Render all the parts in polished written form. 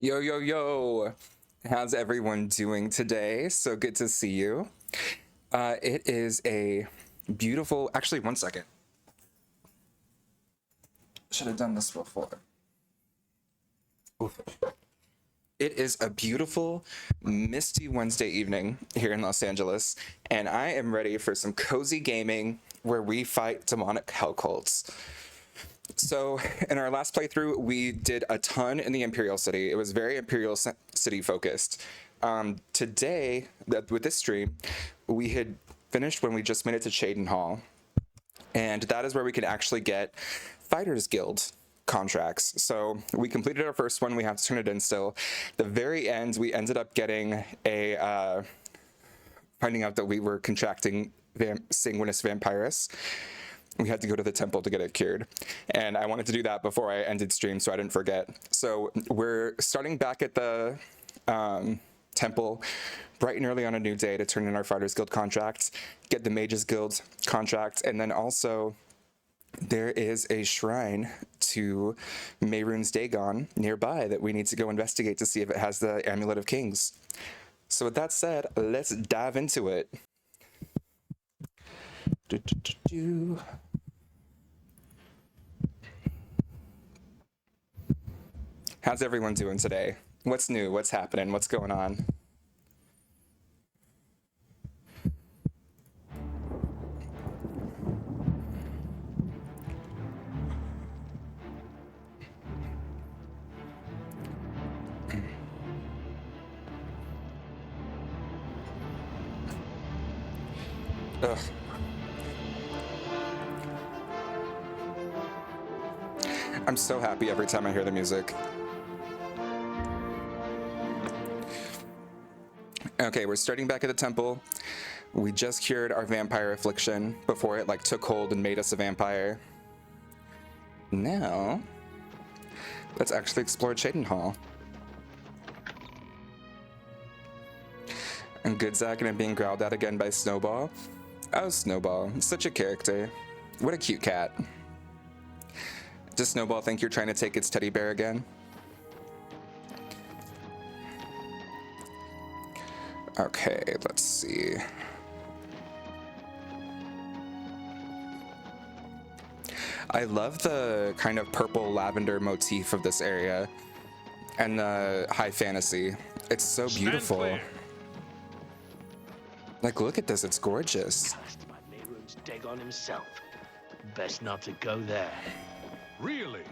Yo, yo, yo. How's everyone doing today? So good to see you. It is a beautiful, actually, one second. Should have done this before. Oof. It is a beautiful, misty Wednesday evening here in Los Angeles, and I am ready for some cozy gaming where we fight demonic hell cults. So in our last playthrough, we did a ton in the Imperial City. It was very Imperial City focused. Today, with this stream, we had finished when we just made it to Cheydinhal, and that is where we can actually get Fighters Guild contracts. So we completed our first one. We have to turn it in still. The very end, we ended up getting a finding out that we were contracting sanguineous vampirus. We had to go to the temple to get it cured. And I wanted to do that before I ended stream so I didn't forget. So we're starting back at the temple bright and early on a new day to turn in our Fighters Guild contracts, get the Mages Guild contract, and then also there is a shrine to Mehrunes Dagon nearby that we need to go investigate to see if it has the Amulet of Kings. So with that said, let's dive into it. How's everyone doing today? What's new? What's happening? What's going on? Ugh. I'm so happy every time I hear the music. Okay, we're starting back at the temple. We just cured our vampire affliction before it took hold and made us a vampire. Now, let's actually explore Cheydinhal. And Goodzak and I'm being growled at again by Snowball. Oh, Snowball, such a character. What a cute cat. Does Snowball think you're trying to take its teddy bear again? Okay, let's see. I love the kind of purple lavender motif of this area and the high fantasy. It's so beautiful. Look at this, it's gorgeous. Cast by Mehrunes Dagon himself. Best not to go there. Really?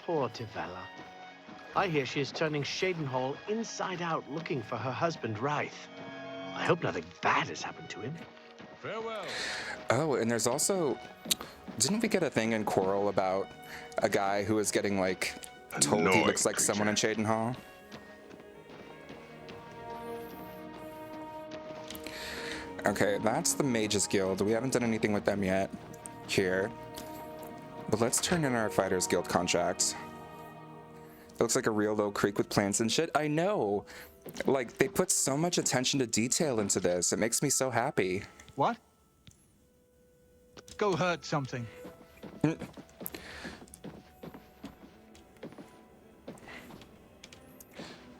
Poor Tivella. I hear she is turning Cheydinhal inside out looking for her husband, Rythe. I hope nothing bad has happened to him. Farewell. Oh, and there's also... Didn't we get a thing in Coral about a guy who was getting, told he looks like someone in Cheydinhal? Okay, that's the Mages Guild. We haven't done anything with them yet here. But let's turn in our Fighters Guild contract. It looks like a real low creek with plants and shit. I know. They put so much attention to detail into this. It makes me so happy. What? Go hurt something.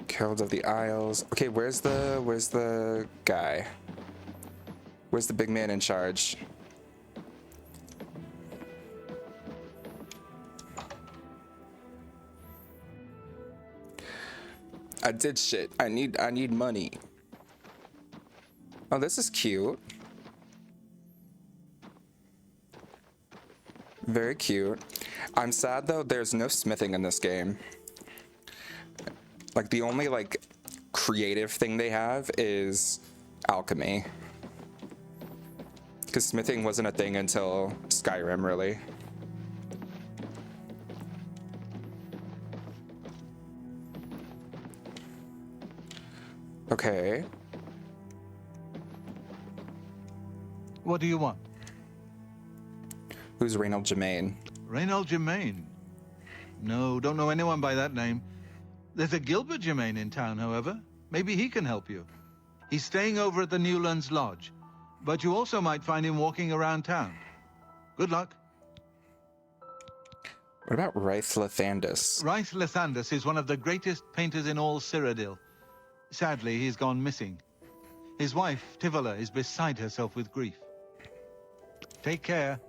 Guild of the Isles. Okay, where's the guy? Where's the big man in charge? I did shit. I need money. Oh, this is cute. Very cute. I'm sad though there's no smithing in this game. The only creative thing they have is alchemy. Because smithing wasn't a thing until Skyrim, really. Okay. What do you want? Who's Reynald Germain? Reynald Germain? No, don't know anyone by that name. There's a Gilbert Germain in town, however. Maybe he can help you. He's staying over at the Newlands Lodge. But you also might find him walking around town. Good luck. What about Wraith Lathandus? Wraith Lathandus is one of the greatest painters in all Cyrodiil. Sadly, he's gone missing. His wife, Tivola, is beside herself with grief. Take care.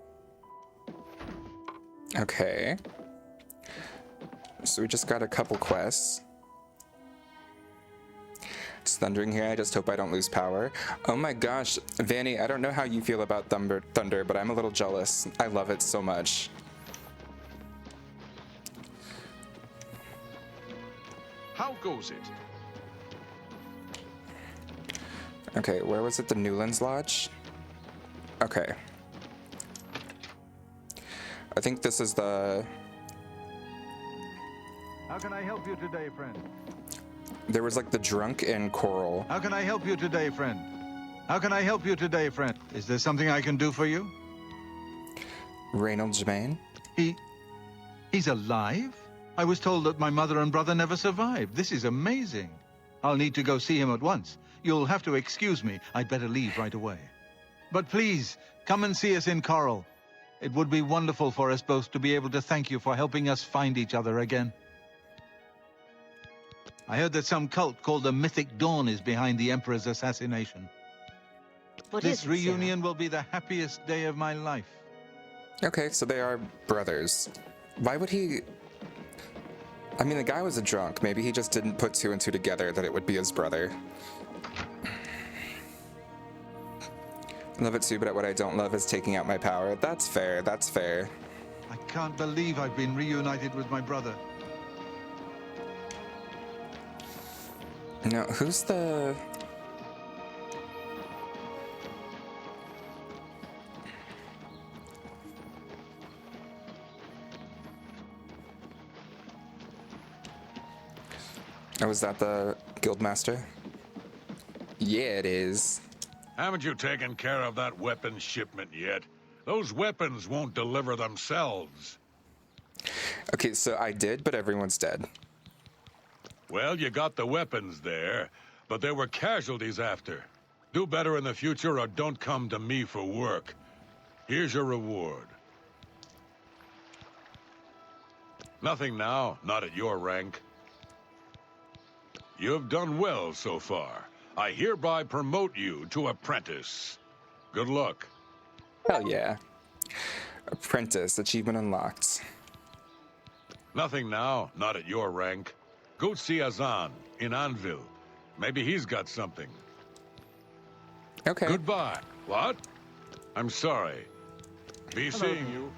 Okay. So we just got a couple quests. It's thundering here. I just hope I don't lose power. Oh my gosh, Vanny, I don't know how you feel about thunder, but I'm a little jealous. I love it so much. How goes it? Okay, where was it? The Newlands Lodge? Okay. I think this is the... How can I help you today, friend? There was like the drunk in Coral. How can I help you today, friend? How can I help you today, friend? Is there something I can do for you? Reynold Germain? He's alive? I was told that my mother and brother never survived. This is amazing. I'll need to go see him at once. You'll have to excuse me. I'd better leave right away. But please, come and see us in Coral. It would be wonderful for us both to be able to thank you for helping us find each other again. I heard that some cult called the Mythic Dawn is behind the Emperor's assassination. This reunion will be the happiest day of my life. Okay, so they are brothers. Why would he... I mean, the guy was a drunk. Maybe he just didn't put two and two together that it would be his brother. Love it too, but what I don't love is taking out my power. That's fair, that's fair. I can't believe I've been reunited with my brother. Now, who's the... Oh, is that the Guildmaster? Yeah, it is. Haven't you taken care of that weapons shipment yet? Those weapons won't deliver themselves. Okay, so I did, but everyone's dead. Well, you got the weapons there, but there were casualties after. Do better in the future or don't come to me for work. Here's your reward. Nothing now, not at your rank. You've done well so far. I hereby promote you to apprentice. Good luck. Hell yeah. Apprentice, achievement unlocked. Nothing now, not at your rank. Go see Azan in Anvil. Maybe he's got something. Okay. Goodbye. What? I'm sorry. Be seeing you.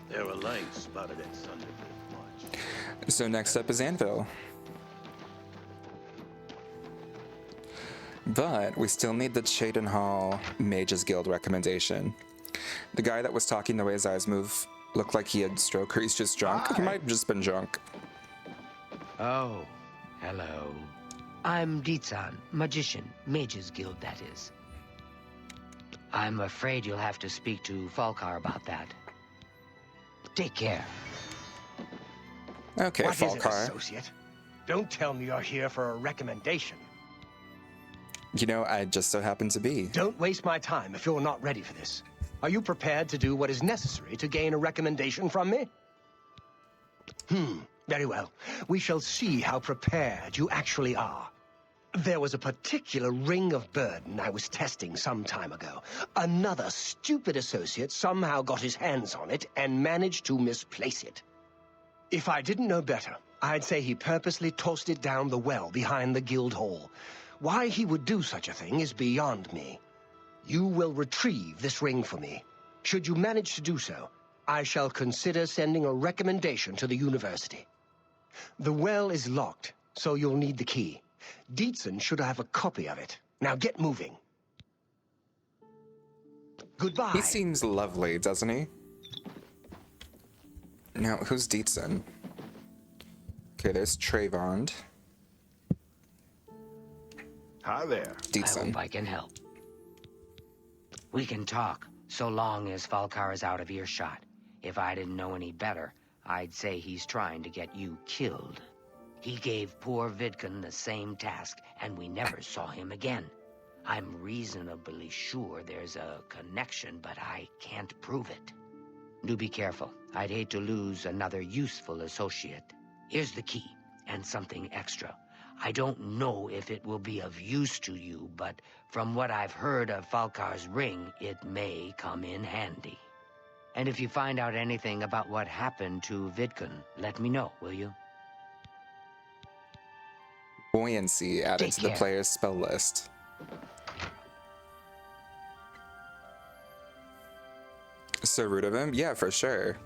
There were lights spotted at Sunderford Lodge. So next up is Anvil. But we still need the Cheydinhal Mages Guild recommendation. The guy that was talking, the way his eyes move, looked like he had stroke, or he's just drunk. He might have just been drunk. Oh, hello. I'm Dietsan, magician, Mages Guild, that is. I'm afraid you'll have to speak to Falkar about that. Take care. Okay, What is it, Falkar. associate? Don't tell me you're here for a recommendation. You know, I just so happen to be. Don't waste my time if you're not ready for this. Are you prepared to do what is necessary to gain a recommendation from me? Very well. We shall see how prepared you actually are. There was a particular ring of burden I was testing some time ago. Another stupid associate somehow got his hands on it and managed to misplace it. If I didn't know better, I'd say he purposely tossed it down the well behind the guild hall. Why he would do such a thing is beyond me. You will retrieve this ring for me. Should you manage to do so, I shall consider sending a recommendation to the university. The well is locked, so you'll need the key. Dietsan should have a copy of it. Now get moving. Goodbye. He seems lovely, doesn't he? Now, who's Dietsan? Okay, there's Trayvond. Hi there. I Dietsan. hope I can help. We can talk, so long as Falkar is out of earshot. If I didn't know any better, I'd say he's trying to get you killed. He gave poor Vidkun the same task, and we never saw him again. I'm reasonably sure there's a connection, but I can't prove it. Do be careful. I'd hate to lose another useful associate. Here's the key, and something extra. I don't know if it will be of use to you, but from what I've heard of Falkar's ring, it may come in handy. And if you find out anything about what happened to Vidkun, let me know, will you? Buoyancy added Take to the care. player's spell list. So rude of him? Yeah, for sure.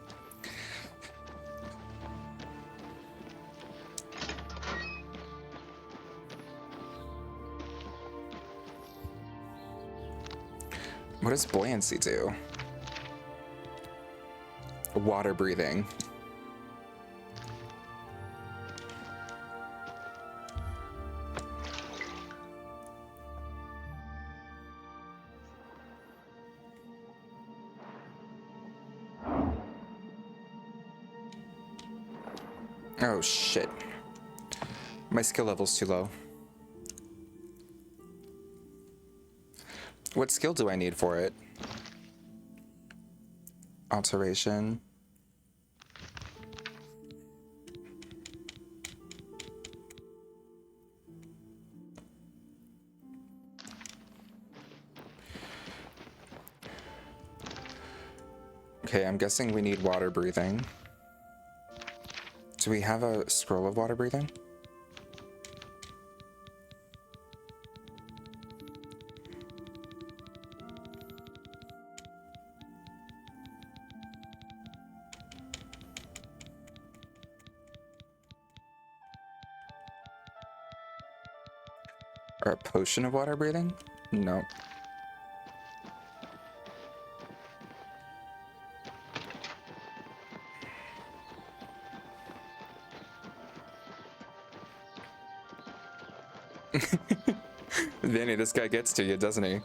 What does buoyancy do? Water breathing. Oh shit. My skill level's too low. What skill do I need for it? Alteration. Okay, I'm guessing we need water breathing. Do we have a scroll of water breathing? Or a potion of water breathing? No. Vinny, this guy gets to you, doesn't he?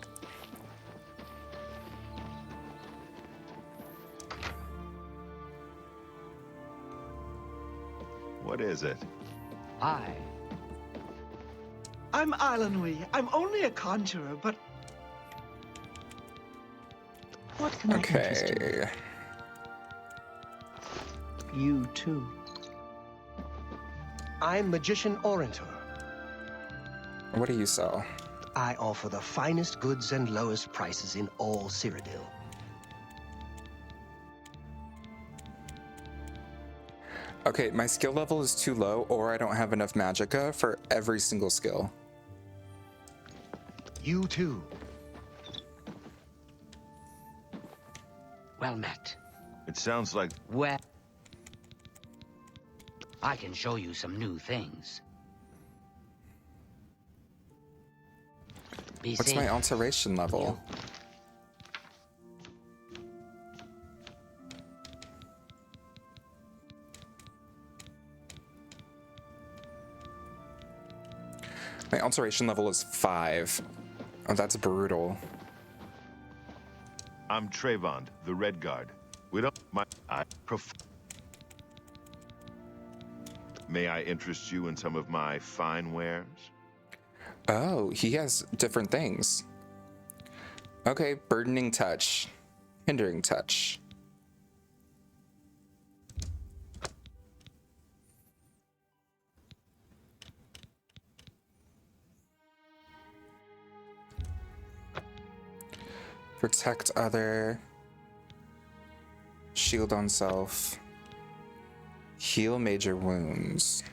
What is it? I'm Islanwy. I'm only a conjurer, but... What can I interest you? Okay. You too. I'm Magician Orentor. What do you sell? I offer the finest goods and lowest prices in all Cyrodiil. Okay, my skill level is too low, or I don't have enough magicka for every single skill. You too. Well met. It sounds like Well, I can show you some new things. Be What's safe. my alteration level? My alteration level is 5. Oh, that's brutal. I'm Trayvond, the Red Guard. We don't... May I interest you in some of my fine wares? Oh, he has different things. Okay, burdening touch. Hindering touch. Protect other. Shield on self. Heal major wounds.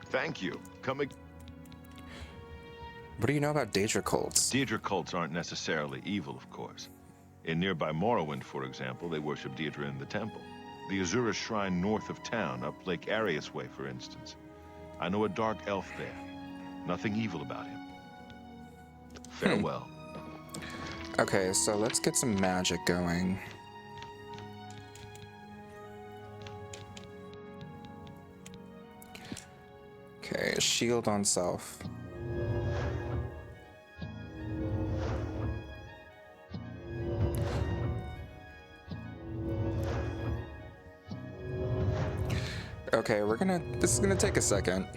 Thank you. What do you know about Daedric cults? Daedric cults aren't necessarily evil, of course. In nearby Morrowind, for example, they worship Daedra in the temple. The Azura shrine north of town, up Lake Arius Way, for instance. I know a dark elf there. Nothing evil about him. Farewell. Okay, so let's get some magic going. Okay, shield on self. Okay, this is gonna take a second.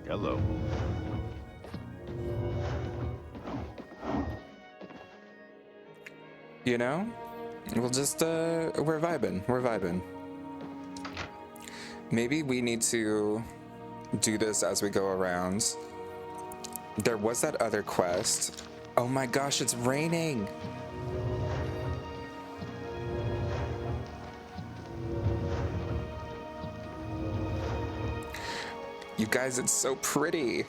Hello. You know? We'll just, we're vibing. We're vibing. Maybe we need to do this as we go around. There was that other quest. Oh my gosh, it's raining! You guys, it's so pretty!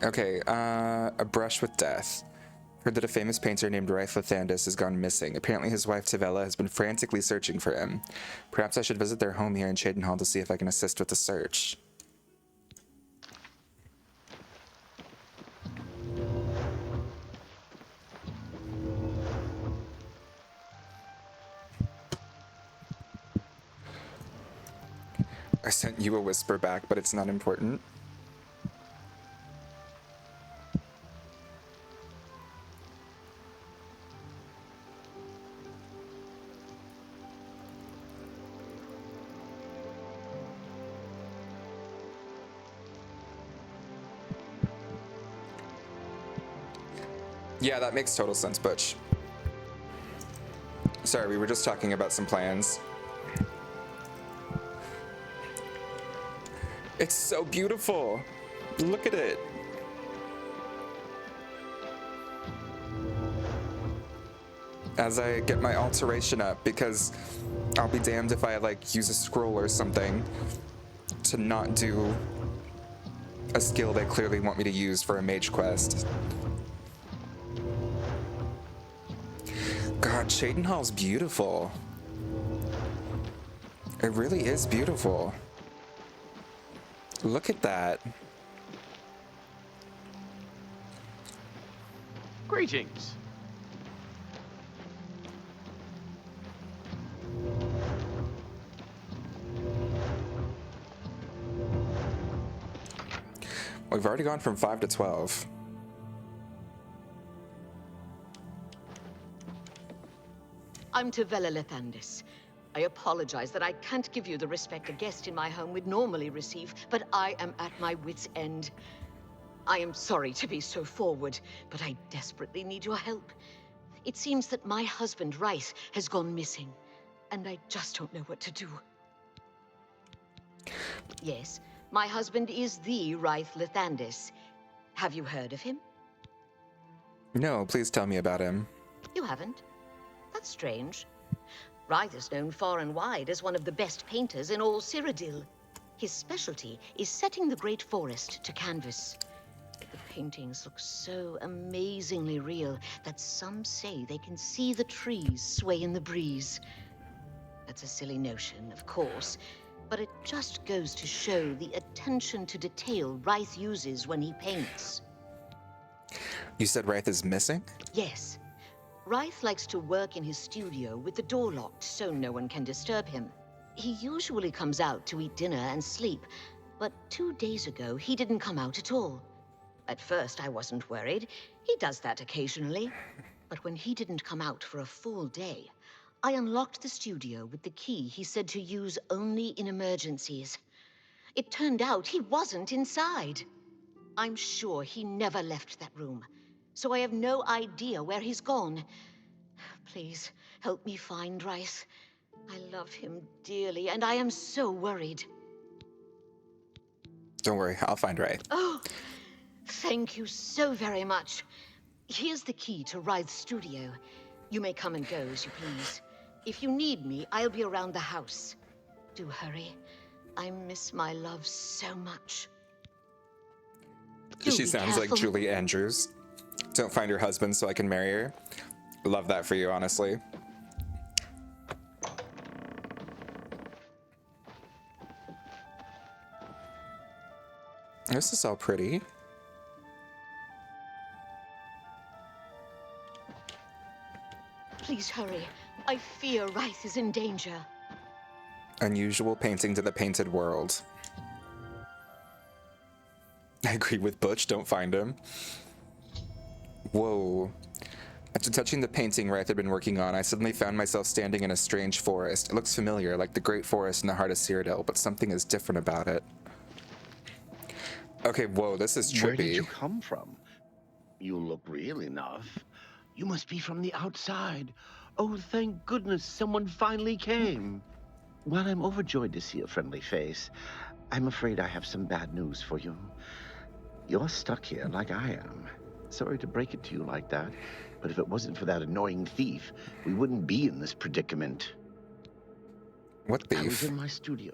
Okay, a brush with death. Heard that a famous painter named Ryth Lathandis has gone missing. Apparently his wife Tavella has been frantically searching for him. Perhaps I should visit their home here in Cheydinhal to see if I can assist with the search. I sent you a whisper back, but it's not important. Yeah, that makes total sense, Butch. Sorry, we were just talking about some plans. It's so beautiful. Look at it. As I get my alteration up, because I'll be damned if I like use a scroll or something to not do a skill they clearly want me to use for a mage quest. God, Cheydinhal's beautiful. It really is beautiful. Look at that. Greetings. We've already gone from 5 to 12. I'm Tavella Lathandis. I apologize that I can't give you the respect a guest in my home would normally receive, but I am at my wit's end. I am sorry to be so forward, but I desperately need your help. It seems that my husband, Ryth, has gone missing, and I just don't know what to do. Yes, my husband is the Ryth Lathandis. Have you heard of him? No, please tell me about him. You haven't? That's strange. Ryth is known far and wide as one of the best painters in all Cyrodiil. His specialty is setting the great forest to canvas. The paintings look so amazingly real that some say they can see the trees sway in the breeze. That's a silly notion, of course, but it just goes to show the attention to detail Ryth uses when he paints. You said Ryth is missing? Yes. Ryth likes to work in his studio with the door locked so no one can disturb him. He usually comes out to eat dinner and sleep, but 2 days ago he didn't come out at all. At first I wasn't worried. He does that occasionally. But when he didn't come out for a full day, I unlocked the studio with the key he said to use only in emergencies. It turned out he wasn't inside. I'm sure he never left that room, so I have no idea where he's gone. Please, help me find Ryth. I love him dearly, and I am so worried. Don't worry, I'll find Ryth. Oh, thank you so very much. Here's the key to Ryth's studio. You may come and go as you please. If you need me, I'll be around the house. Do hurry. I miss my love so much. She sounds like Julie Andrews. Don't find her husband so I can marry her. Love that for you, honestly. This is all pretty. Please hurry. I fear Ryth is in danger. Unusual painting to the painted world. I agree with Butch, don't find him. Whoa. After touching the painting Ryth had been working on, I suddenly found myself standing in a strange forest. It looks familiar, like the great forest in the heart of Cyrodiil, but something is different about it. Okay, whoa, this is trippy. Where did you come from? You look real enough. You must be from the outside. Oh, thank goodness someone finally came. While I'm overjoyed to see a friendly face, I'm afraid I have some bad news for you. You're stuck here like I am. Sorry to break it to you like that, but if it wasn't for that annoying thief, we wouldn't be in this predicament. What I was thief? in my studio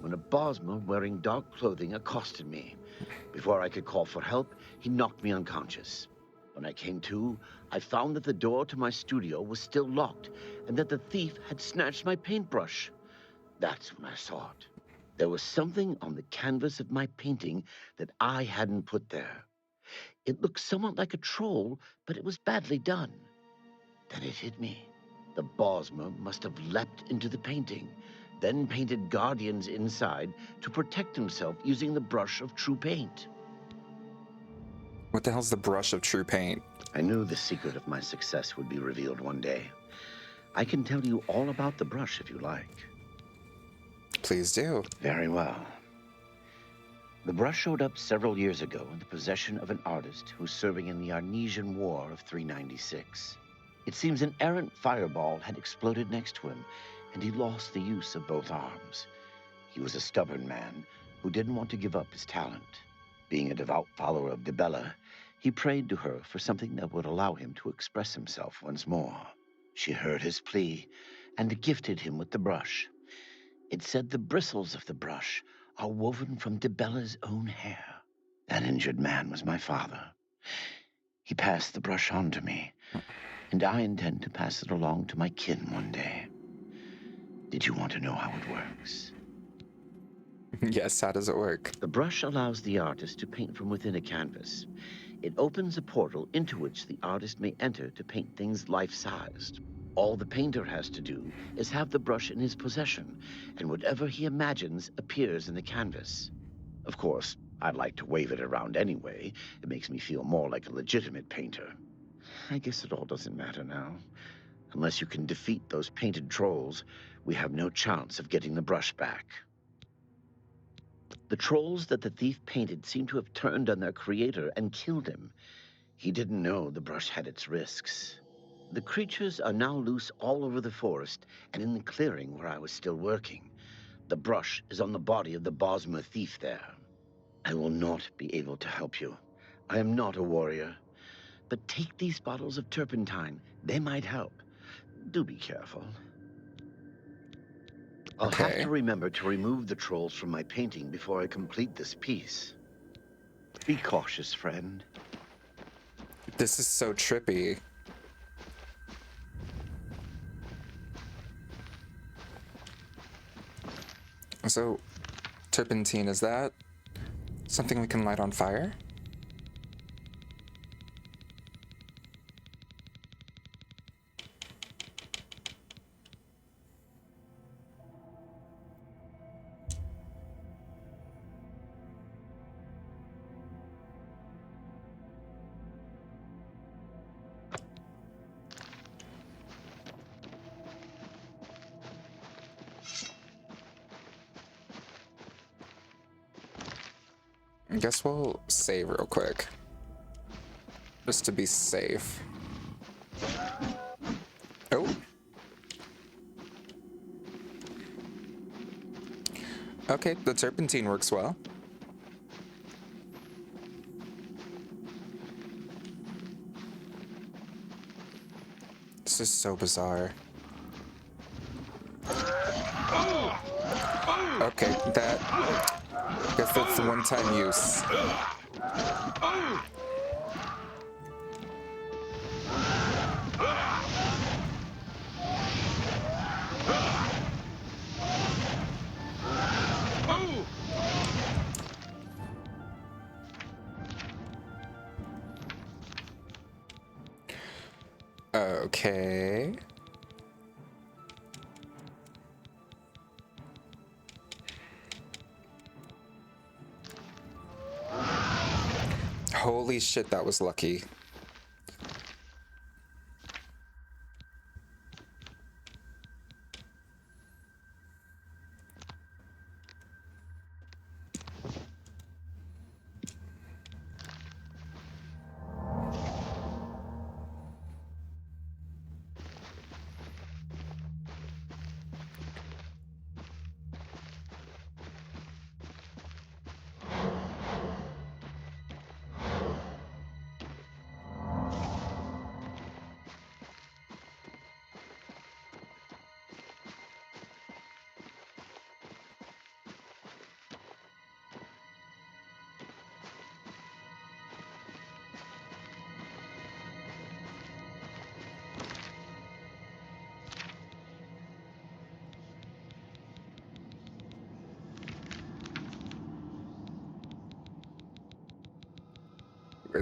when a Bosmer wearing dark clothing accosted me. Before I could call for help, he knocked me unconscious. When I came to, I found that the door to my studio was still locked and that the thief had snatched my paintbrush. That's when I saw it. There was something on the canvas of my painting that I hadn't put there. It looked somewhat like a troll, but it was badly done. Then it hit me. The Bosmer must have leapt into the painting, then painted guardians inside to protect himself using the brush of true paint. What the hell's the brush of true paint? I knew the secret of my success would be revealed one day. I can tell you all about the brush if you like. Please do. Very well. The brush showed up several years ago in the possession of an artist who was serving in the Arnesian War of 396. It seems an errant fireball had exploded next to him, and he lost the use of both arms. He was a stubborn man who didn't want to give up his talent. Being a devout follower of Dibella, he prayed to her for something that would allow him to express himself once more. She heard his plea and gifted him with the brush. It said the bristles of the brush are woven from Dibella's own hair. That injured man was my father. He passed the brush on to me, and I intend to pass it along to my kin one day. Did you want to know how it works? Yes, how does it work? The brush allows the artist to paint from within a canvas. It opens a portal into which the artist may enter to paint things life-sized. All the painter has to do is have the brush in his possession, and whatever he imagines appears in the canvas. Of course, I'd like to wave it around anyway. It makes me feel more like a legitimate painter. I guess it all doesn't matter now. Unless you can defeat those painted trolls, we have no chance of getting the brush back. The trolls that the thief painted seem to have turned on their creator and killed him. He didn't know the brush had its risks. The creatures are now loose all over the forest and in the clearing where I was still working. The brush is on the body of the Bosmer thief there. I will not be able to help you. I am not a warrior. But take these bottles of turpentine. They might help. Do be careful. I'll have to remember to remove the trolls from my painting before I complete this piece. Be cautious, friend. This is so trippy. So, turpentine, is that something we can light on fire? I guess we'll save real quick. Just to be safe. Oh. Okay, the turpentine works well. This is so bizarre. Okay, I guess that's the one-time use. Okay. Holy shit, that was lucky.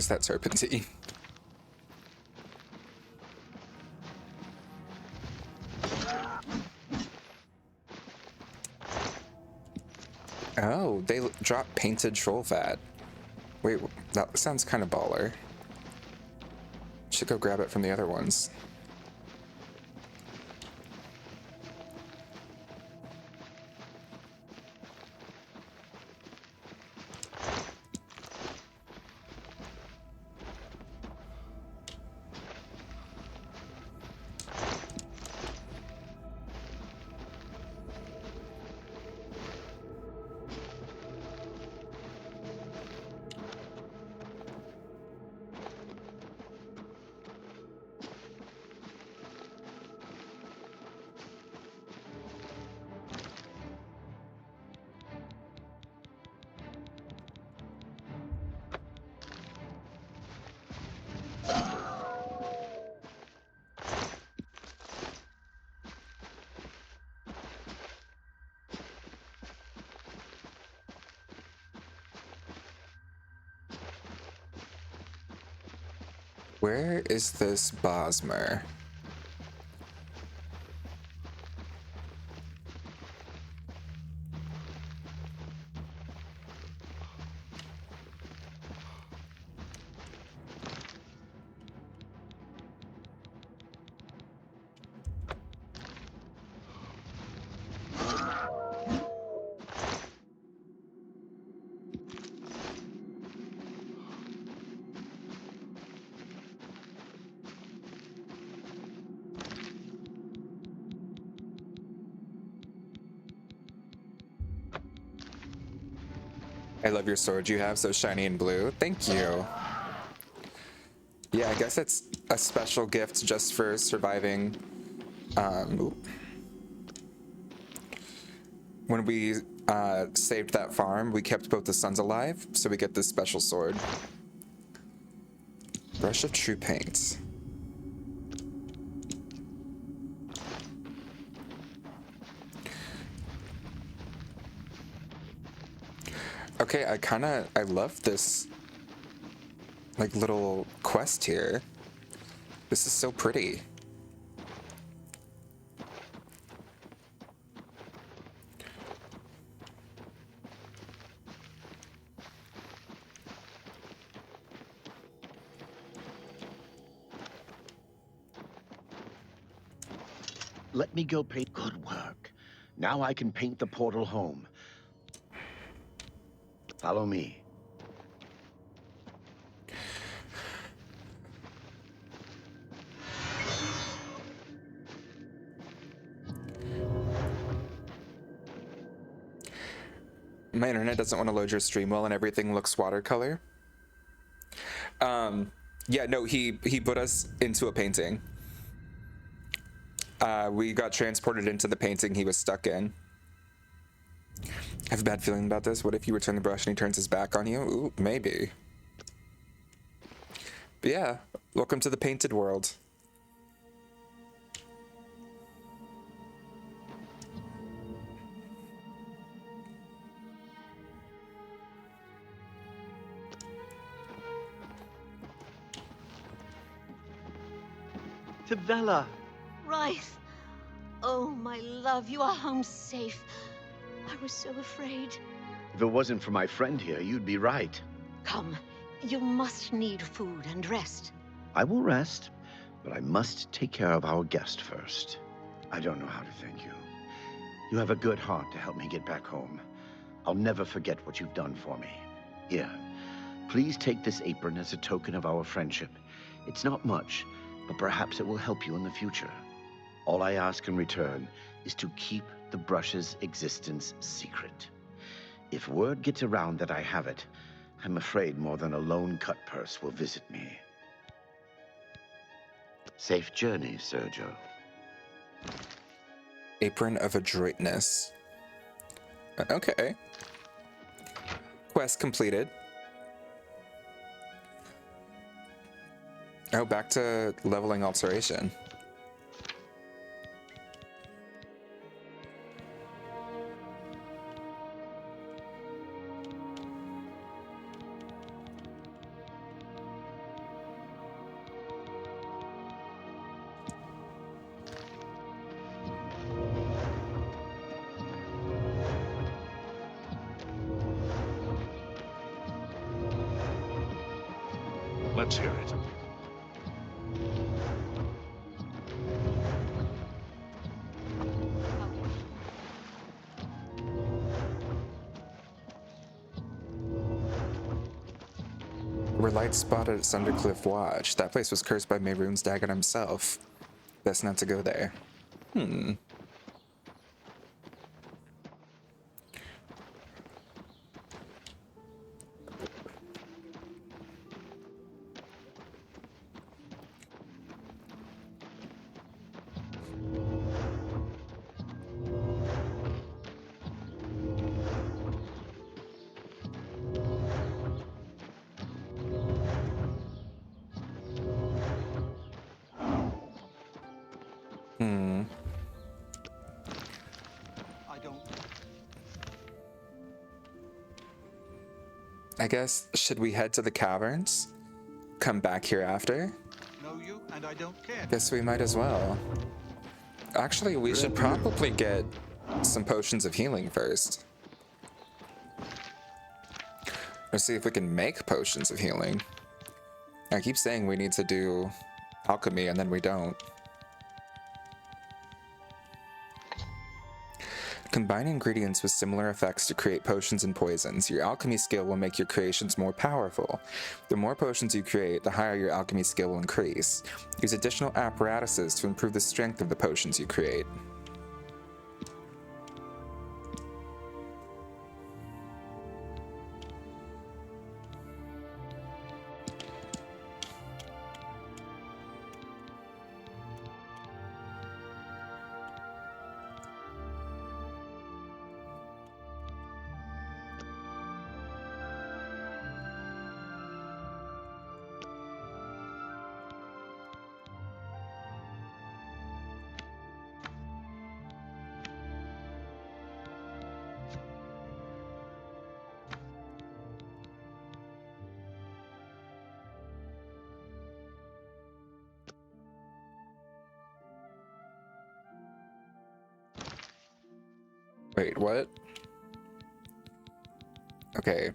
Where's that serpentine? Oh, they drop painted troll fat. Wait, that sounds kind of baller. Should go grab it from the other ones. Where is this Bosmer? I love your sword you have, so shiny and blue. Thank you. Yeah, I guess it's a special gift just for surviving. When we saved that farm, we kept both the sons alive, so we get this special sword. Brush of True Paint. Okay, I love this, like, little quest here. This is so pretty. Let me go paint. Good work. Now I can paint the portal home. Follow me. My internet doesn't want to load your stream well and everything looks watercolor. Yeah, no, he put us into a painting. We got transported into the painting he was stuck in. I have a bad feeling about this. What if you return the brush and he turns his back on you? Ooh, maybe. But yeah, welcome to the painted world. Tavella. Rice! Oh, my love, you are home safe. I was so afraid. If it wasn't for my friend here, you'd be right. Come, you must need food and rest. I will rest, but I must take care of our guest first. I don't know how to thank you. You have a good heart to help me get back home. I'll never forget what you've done for me. Here, please take this apron as a token of our friendship. It's not much, but perhaps it will help you in the future. All I ask in return is to keep the brush's existence secret. If word gets around that I have it, I'm afraid more than a lone cut purse will visit me. Safe journey, Sergio. Apron of Adroitness. Okay. Quest completed. Oh, back to leveling alteration. Let's hear it. We're light spotted at Sundercliff Watch. That place was cursed by Mehrunes Dagon himself. Best not to go there. I don't. I guess, should we head to the caverns? Come back here after? Know you, and I don't care. Guess we might as well. Actually, we should probably get some potions of healing first. Or see if we can make potions of healing. I keep saying we need to do alchemy and then we don't. Combine ingredients with similar effects to create potions and poisons. Your alchemy skill will make your creations more powerful. The more potions you create, the higher your alchemy skill will increase. Use additional apparatuses to improve the strength of the potions you create. Wait, what? Okay.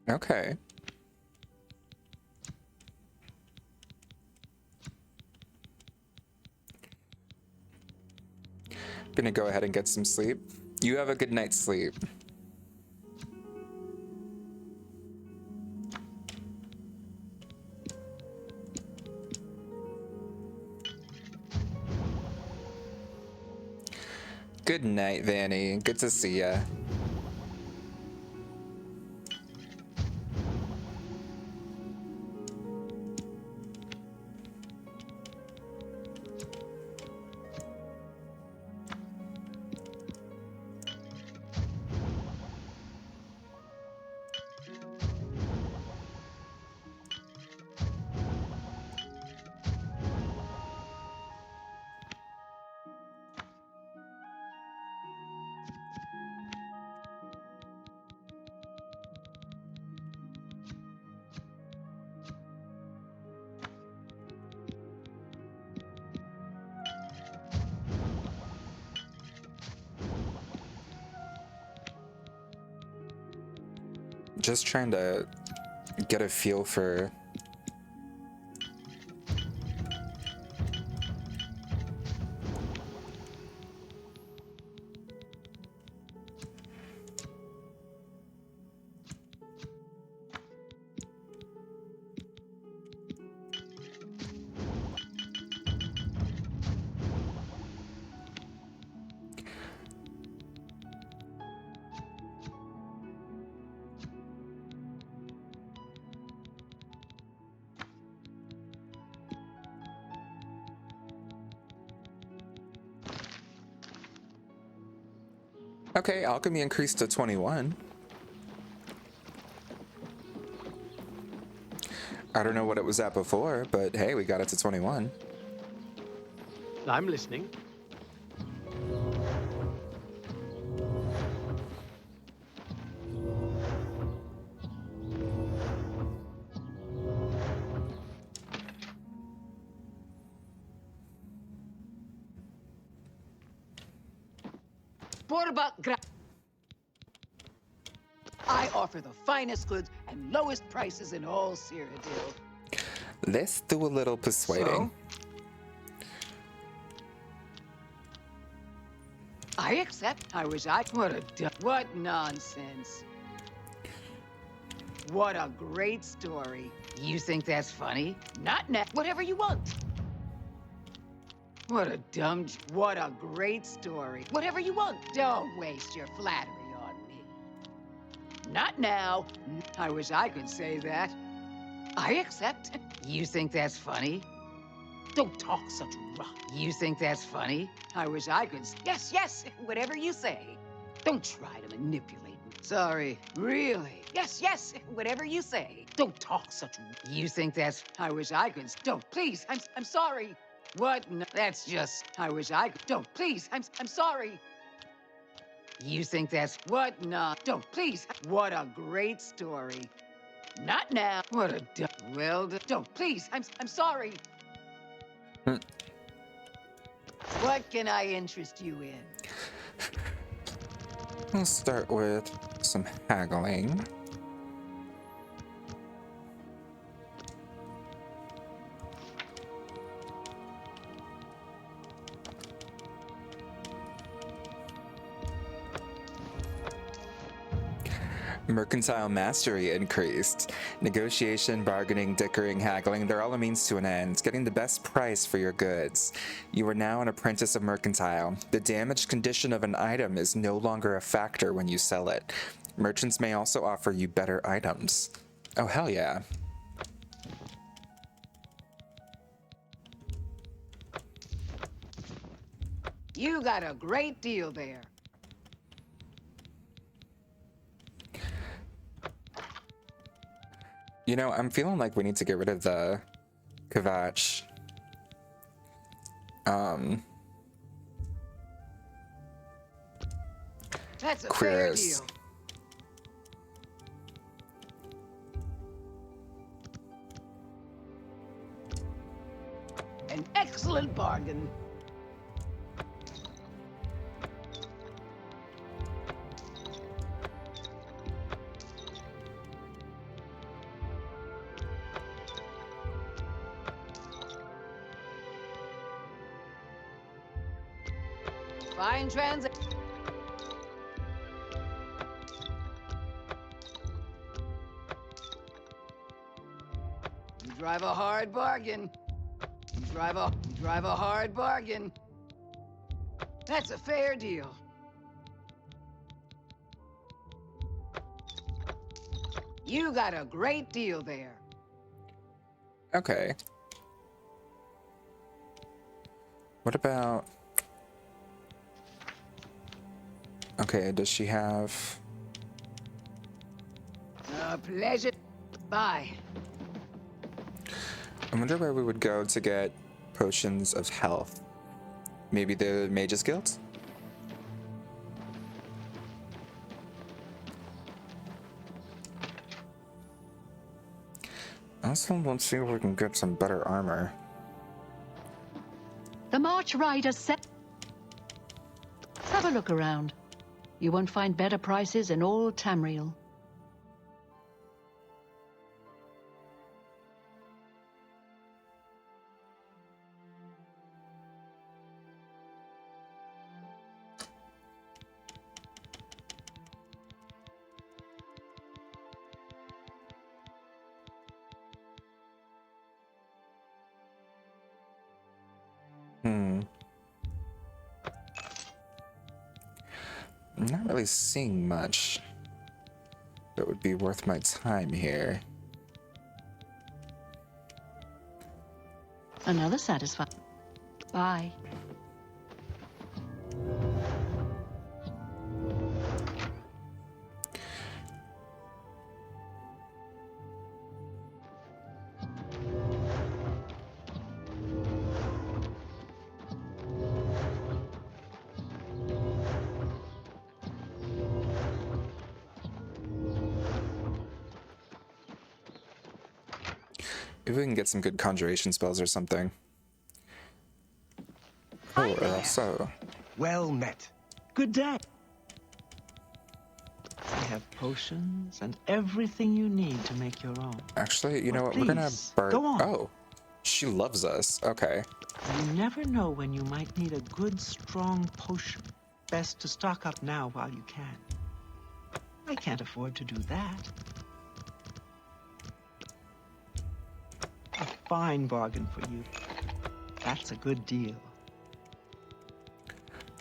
Okay. Gonna go ahead and get some sleep. You have a good night's sleep. Good night, Vanny. Good to see ya. Just trying to get a feel for Okay, alchemy increased to 21. I don't know what it was at before, but hey, we got it to 21. I'm listening. I offer the finest goods and lowest prices in all Cyrodiil. Let's do a little persuading. I accept. I wish I... What nonsense. What a great story. You think that's funny? Not now. Whatever you want. What a dumb... What a great story. Whatever you want. Don't waste your flattery on me. Not now. I wish I could say that. I accept. You think that's funny? Don't talk such rot. You think that's funny? I wish I could... Yes, yes, whatever you say. Don't try to manipulate me. Sorry, really? Yes, yes, whatever you say. Don't talk such... You think that's... I wish I could... Don't, please, I'm sorry. What? No, that's just... I wish I could... Don't, please, I'm sorry. You think that's... What? No, don't, please. What a great story. Not now. What a... Well, don't, please, I'm sorry. What can I interest you in? We'll start with some haggling. Mercantile mastery increased. Negotiation, bargaining, dickering, haggling, they're all a means to an end, getting the best price for your goods. You are now an apprentice of mercantile. The damaged condition of an item is no longer a factor when you sell it. Merchants may also offer you better items. Oh, hell yeah. You got a great deal there. You know, I'm feeling like we need to get rid of the Kvatch. That's a Queers. fair deal. An excellent bargain. Fine transit. You drive a hard bargain. You drive a hard bargain. That's a fair deal. You got a great deal there. Okay. What about... Okay, does she have... A pleasure. Bye. I wonder where we would go to get potions of health. Maybe the Mage's Guild? Also, let's see if we can get some better armor. The March Riders set. Have a look around. You won't find better prices in all Tamriel. I'm not really seeing much that would be worth my time here. Another satisfied. Bye. Maybe we can get some good conjuration spells or something. Oh, or also... Well met. Good day. I have potions and everything you need to make your own. Actually, you know what? We're gonna Please, burn... go on. Oh, she loves us. Okay. You never know when you might need a good, strong potion. Best to stock up now while you can. I can't afford to do that. A fine bargain for you. That's a good deal.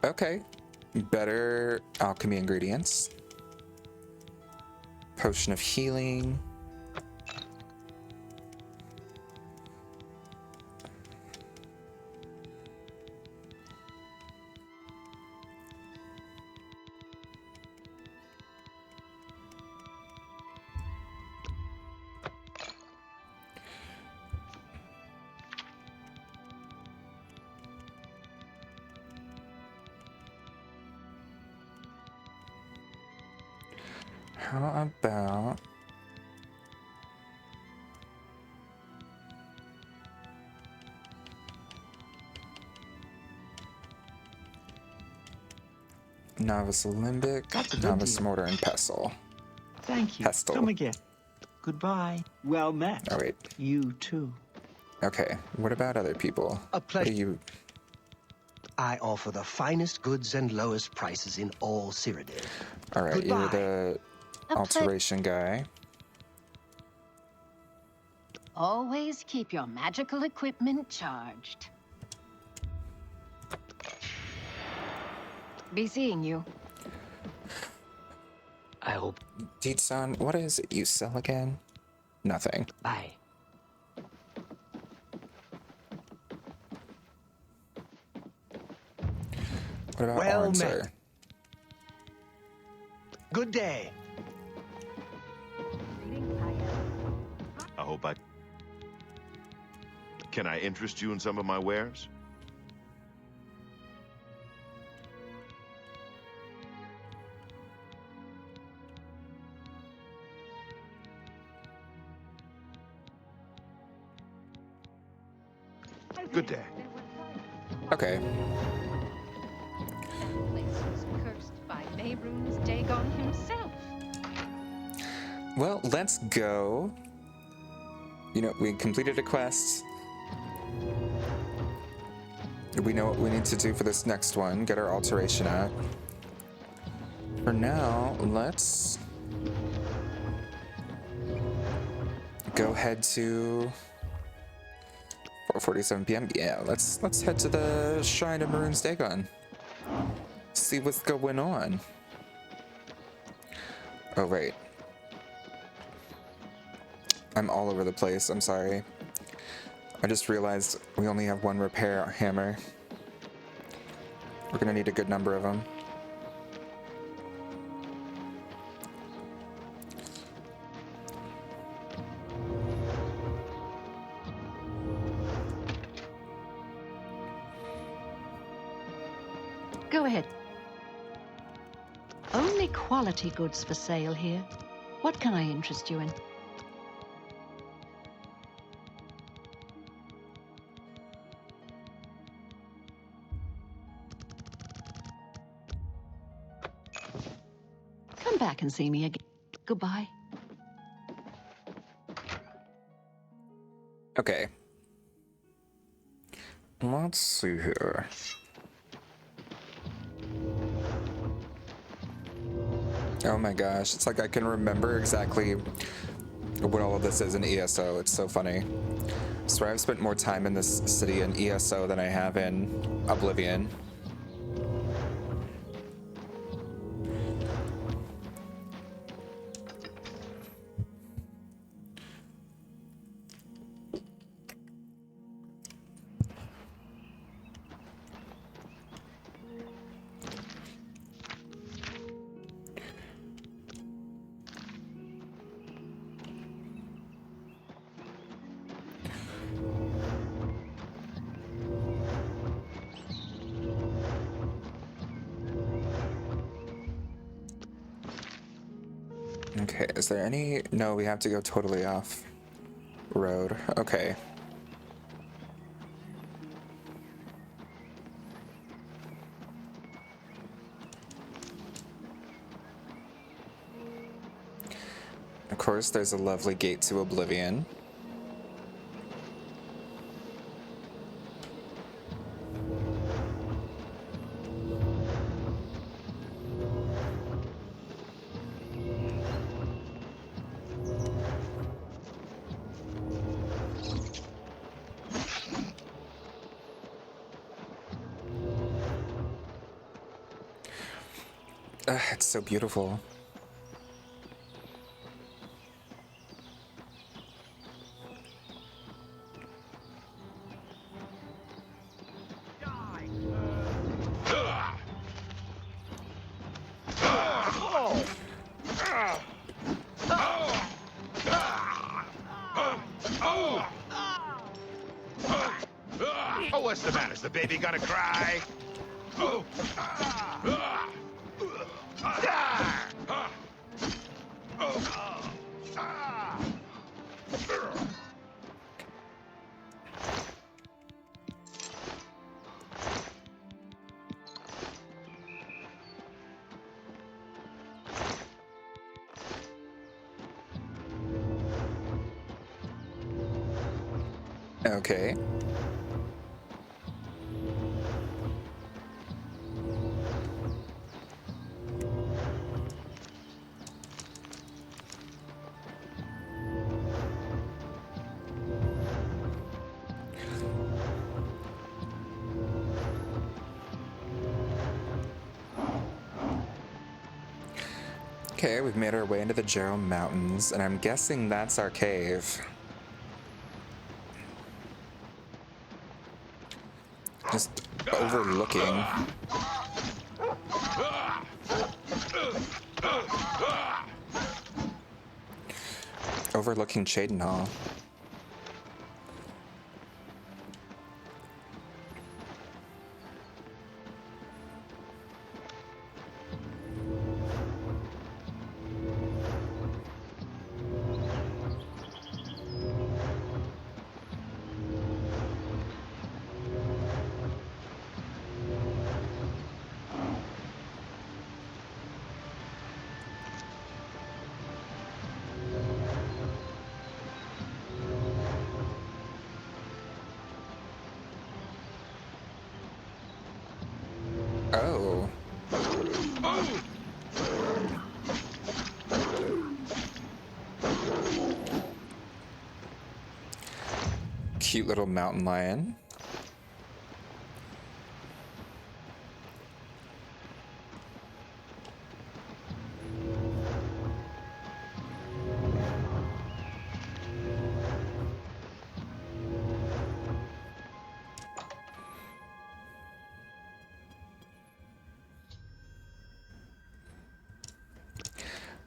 Okay. Better alchemy ingredients. Potion of healing. How about... Novice Limbic, That's a good Novice deal. Mortar, and Pestle. Thank you. Pestle. Come again. Goodbye. Well met. Oh, wait. You too. Okay, what about other people? A pleasure. What do you... I offer the finest goods and lowest prices in all Cyrodiil. Alright, you're Goodbye. the alteration guy. Always keep your magical equipment charged. Be seeing you. I hope. Deedson, what is it you sell again? Nothing. Bye. What about Well Arn, met. sir? Good day. I hope I... Can I interest you in some of my wares? Good day. Okay. That place was cursed by Mehrunes Dagon himself. Well, let's go. You know, we completed a quest. We know what we need to do for this next one. Get our alteration out. For now, let's go head to 4:47 p.m. Yeah, let's head to the Shrine of Mehrunes Dagon. See what's going on. Oh, right. I'm all over the place, I'm sorry. I just realized we only have one repair hammer. We're gonna need a good number of them. Go ahead. Only quality goods for sale here. What can I interest you in? Come back and see me again. Goodbye. Okay. Let's see here. Oh my gosh, it's like I can remember exactly what all of this is in ESO. It's so funny. So I've spent more time in this city in ESO than I have in Oblivion. Okay, is there any... No, we have to go totally off. road. Okay. Of course, there's a lovely gate to Oblivion. It's so beautiful. Oh, what's the matter? Is the baby gonna cry? Okay. Okay, we've made our way into the Jarrow Mountains, and I'm guessing that's our cave. Just overlooking. Overlooking Cheydinhal. Oh. Cute little mountain lion.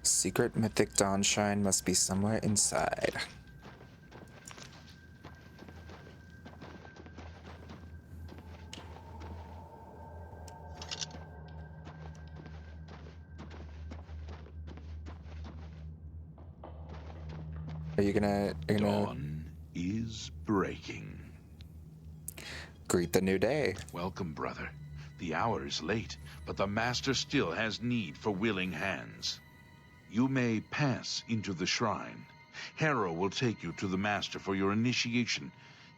Secret mythic dawnshine must be somewhere inside. Are you gonna Dawn is breaking. Greet the new day? Welcome, brother. The hour is late, but the Master still has need for willing hands. You may pass into the shrine. Harrow will take you to the Master for your initiation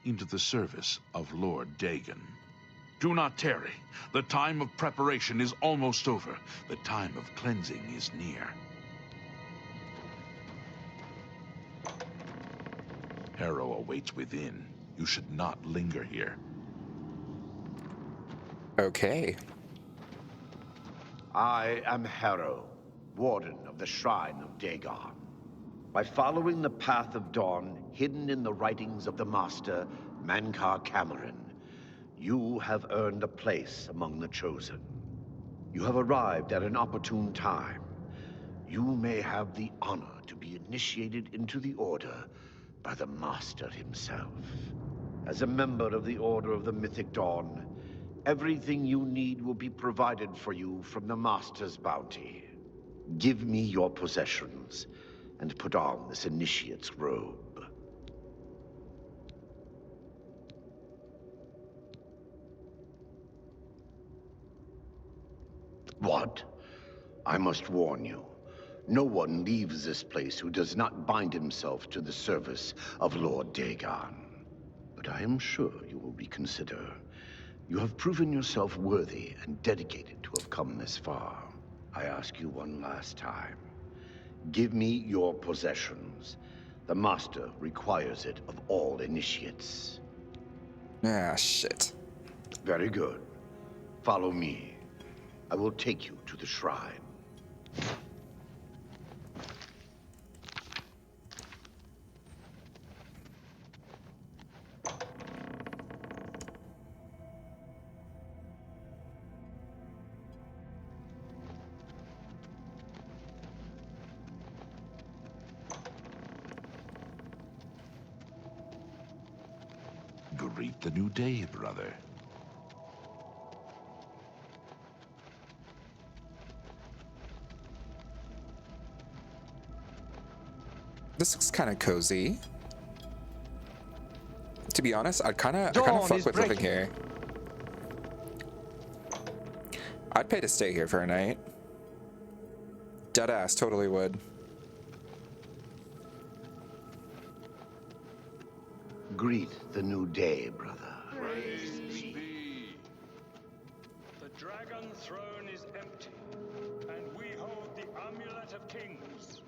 into the service of Lord Dagon. Do not tarry. The time of preparation is almost over. The time of cleansing is near. Harrow awaits within. You should not linger here. Okay. I am Harrow, Warden of the Shrine of Dagon. By following the path of dawn hidden in the writings of the Master, Mankar Cameron, you have earned a place among the Chosen. You have arrived at an opportune time. You may have the honor to be initiated into the Order by the Master himself. As a member of the Order of the Mythic Dawn, everything you need will be provided for you from the Master's bounty. Give me your possessions, and put on this initiate's robe. What? I must warn you. No one leaves this place who does not bind himself to the service of Lord Dagon. But I am sure you will reconsider. You have proven yourself worthy and dedicated to have come this far. I ask you one last time. Give me your possessions. The Master requires it of all initiates. Ah, shit. Very good. Follow me. I will take you to the shrine. Greet the new day, brother. This looks kind of cozy. To be honest, I kind of fuck with living here. I'd pay to stay here for a night. Deadass, totally would. Greet the new day, brother. Praise be. The dragon throne is empty, and we hold the amulet of kings.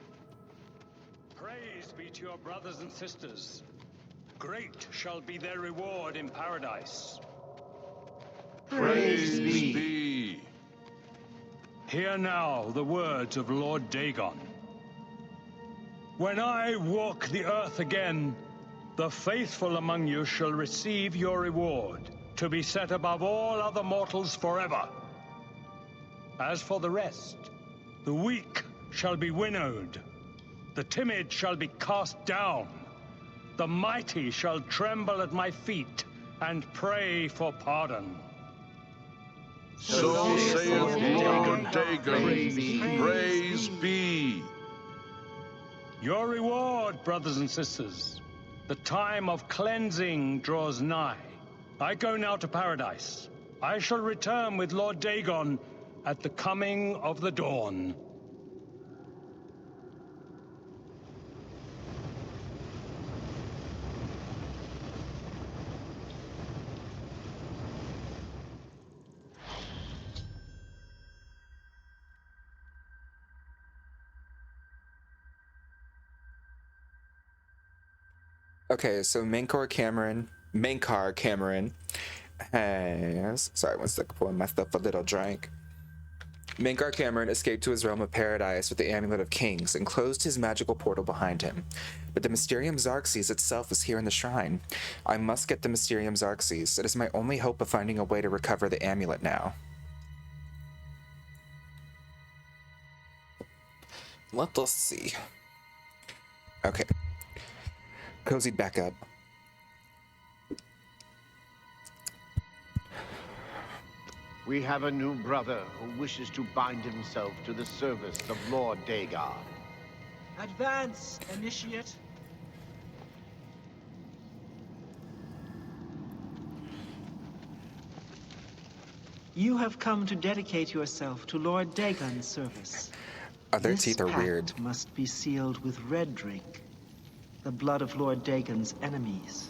Praise be to your brothers and sisters. Great shall be their reward in paradise. Praise be. Hear now the words of Lord Dagon. When I walk the earth again, the faithful among you shall receive your reward, to be set above all other mortals forever. As for the rest, the weak shall be winnowed, the timid shall be cast down, the mighty shall tremble at my feet and pray for pardon. So saith Lord Dagon, praise be. Your reward, brothers and sisters. The time of cleansing draws nigh. I go now to paradise. I shall return with Lord Dagon at the coming of the dawn. Okay, so Mankar Cameron has... Sorry, one sec, pulling myself a little drink. Mankar Cameron escaped to his realm of paradise with the Amulet of Kings and closed his magical portal behind him. But the Mysterium Xarxes itself is here in the shrine. I must get the Mysterium Xarxes. It is my only hope of finding a way to recover the amulet now. Let us see. Okay. Cozied back up. We have a new brother who wishes to bind himself to the service of Lord Dagon. Advance, initiate. You have come to dedicate yourself to Lord Dagon's service. Their teeth are weird. This pact must be sealed with red drink, the blood of Lord Dagon's enemies.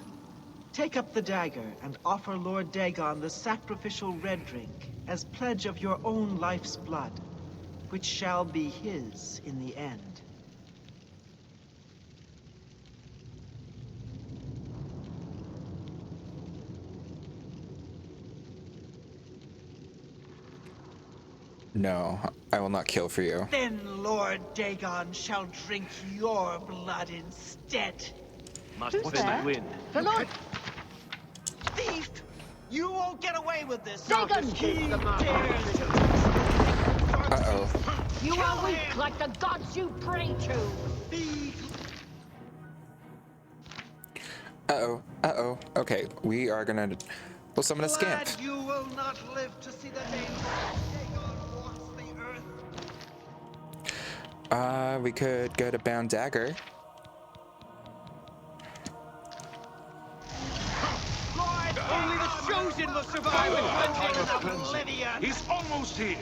Take up the dagger and offer Lord Dagon the sacrificial red drink as pledge of your own life's blood, which shall be his in the end. No, I will not kill for you. Then Lord Dagon shall drink your blood instead. Must win. The Lord... Thief! You won't get away with this! Dagon! He dares to... Uh-oh. You are weak like the gods you pray to! Uh-oh. Uh-oh. Okay, we are gonna... We'll summon a scamp. Glad you will not live to see the day Dagon walks the earth. We could go to Bound Dagger. Only the chosen will survive the cleansing of Oblivion! He's almost here.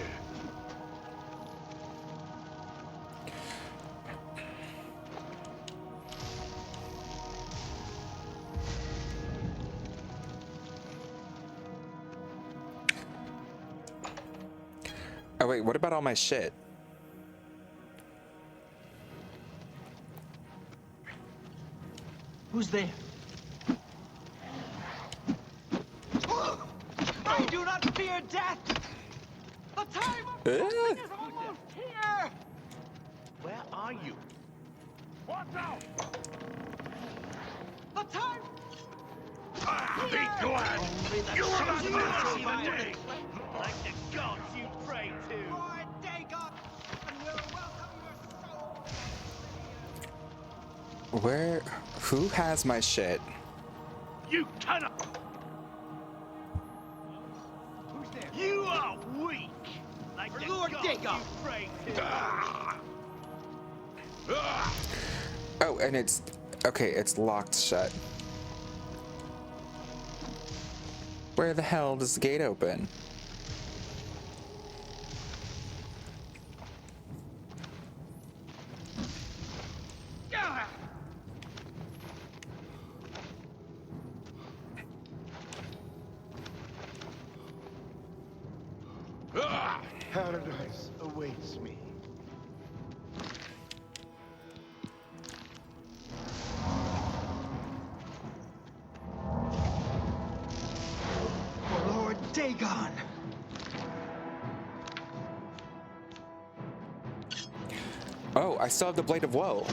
Oh wait, what about all my shit? Who's there? I do not fear death! The time of judgment is almost here! Where are you? Watch out! The time... Be glad! You will not live to see the day! Like the gods you pray to! Lord Dagon will welcome your soul! Where? Who has my shit? You cannot! Who's there? You are weak! Like the Lord gods Dagon! you pray to! Oh, and it's... Okay, it's locked shut. Where the hell does the gate open? Paradise awaits me. For Lord Dagon! Oh, I still have the Blade of Woe.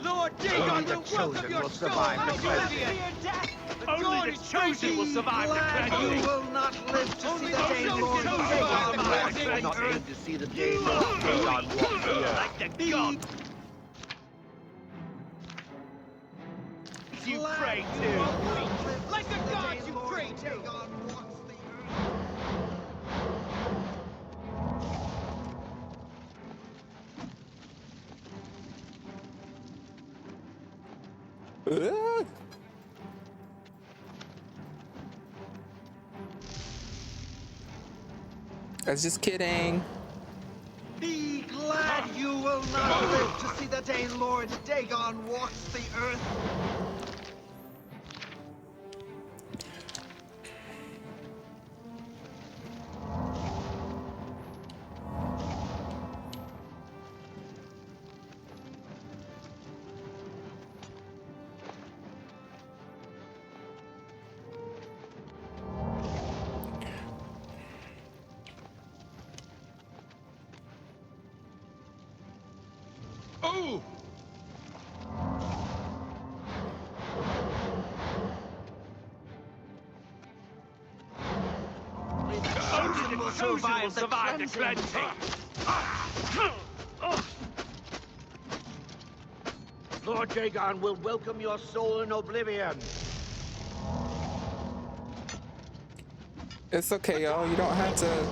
Lord Dagon will welcome your soul! I do not fear death! Only the chosen will survive the tragedy! You will not live to see the day Lord Dagon walks the Not earth! live to see the day Lord Dagon walks the earth. Like the gods you pray to! Like the gods you pray to! Ah! I was just kidding. Be glad you will not live to see the day Lord Dagon walks the earth. Oh! Only the Only the chosen will survive the cleansing! Lord Dagon will welcome your soul in Oblivion. It's okay, y'all. You don't have to...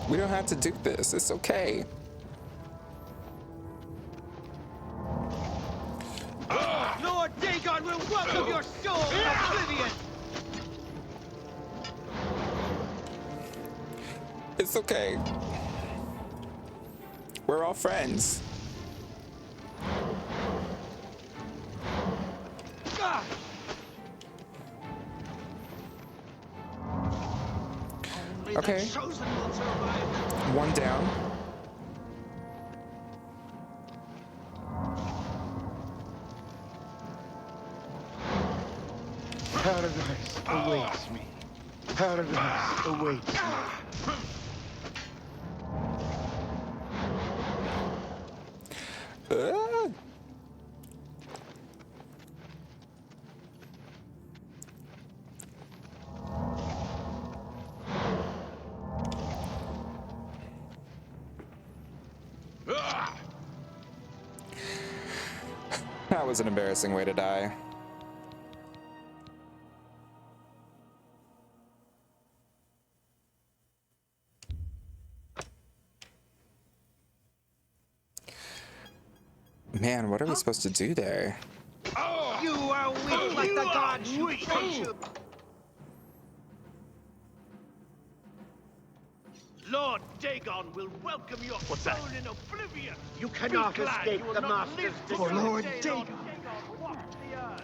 We don't have to do this. It's okay. Lord Dagon will welcome your soul in Oblivion! It's okay. We're all friends. Okay. One down. Paradise awaits me. Paradise awaits me. Ah! That was an embarrassing way to die. Man, what are we supposed to do there? You are weak like the gods you pray to! Lord Dagon will welcome your soul in Oblivion! You cannot Be glad escape you will the not Master's live to For see the Lord day Dagon. walks the earth.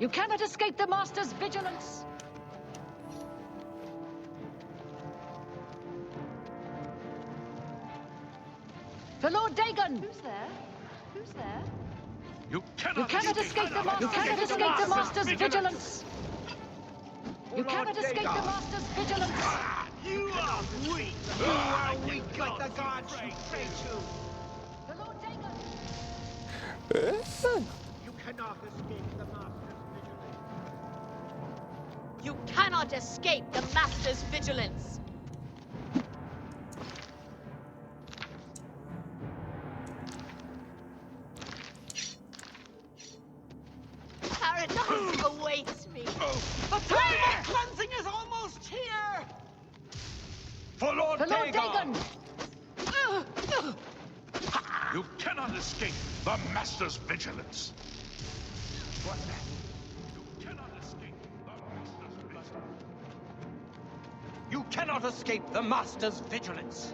You cannot escape the Master's vigilance! For Lord Dagon! Who's there? Who's there? You You cannot escape the Master's vigilance! You cannot escape the Master's vigilance! You are weak! You are weak like the gods you pray to! For Lord Dagon! You cannot escape the Master's vigilance! You cannot escape the Master's vigilance! Paradise awaits me! The time of cleansing is almost here! For Lord Dagon! You cannot escape the Master's vigilance. What? You cannot escape the Master's vigilance. You cannot escape the Master's vigilance!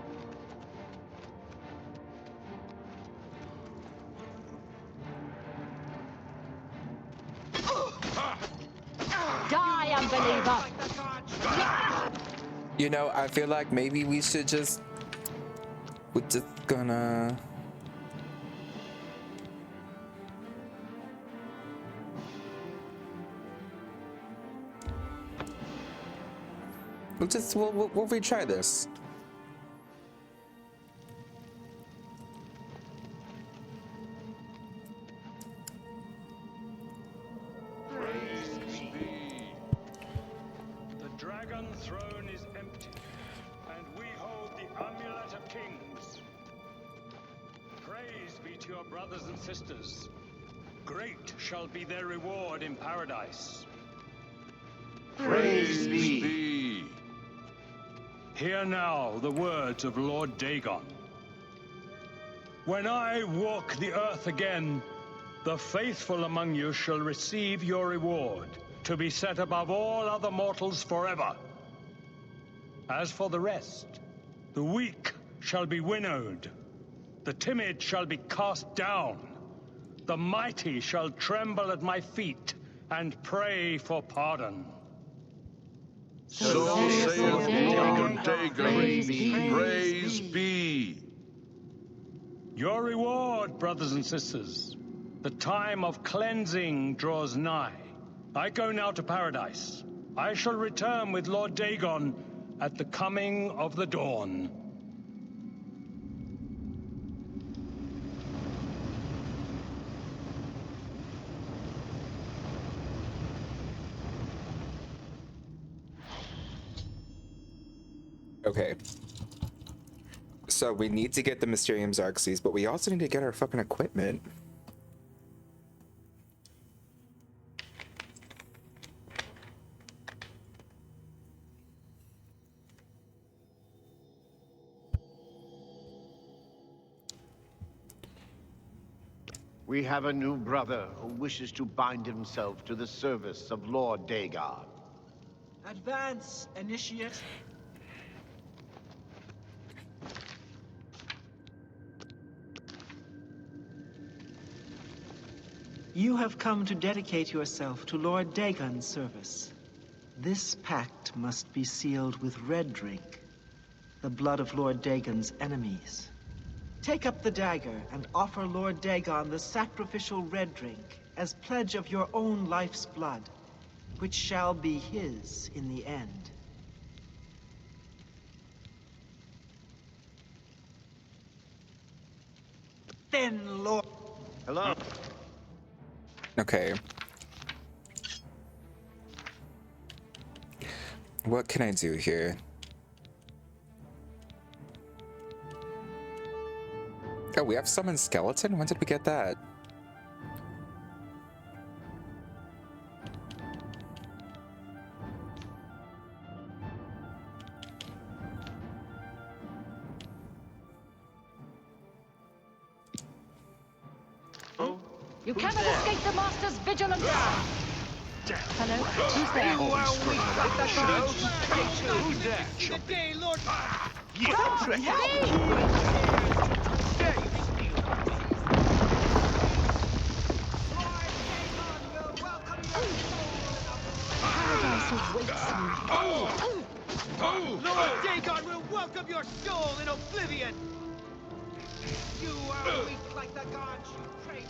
Die, unbeliever! You know, I feel like maybe we should just... We're just gonna... We'll retry this. The dragon throne is empty, and we hold the amulet of kings. Praise be to your brothers and sisters. Great shall be their reward in paradise. Praise be. Hear now the words of Lord Dagon. When I walk the earth again, the faithful among you shall receive your reward, to be set above all other mortals forever. As for the rest, the weak shall be winnowed, the timid shall be cast down, the mighty shall tremble at my feet and pray for pardon. So saith Lord Dagon, praise be. Your reward, brothers and sisters. The time of cleansing draws nigh. I go now to paradise. I shall return with Lord Dagon at the coming of the dawn. Okay. So we need to get the Mysterium Xerxes, but we also need to get our fucking equipment. We have a new brother who wishes to bind himself to the service of Lord Dagon. Advance, initiate. You have come to dedicate yourself to Lord Dagon's service. This pact must be sealed with red drink, the blood of Lord Dagon's enemies. Take up the dagger and offer Lord Dagon the sacrificial red drink as pledge of your own life's blood, which shall be his in the end. Then, Lord... Hello? Okay. What can I do here? Oh, we have summoned skeleton? When did we get that? You cannot escape the Master's vigilance! Hello? Who's there? You are weak like the gods you pray to. Who's there? The day, Lord... palace awaits me. Lord Dagon will welcome your soul in Oblivion! You are weak like the gods you pray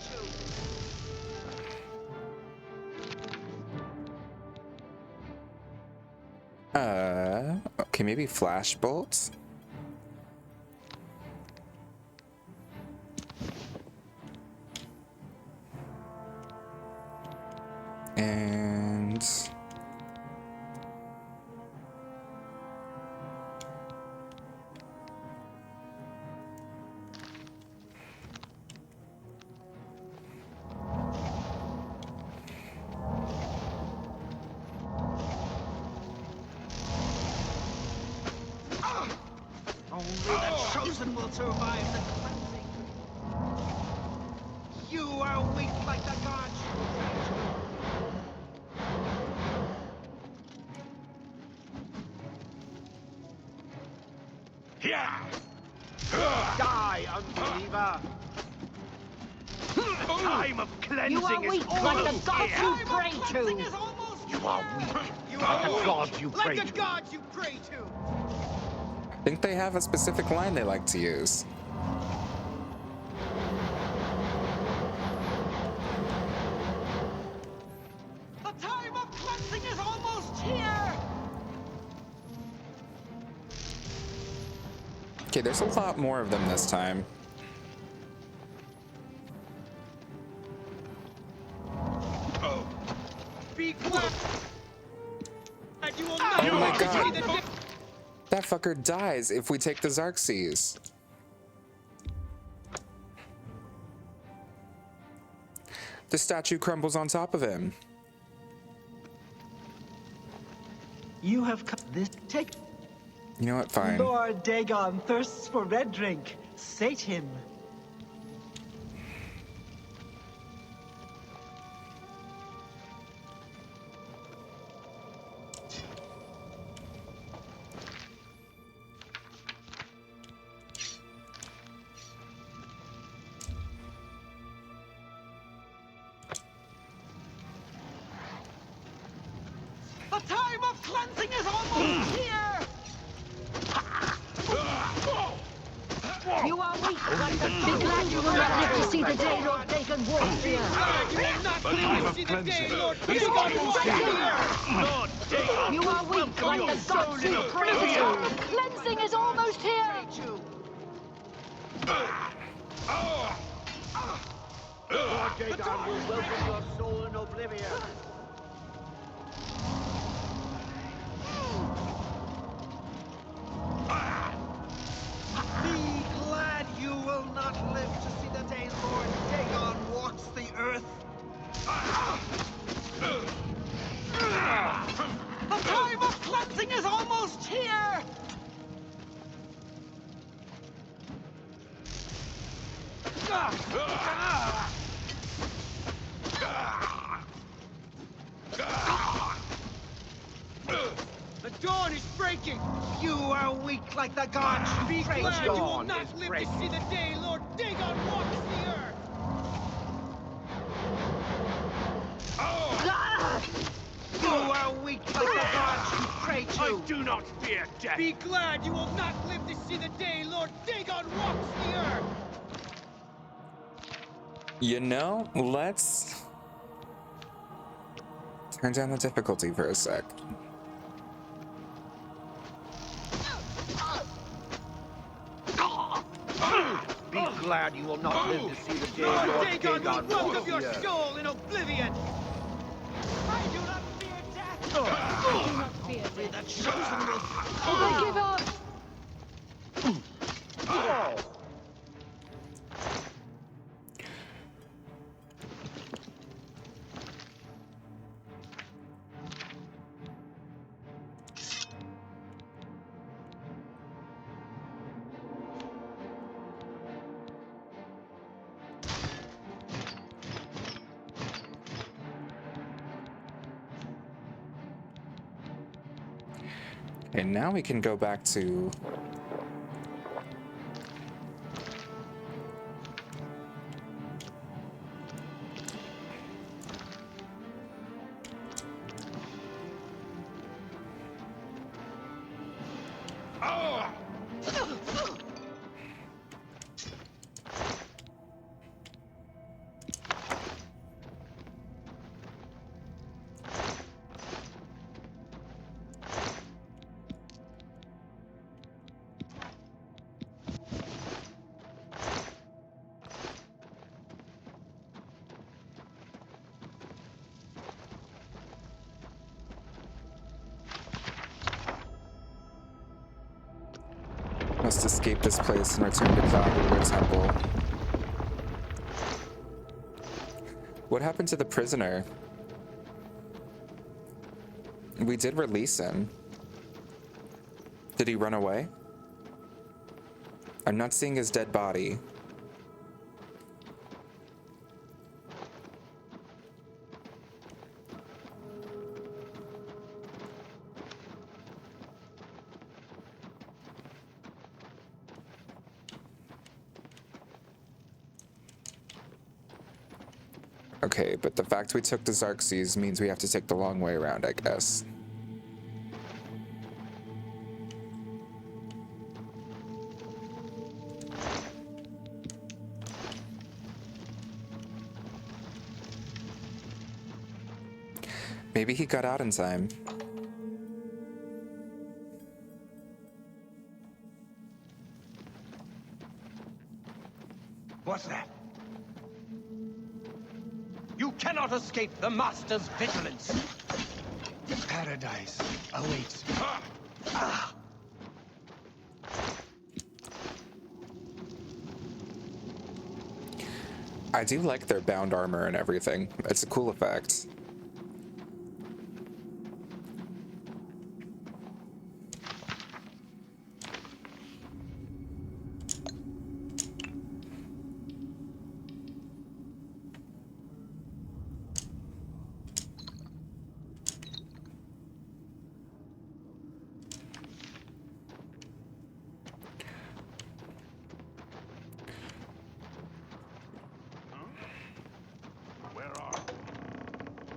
to! Okay, maybe flash bolts? And... Only the chosen will survive the cleansing. You are weak like the gods you pray to! Yeah! Die, unbeliever! The time of cleansing You are weak is like the almost gods here. you pray to. You are weak. You are the weak, gods you pray like the to. gods you pray to. I think they have a specific line they like to use. The time of cleansing is almost here. Okay, there's a lot more of them this time. Be glad. You will Oh not my see god. the day. That fucker dies if we take the Xerxes. The statue crumbles on top of him. You have come this. Take. You know what? Fine. Lord Dagon thirsts for red drink. Sate him. The time of cleansing is almost here. You are weak like the Be glad you will not live to see the day Lord Dagon walks the earth. You will not live to see the day Lord You Dagon are walks the weak. earth. Lord Dagon, You are weak like the gods you pray The to. time of cleansing is almost here. Lord Dagon will welcome your soul in Oblivion. Be glad you will not live to see the day Lord Dagon walks the earth. The time of cleansing is almost here. The dawn is breaking. You are weak like the gods. Be glad you will not live to see the day Lord Dagon walks the earth. You are weak like the gods you pray to. I do not fear death. Be glad you will not live to see the day Lord Dagon walks the earth. You know, let's turn down the difficulty for a sec. Be glad you will not live to see the day Lord Dagon will welcome your soul in Oblivion. I do not fear death. I do not fear death. The chosen will. I give up. And now we can go back to Must escape this place and return to Cloud Temple. What happened to the prisoner? We did release him. Did he run away? I'm not seeing his dead body. Okay, but the fact we took the Xarxes means we have to take the long way around, I guess. Maybe he got out in time. What's that? You cannot escape the Master's vigilance. Paradise awaits you. I do like their bound armor and everything. It's a cool effect.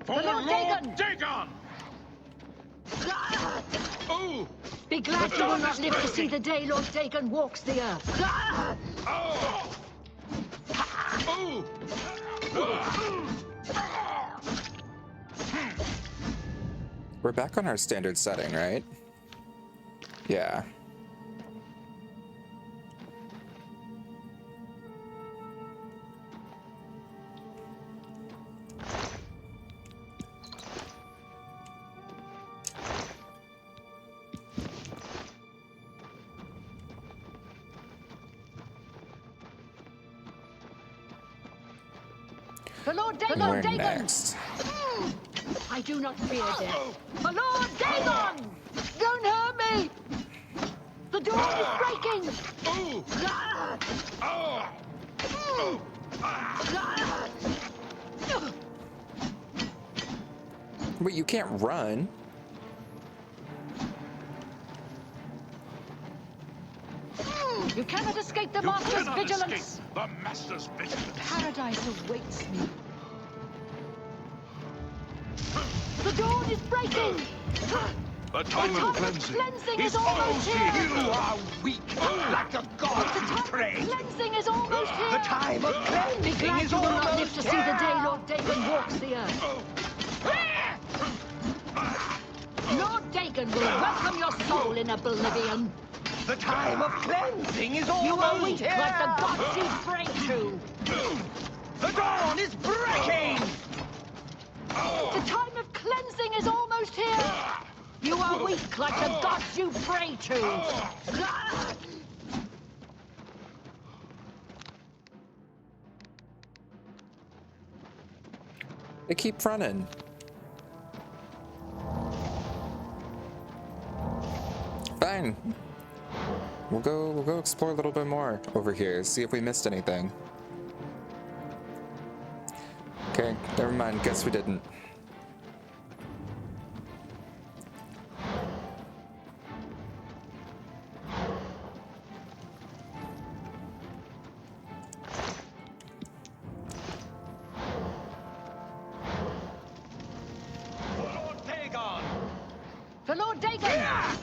For Lord Dagon! Oh! Be glad you will not live to see the day Lord Dagon walks the earth. We're back on our standard setting, right? Yeah. For Lord Dagon! Where next? I do not fear death. For Lord Dagon! Don't hurt me! The dawn is breaking! Wait, you can't run. You cannot escape the Master's vigilance! Escape the Master's vigilance! Paradise awaits me. The dawn is breaking! The time of cleansing is is almost here! You are weak, like a god you pray. Cleansing is almost here! The time of Be cleansing glad is you will not live almost to see the day Lord Dagon walks the earth. Lord Dagon will welcome your soul in oblivion. The time of cleansing is almost You are weak here. like the gods you pray to. The dawn is breaking. The time of cleansing is almost here. You are weak like the gods you pray to. They keep running. Fine. We'll go explore a little bit more over here, see if we missed anything. Okay, never mind, guess we didn't. For Lord Dagon!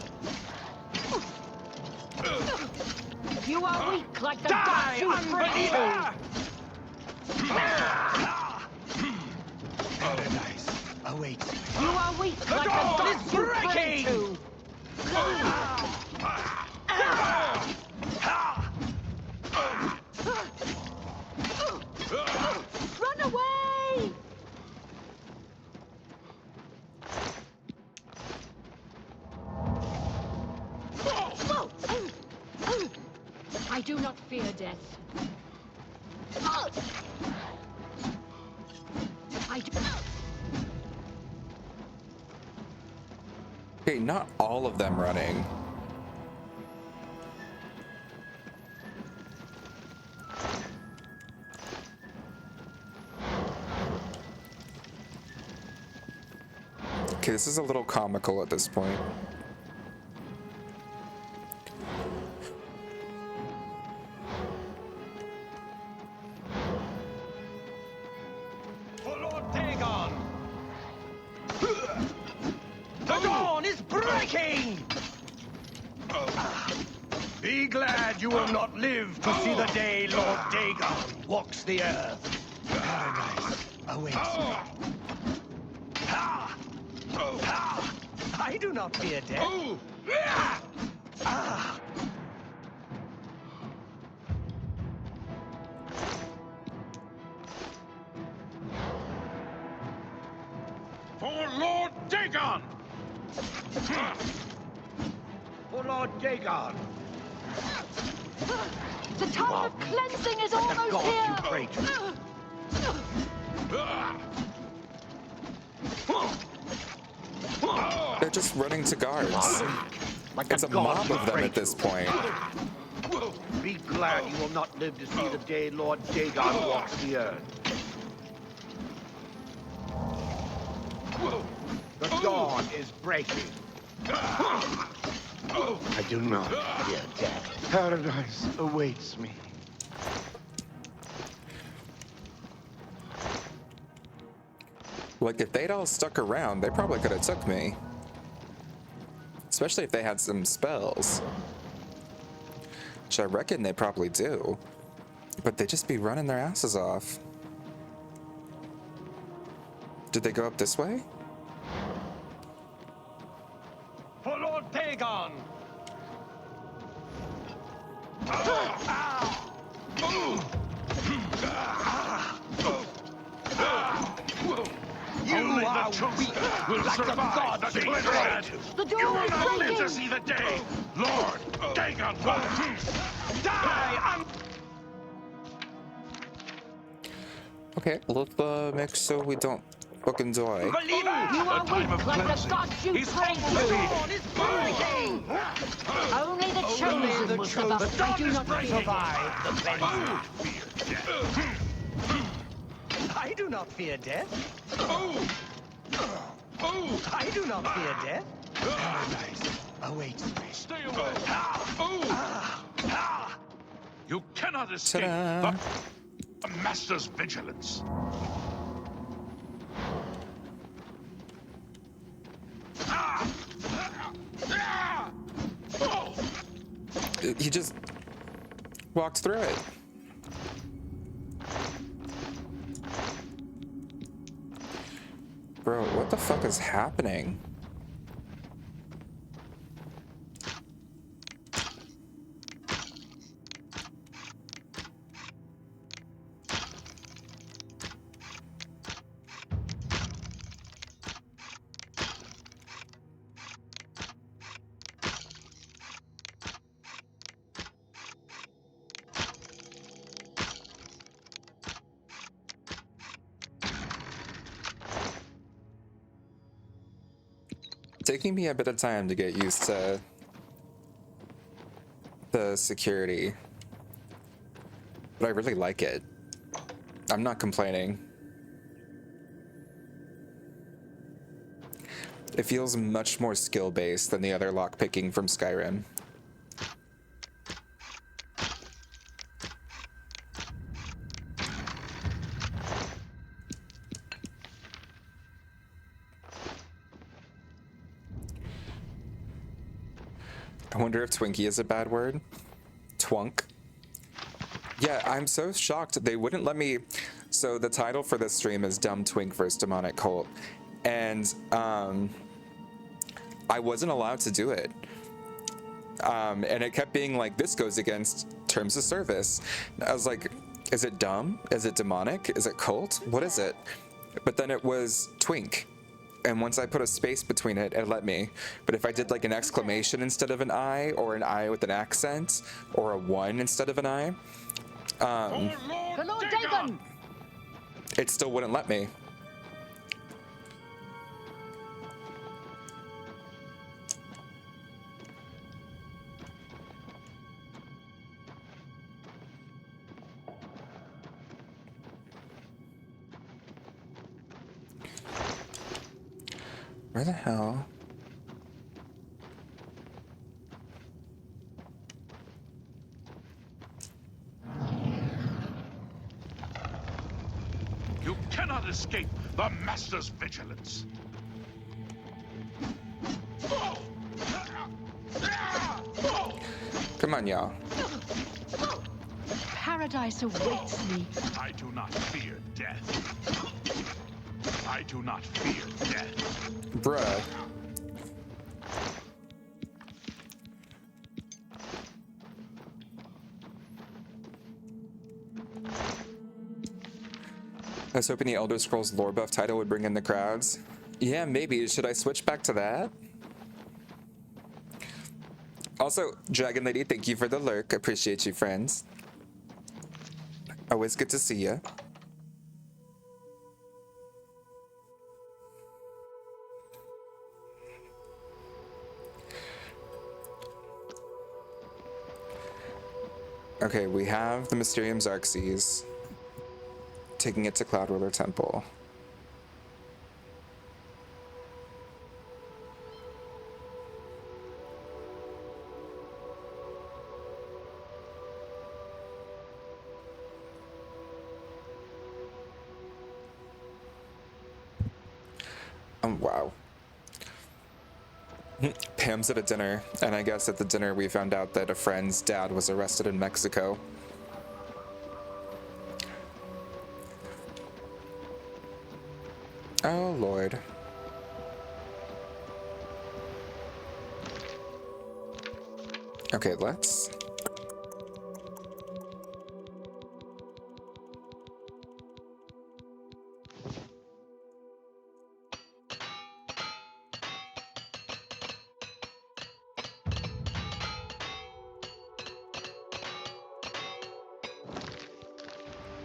You are weak like the gods you pray to! Paradise awaits. You are weak like the gods you pray to! Run away! I do not fear death. I do. Okay, not all of them running. Okay, this is a little comical at this point. For Lord Dagon! The dawn is breaking! Be glad you will not live to see the day Lord Dagon walks the earth. Paradise awaits. I do not fear death. For Lord Dagon! For Lord Dagon! The time of cleansing is almost God here! you pray to. They're just running to guards. Like It's the a gods mob you of them pray at this to. point. Be glad you will not live to see the day Lord Dagon walks the earth. The dawn is breaking. I do not fear death. Paradise awaits me. Like, if they'd all stuck around, they probably could have took me. Especially if they had some spells. Which I reckon they probably do. But they'd just be running their asses off. Did they go up this way? For Lord Dagon! You Only are the chosen weak, will like the survive gods the you glitter pray end. to. The You door will is not live to breaking! see the day Lord Dagon walks. Die! Okay, let's make sure we don't fucking die. Believer! You are time of weak like the cleansing gods you is pray The to! dawn is breaking! Only the chosen will survive. I do not fear survive the cleansing. I do not fear death. I do not fear death. Paradise awaits me. Stay away. You cannot escape Ta-da. the Master's vigilance. He just walked through it. Bro, what the fuck is happening? Taking me a bit of time to get used to the security, but I really like it. I'm not complaining. It feels much more skill-based than the other lockpicking from Skyrim. I wonder if Twinkie is a bad word. Twunk. Yeah, I'm so shocked they wouldn't let me. So the title for this stream is Dumb Twink vs. Demonic Cult. And I wasn't allowed to do it. And it kept being like, this goes against terms of service. I was like, is it dumb? Is it demonic? Is it cult? What is it? But then it was Twink. And once I put a space between it, it let me. But if I did like an exclamation instead of an I, or an I with an accent, or a 1 instead of an I, For Lord Dagon! it still wouldn't let me. Where the hell? You cannot escape the Master's vigilance. Come on, y'all. Paradise awaits me. I do not fear death. I do not fear death. Bruh. I was hoping the Elder Scrolls lore buff title would bring in the crowds. Yeah, maybe. Should I switch back to that? Also, Dragon Lady, thank you for the lurk. Appreciate you, friends. Always good to see ya. Okay, we have the Mysterium Xarxes. Taking it to Cloud Ruler Temple. Wow. Pam's at a dinner, and I guess at the dinner we found out that a friend's dad was arrested in Mexico. Oh, Lord. Okay, let's...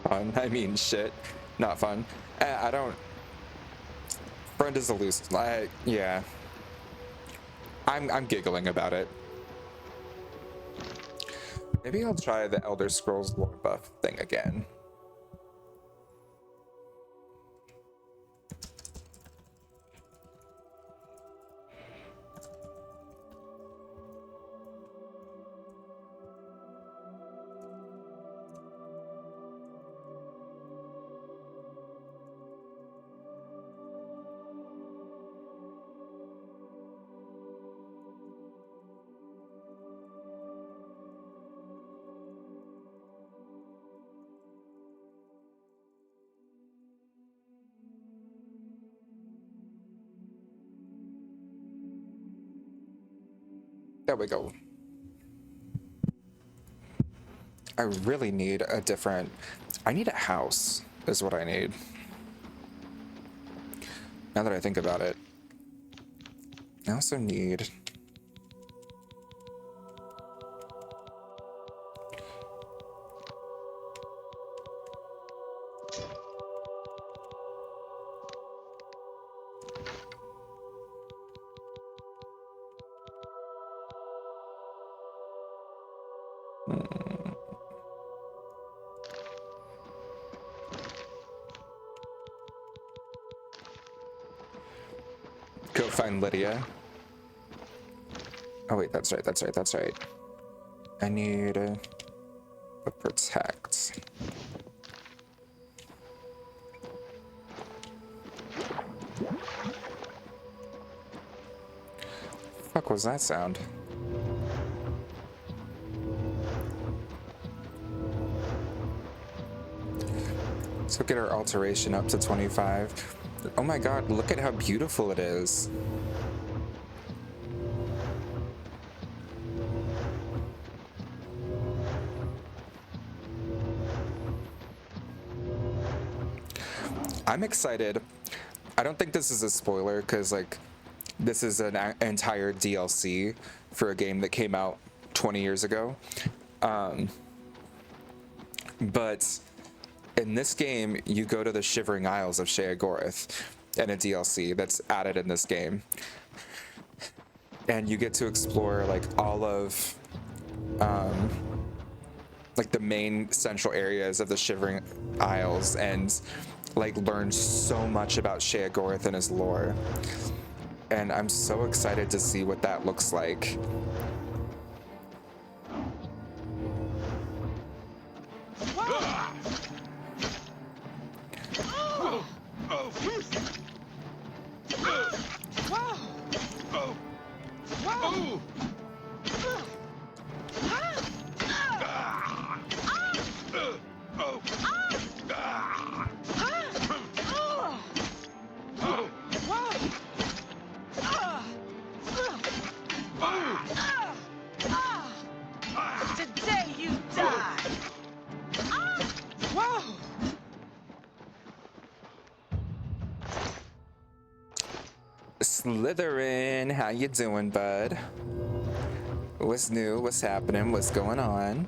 Fun. I mean, shit. Not fun. I don't... Friend is a loose... yeah. I'm giggling about it. Maybe I'll try the Elder Scrolls lore buff thing again. There we go. I really need a different... I need a house, is what I need. Now that I think about it. I also need... Go find Lydia. Oh wait, that's right. I need a protect. Fuck was that sound? So get our alteration up to 25. Oh my god, look at how beautiful it is. I'm excited. I don't think this is a spoiler because like this is an entire DLC for a game that came out 20 years ago. But in this game, you go to the Shivering Isles of Sheogorath in a DLC that's added in this game. And you get to explore like all of like the main central areas of the Shivering Isles and like learn so much about Sheogorath and his lore. And I'm so excited to see what that looks like. Today you die! Whoa! Slytherin, how you doing, bud? What's new? What's happening? What's going on?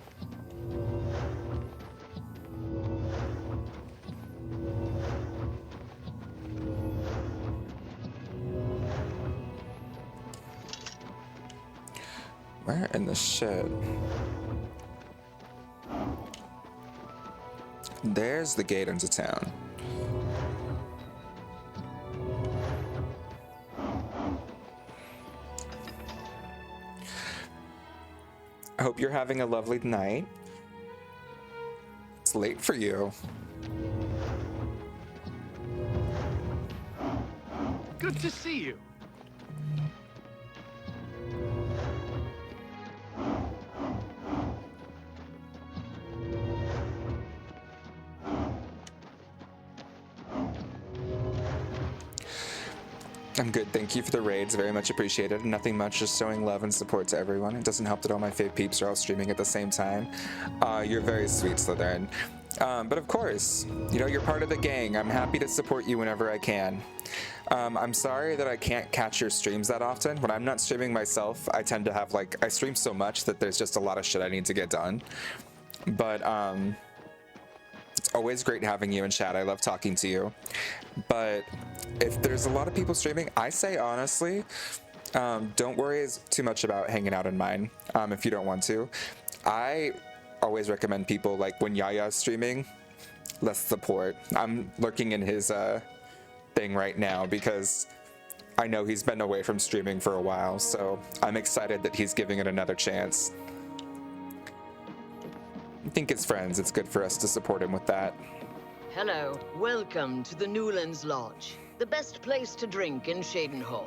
Where in the shit? There's the gate into town. I hope you're having a lovely night. It's late for you. Good to see you. I'm good, thank you for the raids, very much appreciated. Nothing much, just showing love and support to everyone. It doesn't help that all my fave peeps are all streaming at the same time. You're very sweet, Slytherin. But of course, you know, you're part of the gang. I'm happy to support you whenever I can. I'm sorry that I can't catch your streams that often. When I'm not streaming myself, I tend to have like, I stream so much that there's just a lot of shit I need to get done. But it's always great having you in chat. I love talking to you. But if there's a lot of people streaming, I say honestly, don't worry too much about hanging out in mine if you don't want to. I always recommend people, like when Yaya's streaming, let's support. I'm lurking in his thing right now because I know he's been away from streaming for a while, so I'm excited that he's giving it another chance. I think as friends, it's good for us to support him with that. Hello, welcome to the Newlands Lodge, the best place to drink in Cheydinhal,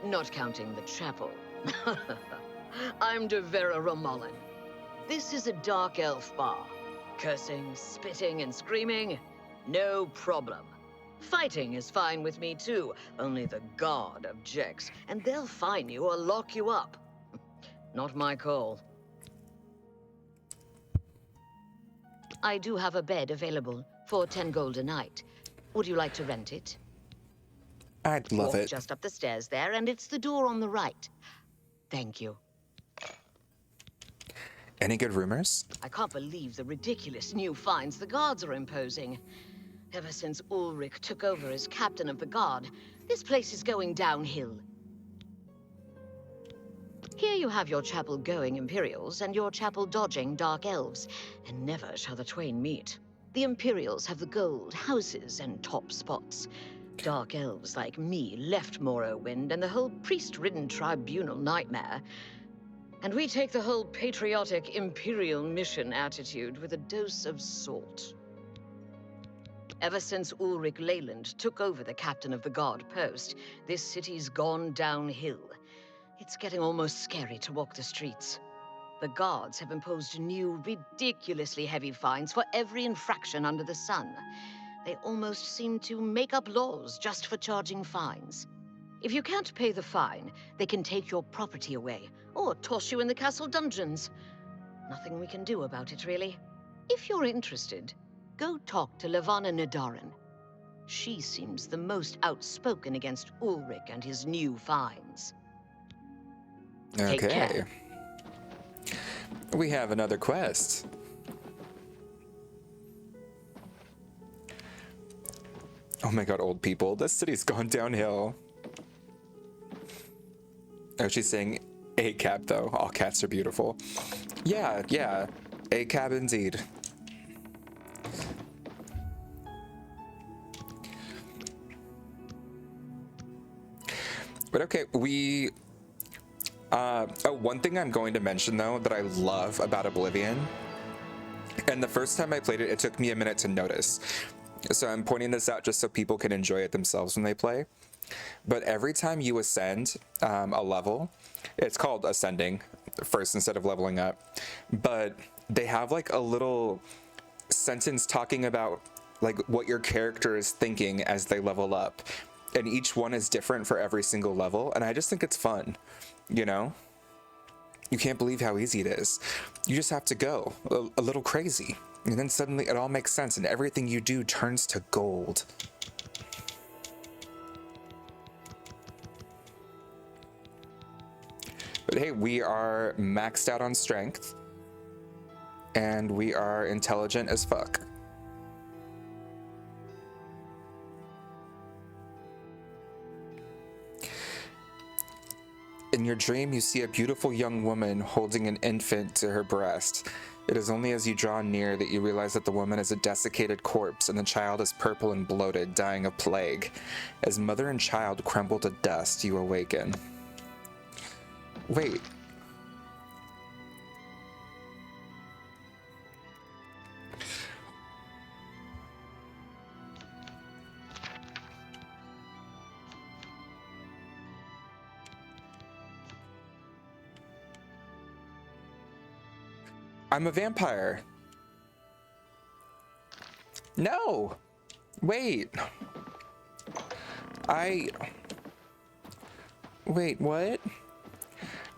not counting the chapel. I'm Devera Ramallen. This is a dark elf bar. Cursing, spitting, and screaming, no problem. Fighting is fine with me too, only the god objects, and they'll fine you or lock you up. Not my call. I do have a bed available for 10 gold a night. Would you like to rent it? I'd love Walk it. just up the stairs there, and it's the door on the right. Thank you. Any good rumors? I can't believe the ridiculous new fines the guards are imposing. Ever since Ulrich took over as captain of the guard, this place is going downhill. Here you have your chapel-going Imperials and your chapel-dodging Dark Elves, and never shall the twain meet. The Imperials have the gold, houses, and top spots. Dark Elves like me left Morrowind and the whole priest-ridden tribunal nightmare. And we take the whole patriotic Imperial mission attitude with a dose of salt. Ever since Ulrich Leyland took over the captain of the guard post, this city's gone downhill. It's getting almost scary to walk the streets. The guards have imposed new, ridiculously heavy fines for every infraction under the sun. They almost seem to make up laws just for charging fines. If you can't pay the fine, they can take your property away, or toss you in the castle dungeons. Nothing we can do about it, really. If you're interested, go talk to Levana Nadarin. She seems the most outspoken against Ulrich and his new fines. Take care. We have another quest. Oh my god, old people. This city's gone downhill. Oh, she's saying a cab though. All cats are beautiful. Yeah, yeah. A cab indeed. But okay, one thing I'm going to mention though that I love about Oblivion, and the first time I played it, it took me a minute to notice. So I'm pointing this out just so people can enjoy it themselves when they play. But every time you ascend a level, it's called ascending first instead of leveling up. But they have like a little sentence talking about like what your character is thinking as they level up. And each one is different for every single level. And I just think it's fun, you know? You can't believe how easy it is. You just have to go a little crazy. And then suddenly it all makes sense and everything you do turns to gold. But hey, we are maxed out on strength. And we are intelligent as fuck. In your dream, you see a beautiful young woman holding an infant to her breast. It is only as you draw near that you realize that the woman is a desiccated corpse and the child is purple and bloated, dying of plague. As mother and child crumble to dust, you awaken. Wait. I'm a vampire. No! Wait. Wait, what?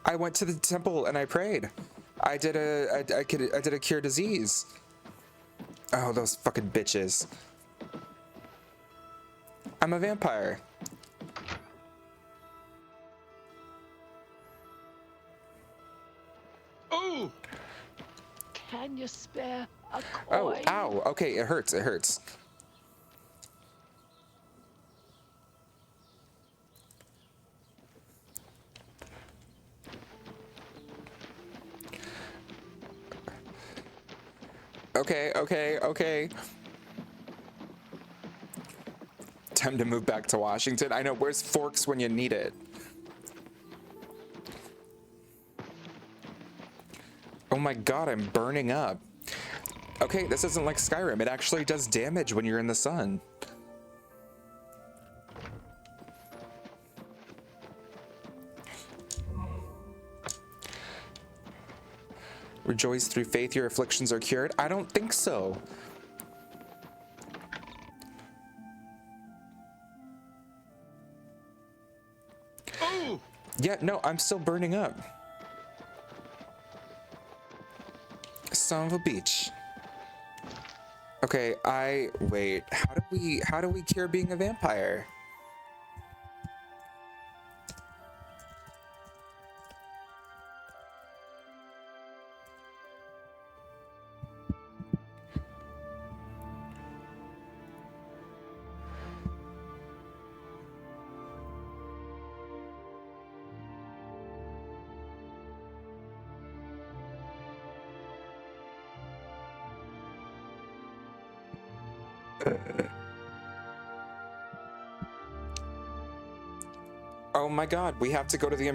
I went to the temple and I prayed. I did a cure disease. Oh, those fucking bitches. I'm a vampire. Oh! Can you spare a Oh, coin? ow. Okay, it hurts. It hurts. Okay. Time to move back to Washington. I know, where's Forks when you need it? Oh my god, I'm burning up. Okay, this isn't like Skyrim. It actually does damage when you're in the sun. Rejoice through faith, your afflictions are cured. I don't think so. Oh! Yeah, no, I'm still burning up. Son of a bitch. Okay, wait. How do we cure being a vampire? Oh my god, we have to go to the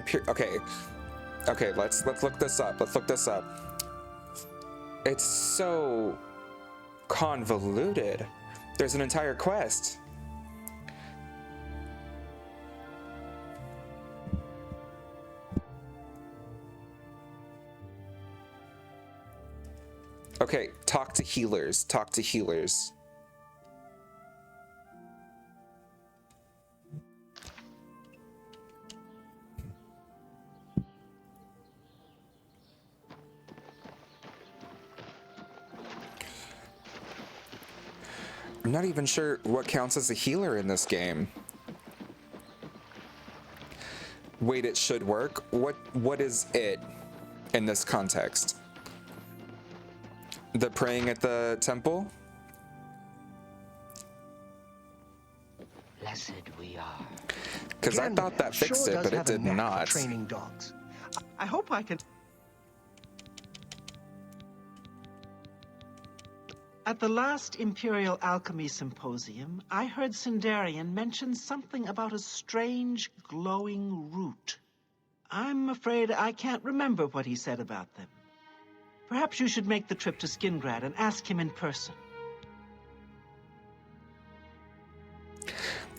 Okay, let's look this up. Let's look this up. It's so convoluted. There's an entire quest. Okay, talk to healers. Talk to healers. I'm not even sure what counts as a healer in this game. Wait, it should work? What is it in this context? The praying at the temple? Blessed we are. Because I thought that fixed it, but it did not. Training dogs. I hope I can... At the last Imperial Alchemy Symposium, I heard Sindarian mention something about a strange, glowing root. I'm afraid I can't remember what he said about them. Perhaps you should make the trip to Skingrad and ask him in person.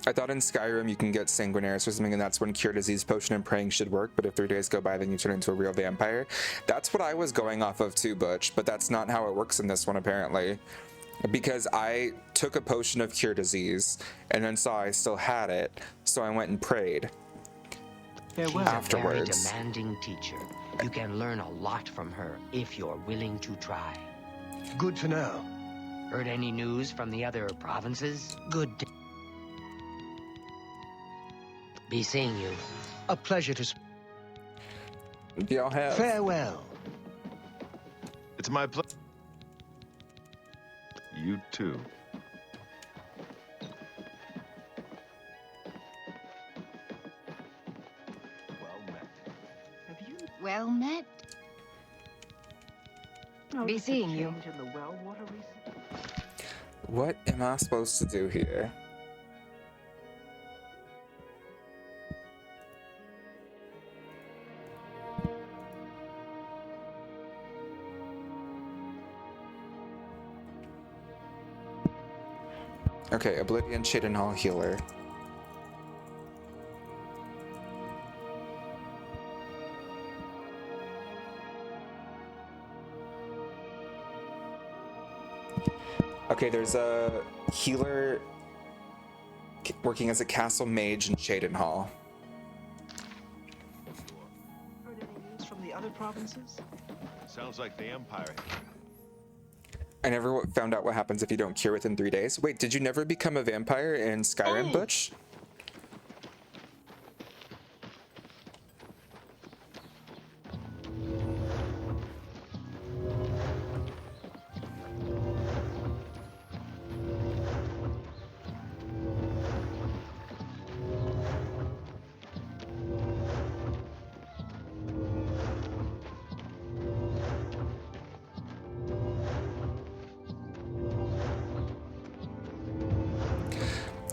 I thought in Skyrim you can get Sanguinaris or something, and that's when Cure Disease Potion and Praying should work, but if 3 days go by, then you turn into a real vampire. That's what I was going off of too, Butch, but that's not how it works in this one, apparently. Because I took a potion of Cure Disease, and then saw I still had it, so I went and prayed. Farewell. Afterwards. She's a very demanding teacher. You can learn a lot from her if you're willing to try. Good to know. Heard any news from the other provinces? Good. Be seeing you. A pleasure to... Y'all have. Farewell. It's my pleasure. You too. Well met. Be seeing you. In the well water recently? What am I supposed to do here? Okay, Oblivion Cheydinhal healer. Okay, there's a healer working as a castle mage in Cheydinhal. Heard any news from the other provinces? Sounds like the Empire. I never found out what happens if you don't cure within 3 days. Wait, did you never become a vampire in Skyrim, Butch?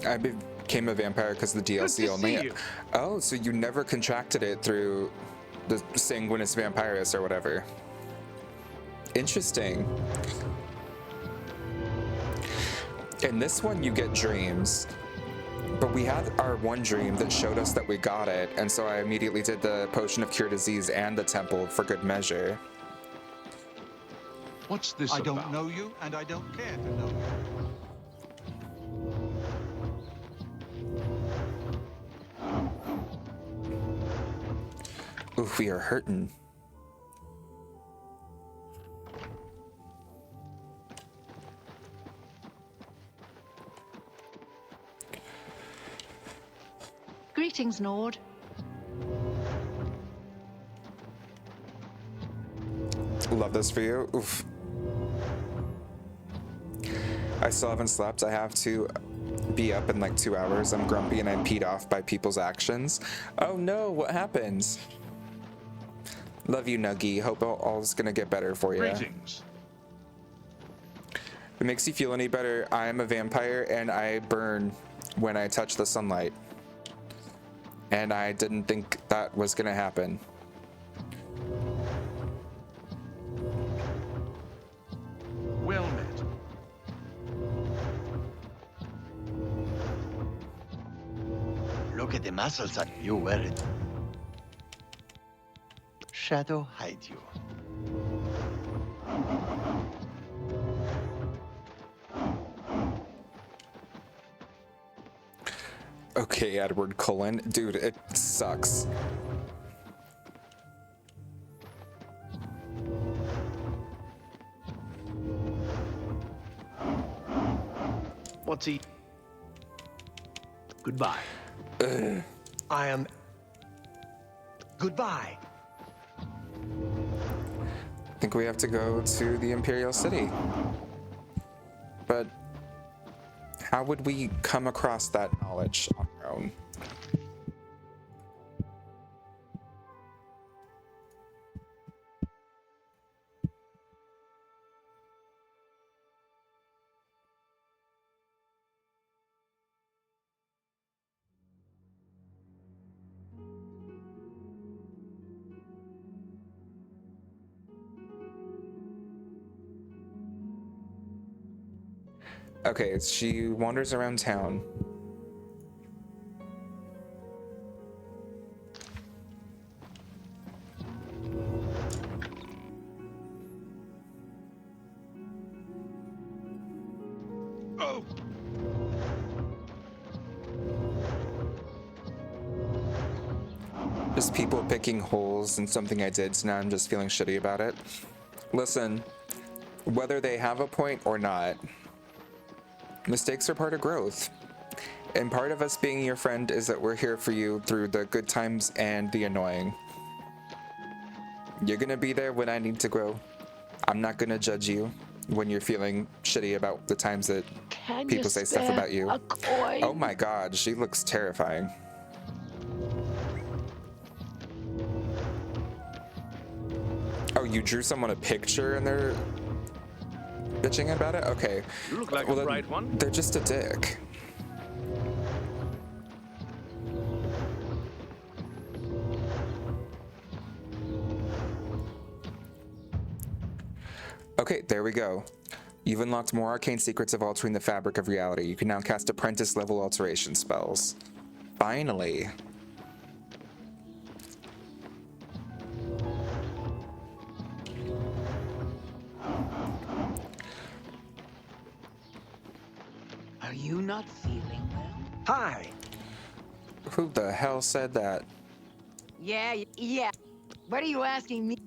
I became a vampire because the DLC only. Oh, so you never contracted it through the Sanguinis Vampiris or whatever. Interesting. In this one, you get dreams. But we had our one dream that showed us that we got it, and so I immediately did the Potion of Cure Disease and the Temple for good measure. What's this I about? don't know you, and I don't care to know you. Oof, we are hurting. Greetings, Nord. Love this for you. Oof. I still haven't slept. I have to be up in like 2 hours. I'm grumpy and I'm peed off by people's actions. Oh no, what happens? Love you, Nuggy. Hope all's gonna get better for you. Greetings. If it makes you feel any better, I am a vampire and I burn when I touch the sunlight. And I didn't think that was gonna happen. Well met. Look at the muscles on you wear it. Shadow hide you. Okay, Edward Cullen. Dude, it sucks. What's he? Goodbye. I am... Goodbye. I think we have to go to the Imperial City. But how would we come across that knowledge on our own? Okay, she wanders around town. Oh! Just people picking holes in something I did, so now I'm just feeling shitty about it. Listen, whether they have a point or not, mistakes are part of growth. And part of us being your friend is that we're here for you through the good times and the annoying. You're gonna be there when I need to grow. I'm not gonna judge you when you're feeling shitty about the times that people say stuff about you. Oh my god, she looks terrifying. Oh, you drew someone a picture and they're bitching about it? Okay. You look like a bright one. They're just a dick. Okay, there we go. You've unlocked more arcane secrets of altering the fabric of reality. You can now cast apprentice level alteration spells. Finally. Are you not feeling well? Hi. Who the hell said that? Yeah. What are you asking me?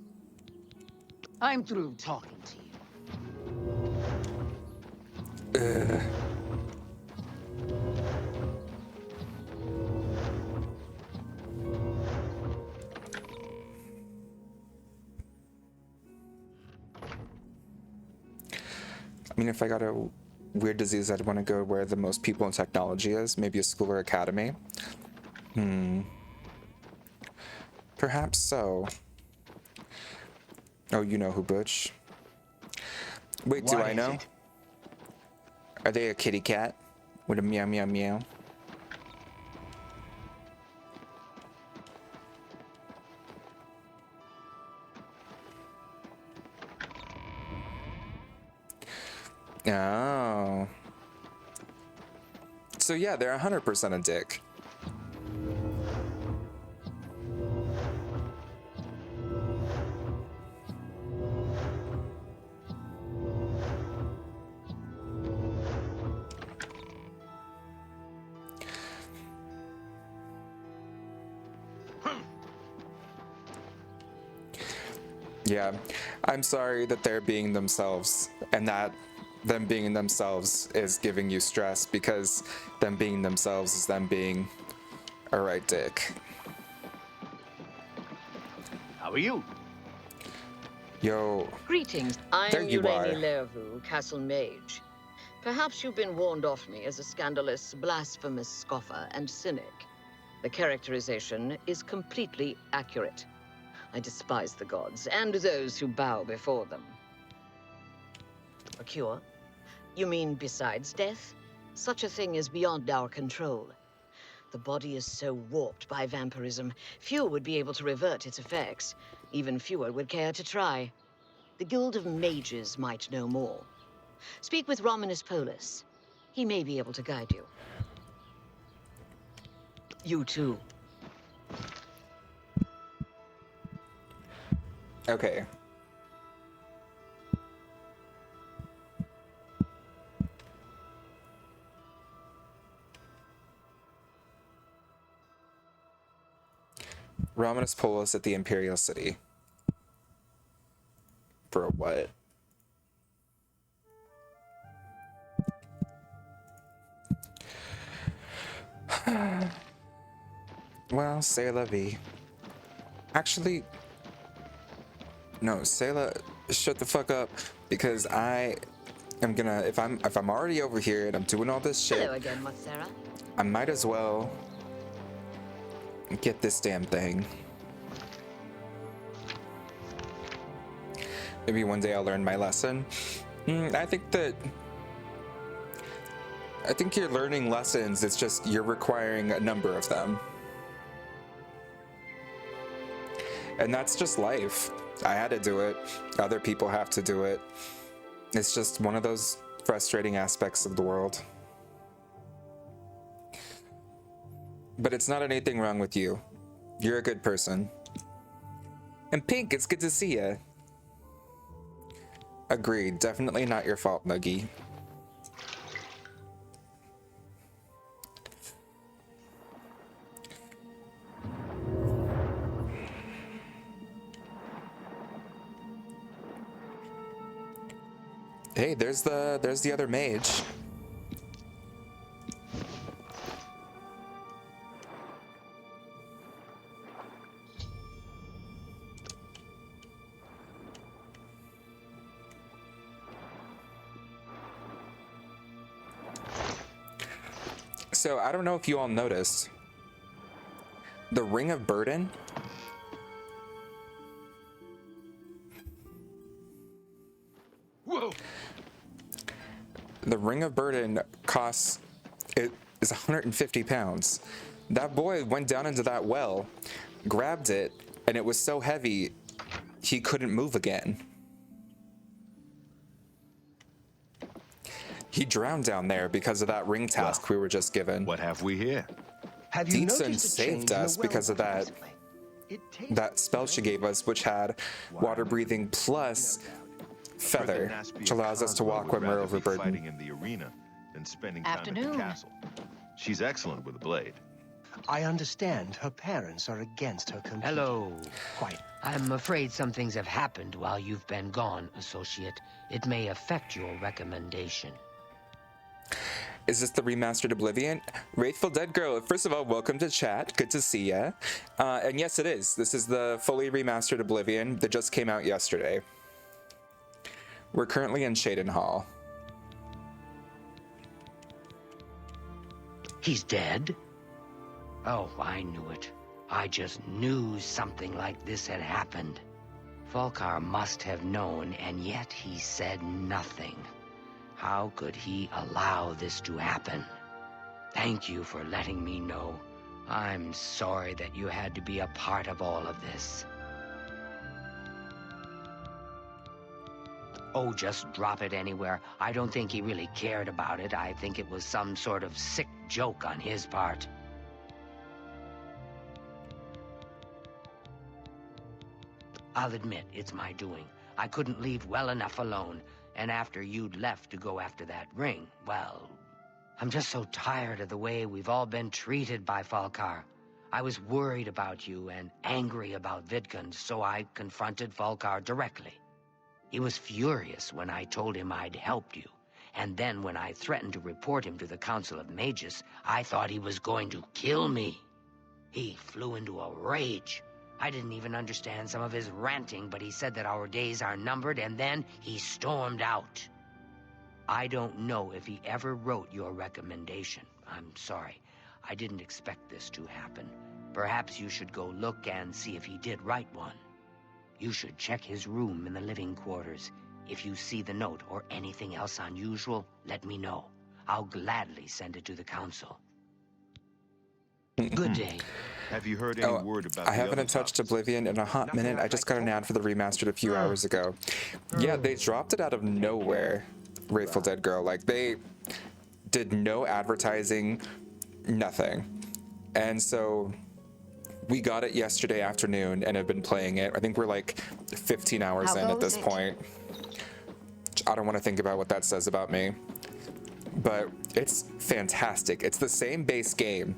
I'm through talking to you. Ugh. I mean, if I got a weird disease, I'd want to go where the most people in technology is. Maybe a school or academy. Perhaps so. Oh, you know who, Butch. Wait, do I know? Are they a kitty cat with a meow meow meow? Oh. So yeah, they're 100% a dick. Yeah, I'm sorry that they're being themselves and that them being themselves is giving you stress, because them being themselves is them being a right dick. How are you? Yo. Greetings. I There am you Urani are. Lervu, Castle Mage. Perhaps you've been warned off me as a scandalous, blasphemous scoffer and cynic. The characterization is completely accurate. I despise the gods and those who bow before them. A cure? You mean besides death? Such a thing is beyond our control. The body is so warped by vampirism, few would be able to revert its effects. Even fewer would care to try. The Guild of Mages might know more. Speak with Romanus Polus. He may be able to guide you. You too. Okay. Romanus Polus at the Imperial City. For what? Well, c'est la vie. Actually, no, Sayla, shut the fuck up, because I am gonna, if I'm already over here and I'm doing all this shit, Hello again, Motsera. I might as well get this damn thing. Maybe one day I'll learn my lesson. I think you're learning lessons, it's just you're requiring a number of them. And that's just life. I had to do it. Other people have to do it. It's just one of those frustrating aspects of the world. But it's not anything wrong with you. You're a good person. And Pink, it's good to see you. Agreed. Definitely not your fault, Nuggy. Hey, there's the other mage. So, I don't know if you all noticed. The Ring of Burden. Whoa! The Ring of Burden costs, it is 150 pounds. That boy went down into that well, grabbed it, and it was so heavy, he couldn't move again. He drowned down there because of that ring task we were just given. What have we here? Have you Deetson noticed a saved change in us the well because of that, that spell she gave us, which had water breathing plus feather, which allows us to walk when we're overburdened. Fighting in the arena than spending time at the Afternoon. castle. She's excellent with a blade. I understand her parents are against her computer. Hello. Quite. I'm afraid some things have happened while you've been gone, Associate. It may affect your recommendation. Is this the remastered Oblivion? Wraithful Dead Girl, first of all, welcome to chat. Good to see ya. And yes, it is. This is the fully remastered Oblivion that just came out yesterday. We're currently in Cheydinhal. He's dead? Oh, I knew it. I just knew something like this had happened. Falkar must have known, and yet he said nothing. How could he allow this to happen? Thank you for letting me know. I'm sorry that you had to be a part of all of this. Oh, just drop it anywhere. I don't think he really cared about it. I think it was some sort of sick joke on his part. I'll admit, it's my doing. I couldn't leave well enough alone, and after you'd left to go after that ring, well, I'm just so tired of the way we've all been treated by Falkar. I was worried about you and angry about Vidkun, so I confronted Falkar directly. He was furious when I told him I'd helped you, and then when I threatened to report him to the Council of Mages, I thought he was going to kill me. He flew into a rage. I didn't even understand some of his ranting, but he said that our days are numbered, and then he stormed out. I don't know if he ever wrote your recommendation. I'm sorry. I didn't expect this to happen. Perhaps you should go look and see if he did write one. You should check his room in the living quarters. If you see the note or anything else unusual, let me know. I'll gladly send it to the council. Good day. Have you heard any word about I haven't touched Oblivion in a hot minute. I just got an ad for the remastered a few hours ago. Yeah, they dropped it out of nowhere, Wraithful Dead Girl. Like, they did no advertising, nothing. And so we got it yesterday afternoon and have been playing it. I think we're like 15 hours in at this point. I don't want to think about what that says about me. But it's fantastic. It's the same base game.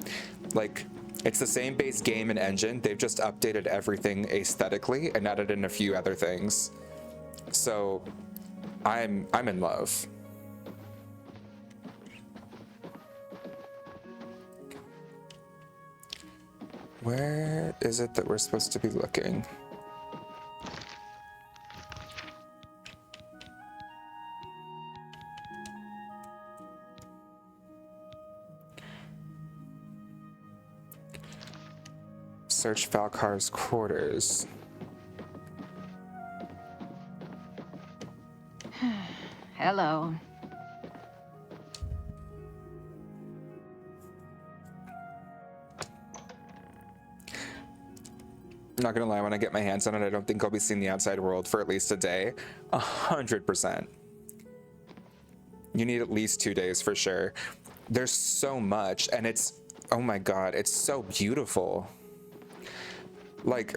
Like, it's the same base game and engine. They've just updated everything aesthetically and added in a few other things. So I'm in love. Where is it that we're supposed to be looking? Search Falcar's quarters. Hello. I'm not gonna lie, when I get my hands on it, I don't think I'll be seeing the outside world for at least a day. 100%. You need at least 2 days for sure. There's so much, and it's, oh my god, it's so beautiful. Like,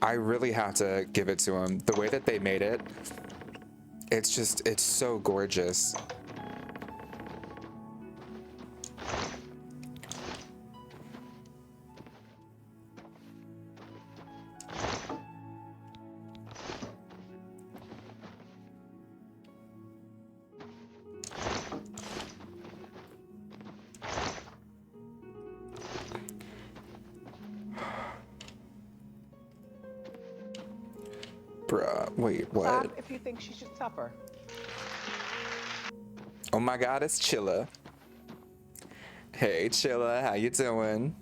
I really have to give it to them. The way that they made it, it's just, it's so gorgeous. Bruh, wait, what? Stop if you think she should suffer. Oh my god, it's Chilla. Hey Chilla, how you doing?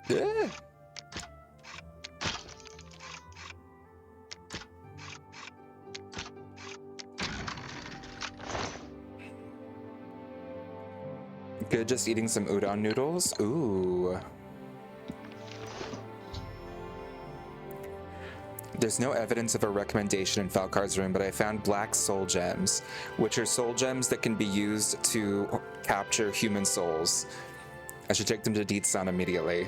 Yeah. Good, just eating some udon noodles. Ooh. There's no evidence of a recommendation in Falcar's room, but I found black soul gems, which are soul gems that can be used to capture human souls. I should take them to Deet-san immediately.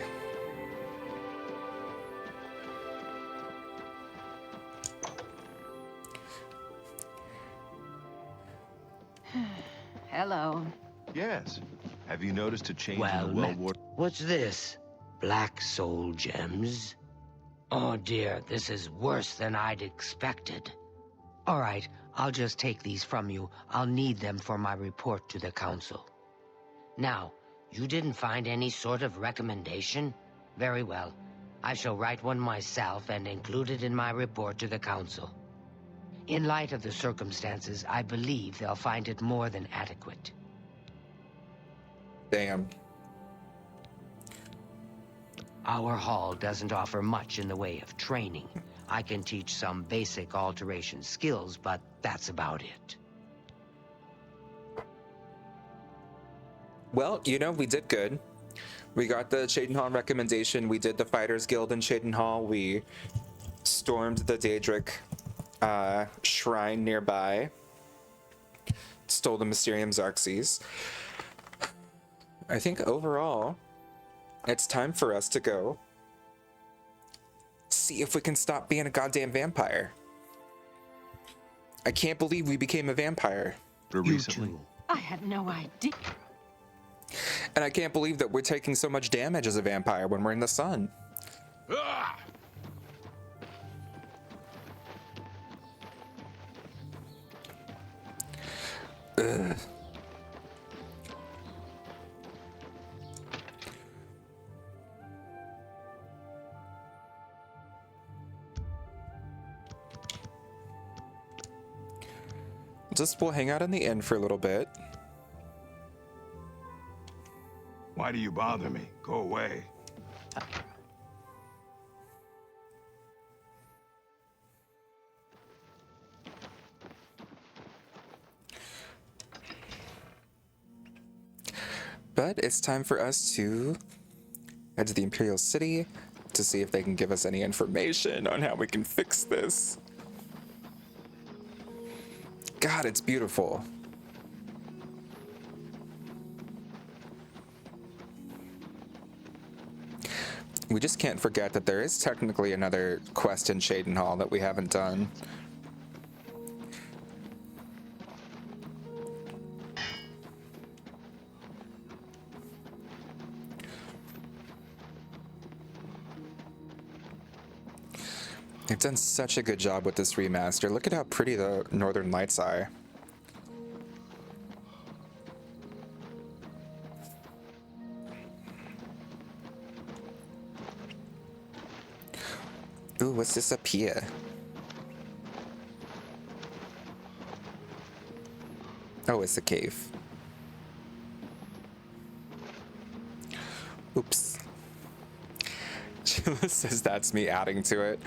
Hello. Yes. Have you noticed a change Well in the met. well-worn... What's this? Black soul gems? Oh dear, this is worse than I'd expected. All right, I'll just take these from you. I'll need them for my report to the council. Now, you didn't find any sort of recommendation? Very well. I shall write one myself and include it in my report to the council. In light of the circumstances, I believe they'll find it more than adequate. Damn. Our hall doesn't offer much in the way of training. I can teach some basic alteration skills, but that's about it. Well, you know, we did good. We got the Cheydinhal recommendation. We did the Fighters Guild in Cheydinhal. We stormed the Daedric shrine nearby. Stole the Mysterium Xarxes. I think overall, it's time for us to go see if we can stop being a goddamn vampire. I can't believe we became a vampire. Recently. I had no idea. And I can't believe that we're taking so much damage as a vampire when we're in the sun. Ah! Ugh. We'll hang out in the inn for a little bit. Why do you bother me? Go away. But it's time for us to head to the Imperial City to see if they can give us any information on how we can fix this. God, it's beautiful. We just can't forget that there is technically another quest in Cheydinhal that we haven't done. They've done such a good job with this remaster. Look at how pretty the Northern Lights are. Ooh, what's this up here? Oh, it's a cave. Oops. Chilla says that's me adding to it.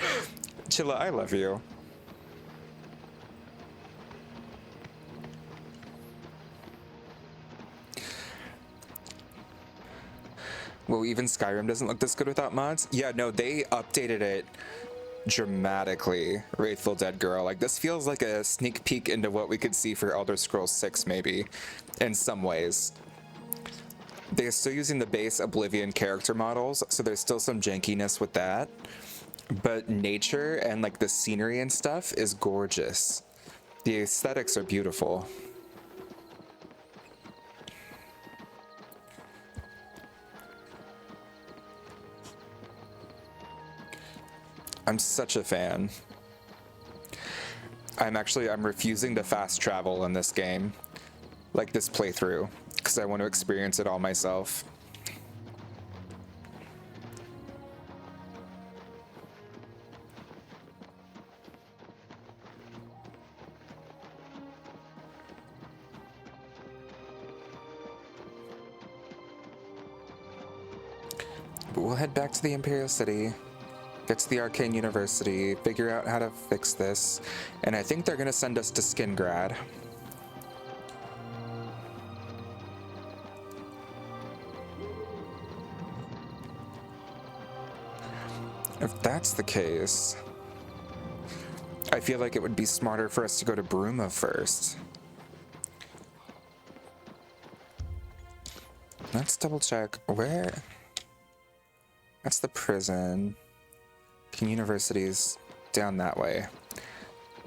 Chilla, I love you. Well, even Skyrim doesn't look this good without mods? Yeah, no, they updated it dramatically. Wraithful Dead Girl. Like, this feels like a sneak peek into what we could see for Elder Scrolls 6, maybe, in some ways. They're still using the base Oblivion character models, so there's still some jankiness with that. But nature and, like, the scenery and stuff is gorgeous. The aesthetics are beautiful. I'm such a fan. I'm refusing to fast travel in this game, like this playthrough, because I want to experience it all myself. But we'll head back to the Imperial City. Get to the Arcane University, figure out how to fix this, and I think they're gonna send us to Skingrad. If that's the case, I feel like it would be smarter for us to go to Bruma first. Let's double check where. That's the prison. University's down that way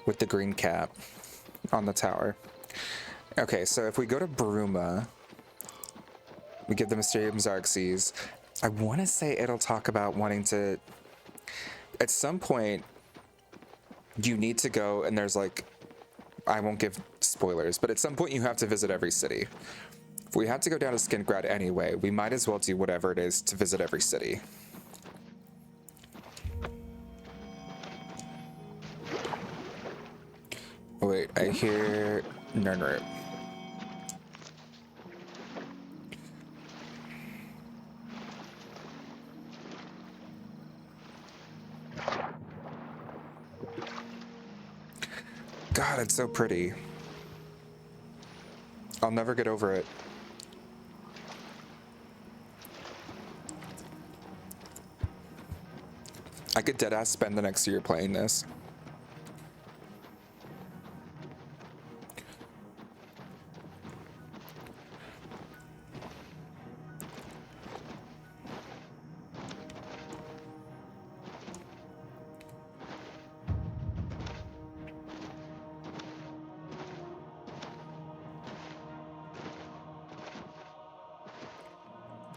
with the green cap on the tower. Okay, so if we go to Bruma, we give the Mysterium Xarxes. I want to say it'll talk about wanting to, at some point, you need to go, and there's like, I won't give spoilers, but at some point you have to visit every city. If we have to go down to Skingrad anyway, we might as well do whatever it is to visit every city. Wait, I hear Nernrip. God, it's so pretty. I'll never get over it. I could deadass spend the next year playing this.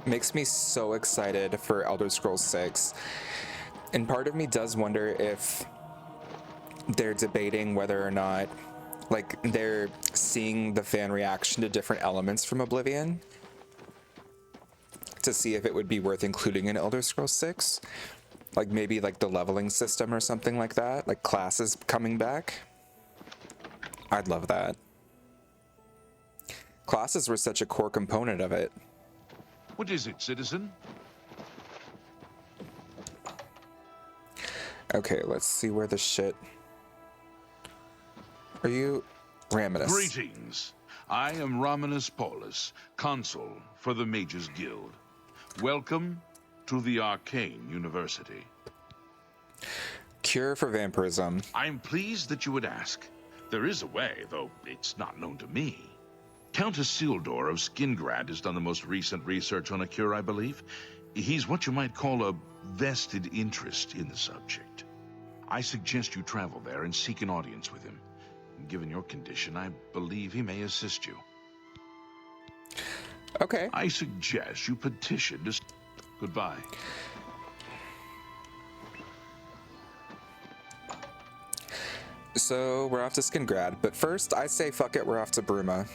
Makes me so excited for Elder Scrolls 6. And part of me does wonder if they're debating whether or not, like, they're seeing the fan reaction to different elements from Oblivion to see if it would be worth including in Elder Scrolls 6. Like, maybe, like, the leveling system or something like that. Like, classes coming back. I'd love that. Classes were such a core component of it. What is it, citizen? Okay, let's see where the shit... Are you... Raminus? Greetings. I am Romanus Paulus, consul for the Mages Guild. Welcome to the Arcane University. Cure for vampirism. I'm pleased that you would ask. There is a way, though it's not known to me. Count Isildur of Skingrad has done the most recent research on a cure, I believe. He's what you might call a vested interest in the subject. I suggest you travel there and seek an audience with him. Given your condition, I believe he may assist you. Okay. I suggest you petition to... Goodbye. So we're off to Skingrad, but first I say fuck it, we're off to Bruma.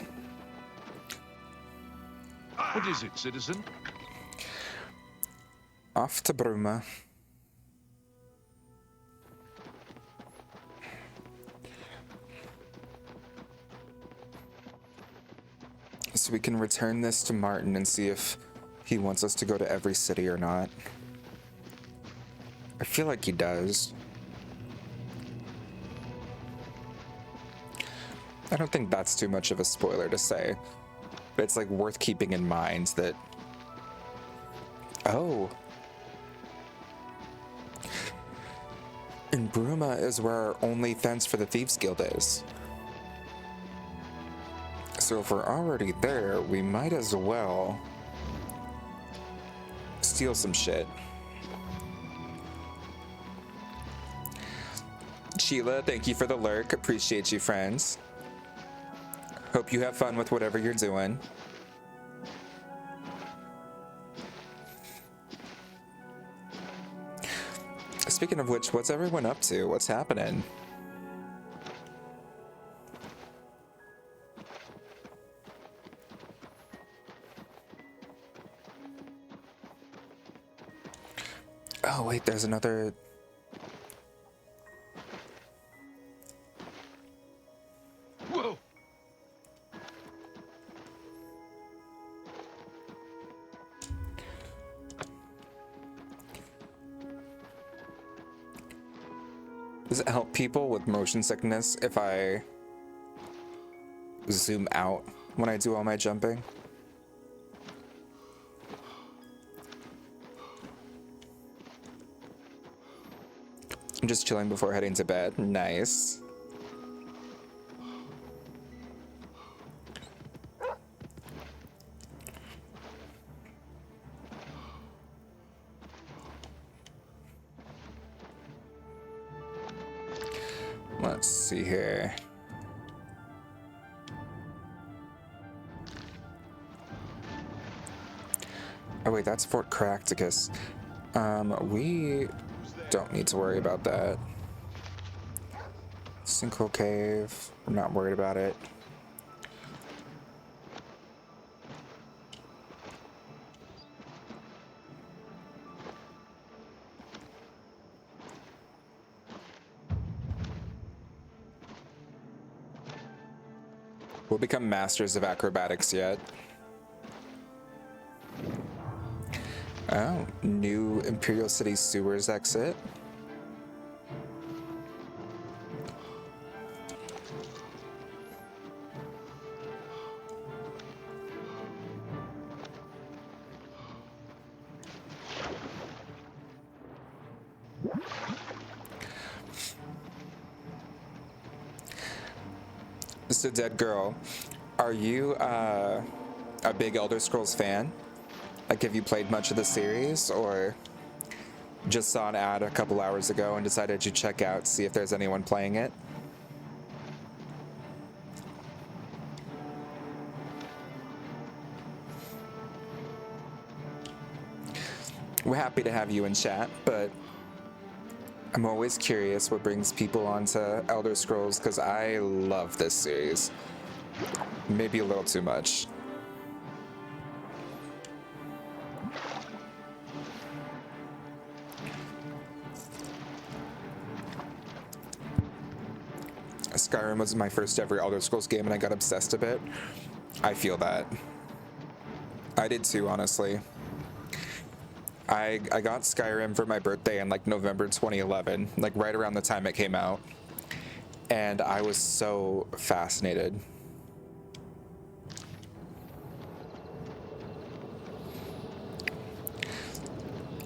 What is it, citizen? Off to Bruma. So we can return this to Martin and see if he wants us to go to every city or not. I feel like he does. I don't think that's too much of a spoiler to say, but it's like worth keeping in mind that... Oh. And Bruma is where our only fence for the Thieves Guild is. So if we're already there, we might as well steal some shit. Sheila, thank you for the lurk. Appreciate you, friends. Hope you have fun with whatever you're doing. Speaking of which, what's everyone up to? What's happening? Oh, wait, there's another... Whoa! Does it help people with motion sickness if I zoom out when I do all my jumping? I'm just chilling before heading to bed. Nice. Let's see here. Oh wait, that's Fort Caractacus. We don't need to worry about that. Sinkhole Cave, I'm not worried about it. We'll become masters of acrobatics yet. Oh, new Imperial City sewers exit. So, Dead Girl, are you a big Elder Scrolls fan? Like, have you played much of the series, or just saw an ad a couple hours ago and decided to check out, see if there's anyone playing it? We're happy to have you in chat, but I'm always curious what brings people onto Elder Scrolls, because I love this series. Maybe a little too much. Skyrim was my first ever Elder Scrolls game and I got obsessed a bit. I feel that. I did too, honestly. I got Skyrim for my birthday in like November 2011, like right around the time it came out. And I was so fascinated.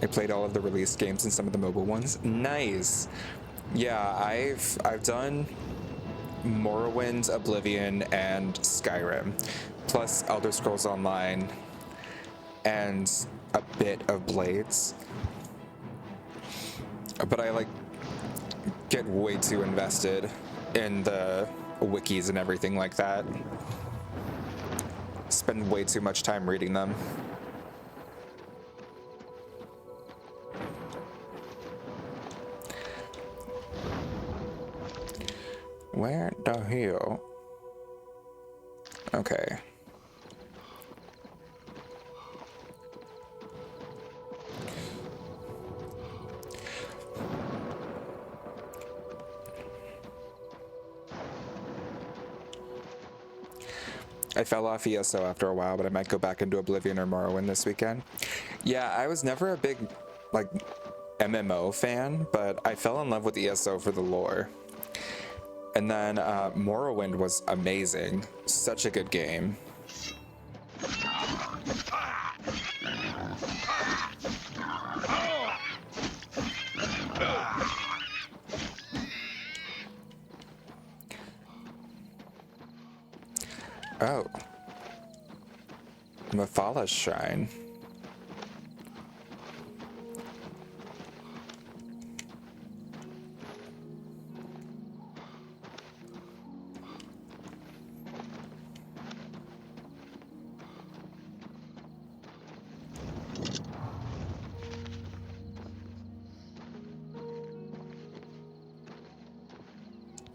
I played all of the release games and some of the mobile ones. Nice. Yeah, I've done Morrowind, Oblivion, and Skyrim, plus Elder Scrolls Online, and a bit of Blades. But I like get way too invested in the wikis and everything like that. Spend way too much time reading them. Where the hell? Okay. I fell off ESO after a while, but I might go back into Oblivion or Morrowind this weekend. Yeah, I was never a big, like, MMO fan, but I fell in love with ESO for the lore. And then Morrowind was amazing. Such a good game. Oh. Mephala Shrine.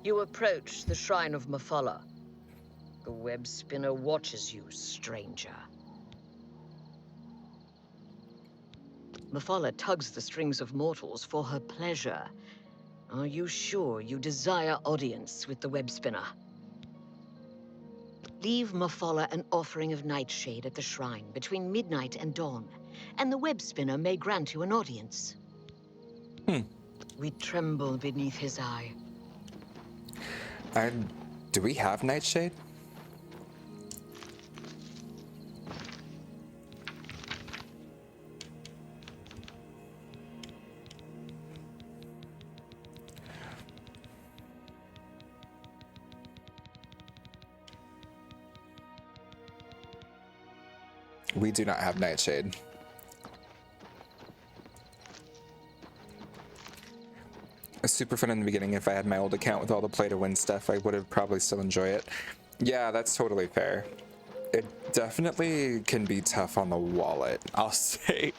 You approach the Shrine of Mephala. The web spinner watches you, stranger. Mephala tugs the strings of mortals for her pleasure. Are you sure you desire audience with the web spinner? Leave Mephala an offering of nightshade at the shrine between midnight and dawn, and the web spinner may grant you an audience. We tremble beneath his eye. Do we have Nightshade? We do not have Nightshade. Super fun in the beginning. If I had my old account with all the play to win stuff, I would have probably still enjoy it. Yeah, that's totally fair. It definitely can be tough on the wallet, I'll say.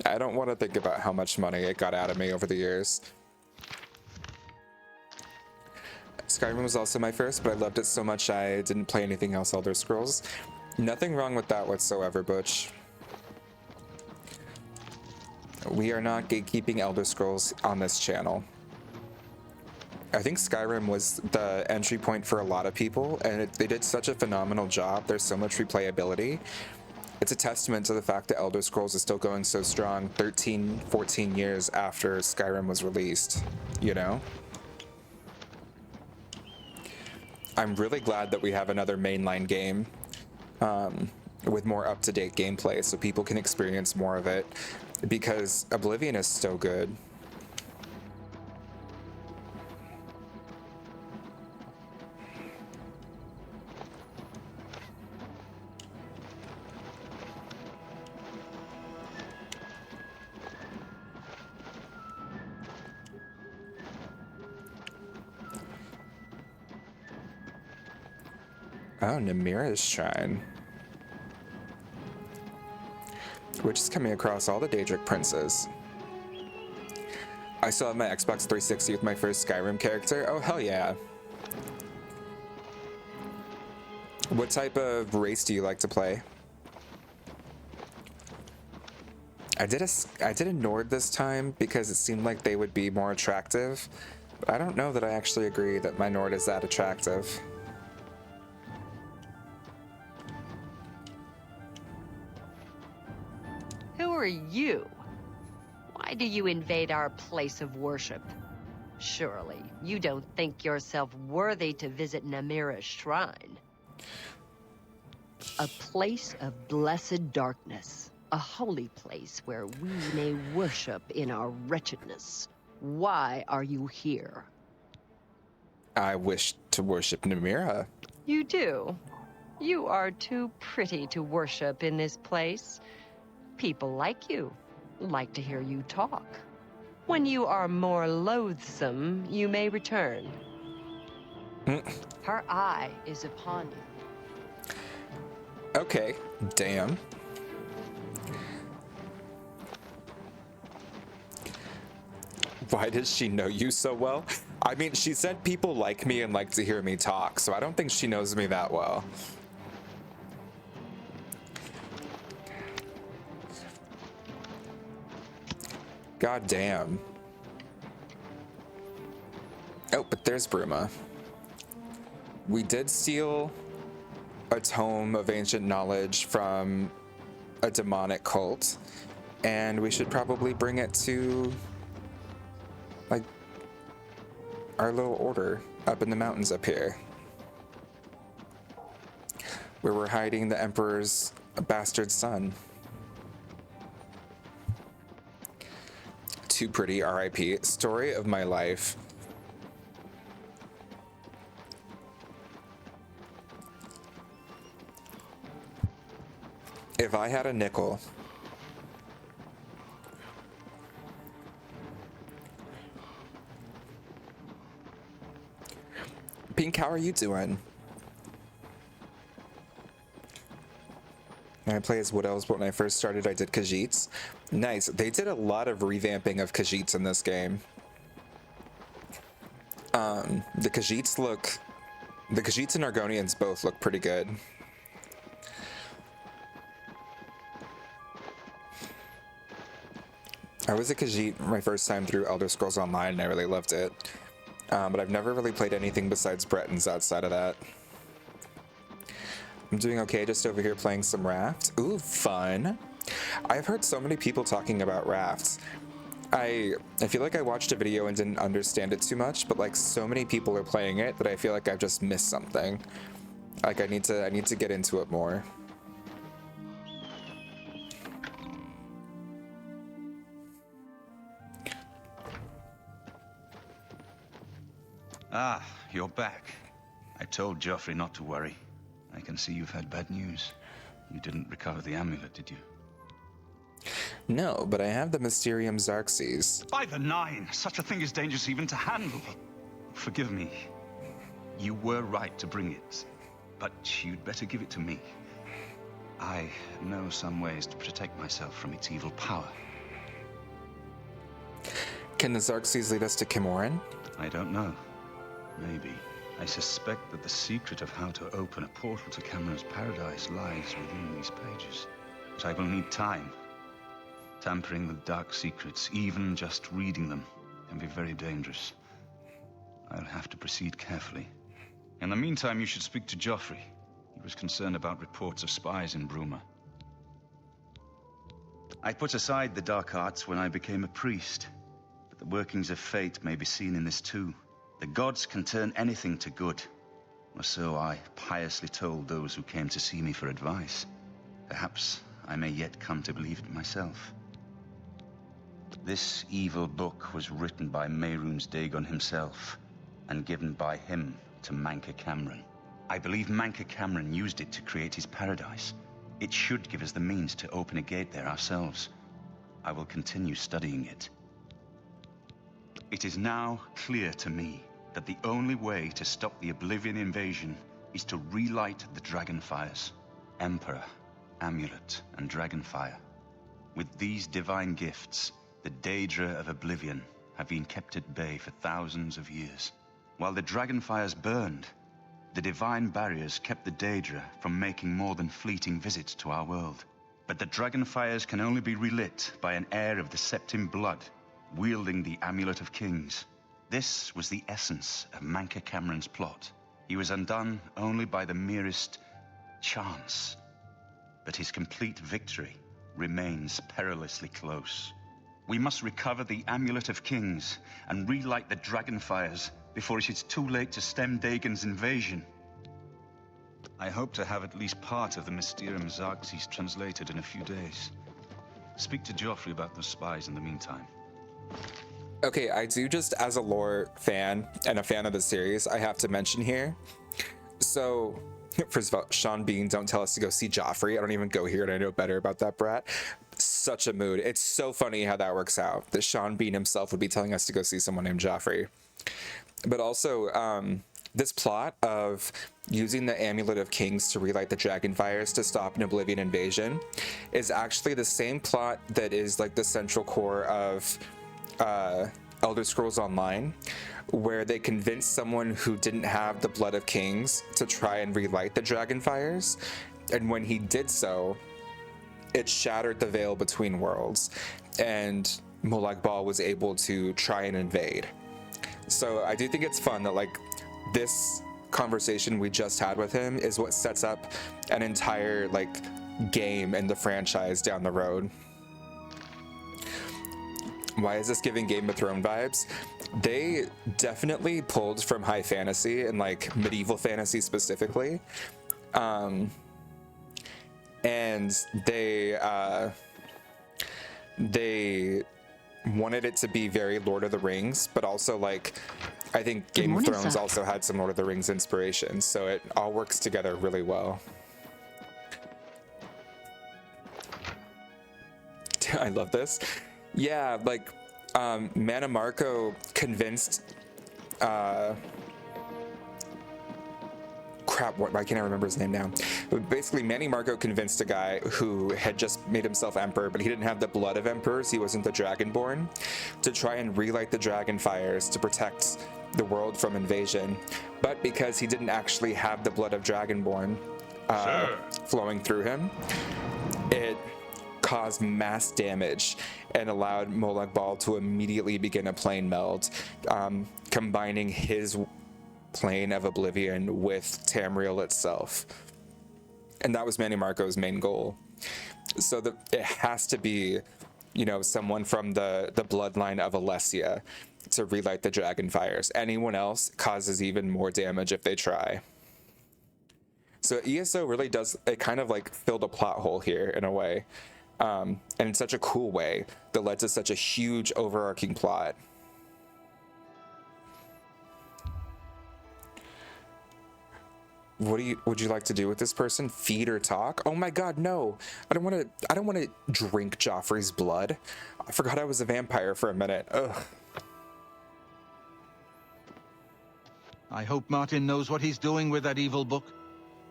I don't want to think about how much money it got out of me over the years. Skyrim was also my first, but I loved it so much I didn't play anything else Elder Scrolls. Nothing wrong with that whatsoever, Butch. We are not gatekeeping Elder Scrolls on this channel. I think Skyrim was the entry point for a lot of people, and they did such a phenomenal job. There's so much replayability. It's a testament to the fact that Elder Scrolls is still going so strong 13, 14 years after Skyrim was released, you know? I'm really glad that we have another mainline game with more up-to-date gameplay so people can experience more of it, because Oblivion is so good. Oh, Namira's Shrine. We're just coming across all the Daedric princes. I still have my Xbox 360 with my first Skyrim character. Oh, hell yeah. What type of race do you like to play? I did a Nord this time because it seemed like they would be more attractive. But I don't know that I actually agree that my Nord is that attractive. Who are you? Why do you invade our place of worship? Surely, you don't think yourself worthy to visit Namira's shrine. A place of blessed darkness. A holy place where we may worship in our wretchedness. Why are you here? I wish to worship Namira. You do? You are too pretty to worship in this place. People like you, like to hear you talk. When you are more loathsome, you may return. Her eye is upon you. Okay, damn. Why does she know you so well? I mean, she said people like me and like to hear me talk, so I don't think she knows me that well. God damn. Oh, but there's Bruma. We did steal a tome of ancient knowledge from a demonic cult, and we should probably bring it to, like, our little order up in the mountains up here, where we're hiding the Emperor's bastard son. Too pretty, R.I.P. Story of my life. If I had a nickel, Pink, how are you doing? I play as Wood Elves, but when I first started, I did Khajiits. Nice. They did a lot of revamping of Khajiits in this game. The Khajiits and Argonians both look pretty good. I was a Khajiit my first time through Elder Scrolls Online, and I really loved it. But I've never really played anything besides Bretons outside of that. I'm doing okay, just over here playing some Raft. Ooh, fun. I've heard so many people talking about Raft. I feel like I watched a video and didn't understand it too much, but like so many people are playing it that I feel like I've just missed something. Like I need to get into it more. Ah, you're back. I told Joffrey not to worry. I can see you've had bad news. You didn't recover the amulet, did you? No, but I have the Mysterium Xarxes. By the Nine! Such a thing is dangerous even to handle. Forgive me. You were right to bring it, but you'd better give it to me. I know some ways to protect myself from its evil power. Can the Xarxes lead us to Kimoran? I don't know. Maybe. I suspect that the secret of how to open a portal to Cameron's paradise lies within these pages. But I will need time. Tampering with dark secrets, even just reading them, can be very dangerous. I'll have to proceed carefully. In the meantime, you should speak to Joffrey. He was concerned about reports of spies in Bruma. I put aside the dark arts when I became a priest, but the workings of fate may be seen in this too. The gods can turn anything to good, or so I piously told those who came to see me for advice. Perhaps I may yet come to believe it myself. This evil book was written by Mehrunes Dagon himself, and given by him to Manca Cameron. I believe Manca Cameron used it to create his paradise. It should give us the means to open a gate there ourselves. I will continue studying it. It is now clear to me that the only way to stop the Oblivion invasion is to relight the Dragonfires. Emperor, Amulet, and Dragonfire. With these divine gifts, the Daedra of Oblivion have been kept at bay for thousands of years. While the Dragonfires burned, the divine barriers kept the Daedra from making more than fleeting visits to our world. But the Dragonfires can only be relit by an heir of the Septim blood, wielding the Amulet of Kings. This was the essence of Manca Cameron's plot. He was undone only by the merest chance. But his complete victory remains perilously close. We must recover the Amulet of Kings and relight the Dragonfires before it is too late to stem Dagon's invasion. I hope to have at least part of the Mysterium Xarxes translated in a few days. Speak to Joffrey about those spies in the meantime. Okay, I do, just as a lore fan and a fan of the series, I have to mention here. So, first of all, Sean Bean, don't tell us to go see Joffrey. I don't even go here and I know better about that brat. Such a mood. It's so funny how that works out, that Sean Bean himself would be telling us to go see someone named Joffrey. But also, this plot of using the Amulet of Kings to relight the Dragonfires to stop an Oblivion invasion is actually the same plot that is like the central core of Elder Scrolls Online, where they convinced someone who didn't have the Blood of Kings to try and relight the dragon fires. And when he did so, it shattered the veil between worlds, and Molag Bal was able to try and invade. So I do think it's fun that like this conversation we just had with him is what sets up an entire like game in the franchise down the road. Why is this giving Game of Thrones vibes? They definitely pulled from high fantasy and like medieval fantasy specifically. And they wanted it to be very Lord of the Rings, but also like I think Game of Thrones also had some Lord of the Rings inspiration, so it all works together really well. I love this. Yeah, like Mana Marco convinced why can't I remember his name now? But basically, Manny Marco convinced a guy who had just made himself emperor, but he didn't have the blood of emperors, he wasn't the Dragonborn, to try and relight the dragon fires to protect the world from invasion. But because he didn't actually have the blood of Dragonborn flowing through him, it caused mass damage and allowed Molag Bal to immediately begin a plane meld, combining his plane of Oblivion with Tamriel itself. And that was Manny Marco's main goal. So it has to be, you know, someone from the bloodline of Alessia to relight the dragon fires. Anyone else causes even more damage if they try. So ESO really does, it kind of like filled a plot hole here in a way. And in such a cool way that led to such a huge overarching plot. What would you like to do with this person? Feed or talk? Oh my god, no. I don't want to drink Joffrey's blood. I forgot I was a vampire for a minute. Ugh. I hope Martin knows what he's doing with that evil book.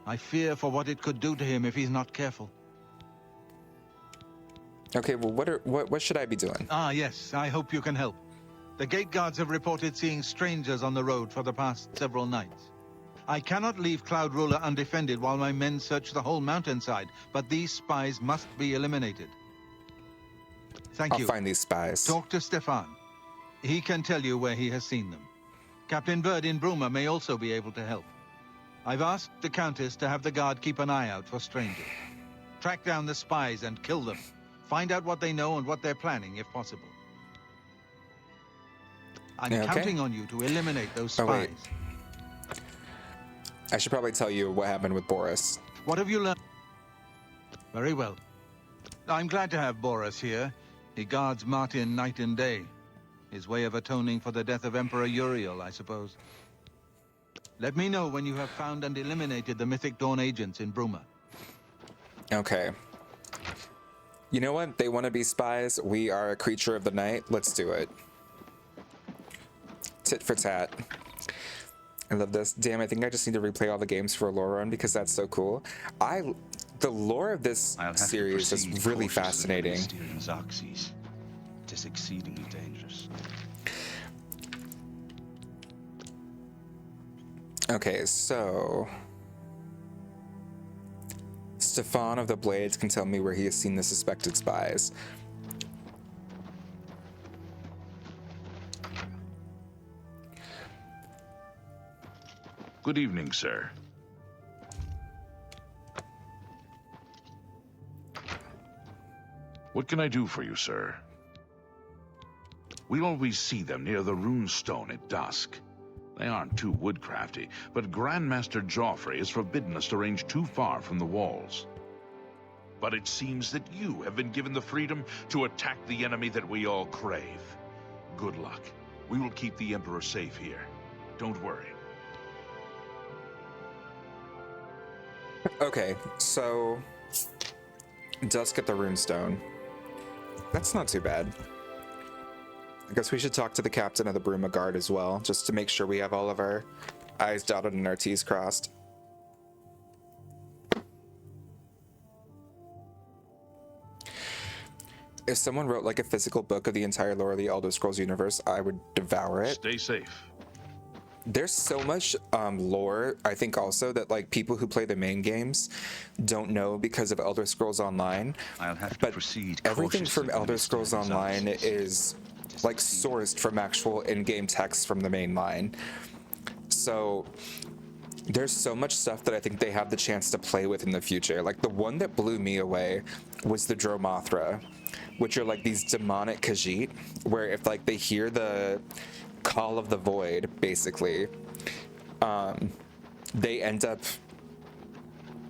I fear for what it could do to him if he's not careful. Okay, well, what should I be doing? Ah, yes, I hope you can help. The gate guards have reported seeing strangers on the road for the past several nights. I cannot leave Cloud Ruler undefended while my men search the whole mountainside, but these spies must be eliminated. Thank you. I'll find these spies. Talk to Stefan. He can tell you where he has seen them. Captain Bird in Bruma may also be able to help. I've asked the Countess to have the guard keep an eye out for strangers. Track down the spies and kill them. Find out what they know and what they're planning, if possible. I'm counting on you to eliminate those spies. Oh, wait. I should probably tell you what happened with Boris. What have you learned? Very well. I'm glad to have Boris here. He guards Martin night and day. His way of atoning for the death of Emperor Uriel, I suppose. Let me know when you have found and eliminated the Mythic Dawn agents in Bruma. Okay. You know what? They want to be spies. We are a creature of the night. Let's do it. Tit for tat. I love this. Damn, I think I just need to replay all the games for a lore run because that's so cool. The lore of this series is really fascinating. It is exceedingly dangerous. Okay, so Stefan of the Blades can tell me where he has seen the suspected spies. Good evening, sir. What can I do for you, sir? We always see them near the rune stone at dusk. They aren't too woodcrafty, but Grandmaster Joffrey has forbidden us to range too far from the walls. But it seems that you have been given the freedom to attack the enemy that we all crave. Good luck. We will keep the Emperor safe here. Don't worry. Okay, so dusk at the runestone. That's not too bad. I guess we should talk to the captain of the Bruma Guard as well, just to make sure we have all of our I's dotted and our T's crossed. If someone wrote like a physical book of the entire lore of the Elder Scrolls universe, I would devour it. Stay safe. There's so much lore, I think also, that like people who play the main games don't know because of Elder Scrolls Online. I'll have to but proceed everything from cautiously Elder Scrolls Online is like sourced from actual in-game text from the main line. So there's so much stuff that I think they have the chance to play with in the future. Like the one that blew me away was the Dromothra, which are like these demonic Khajiit, where if like they hear the call of the void, basically, they end up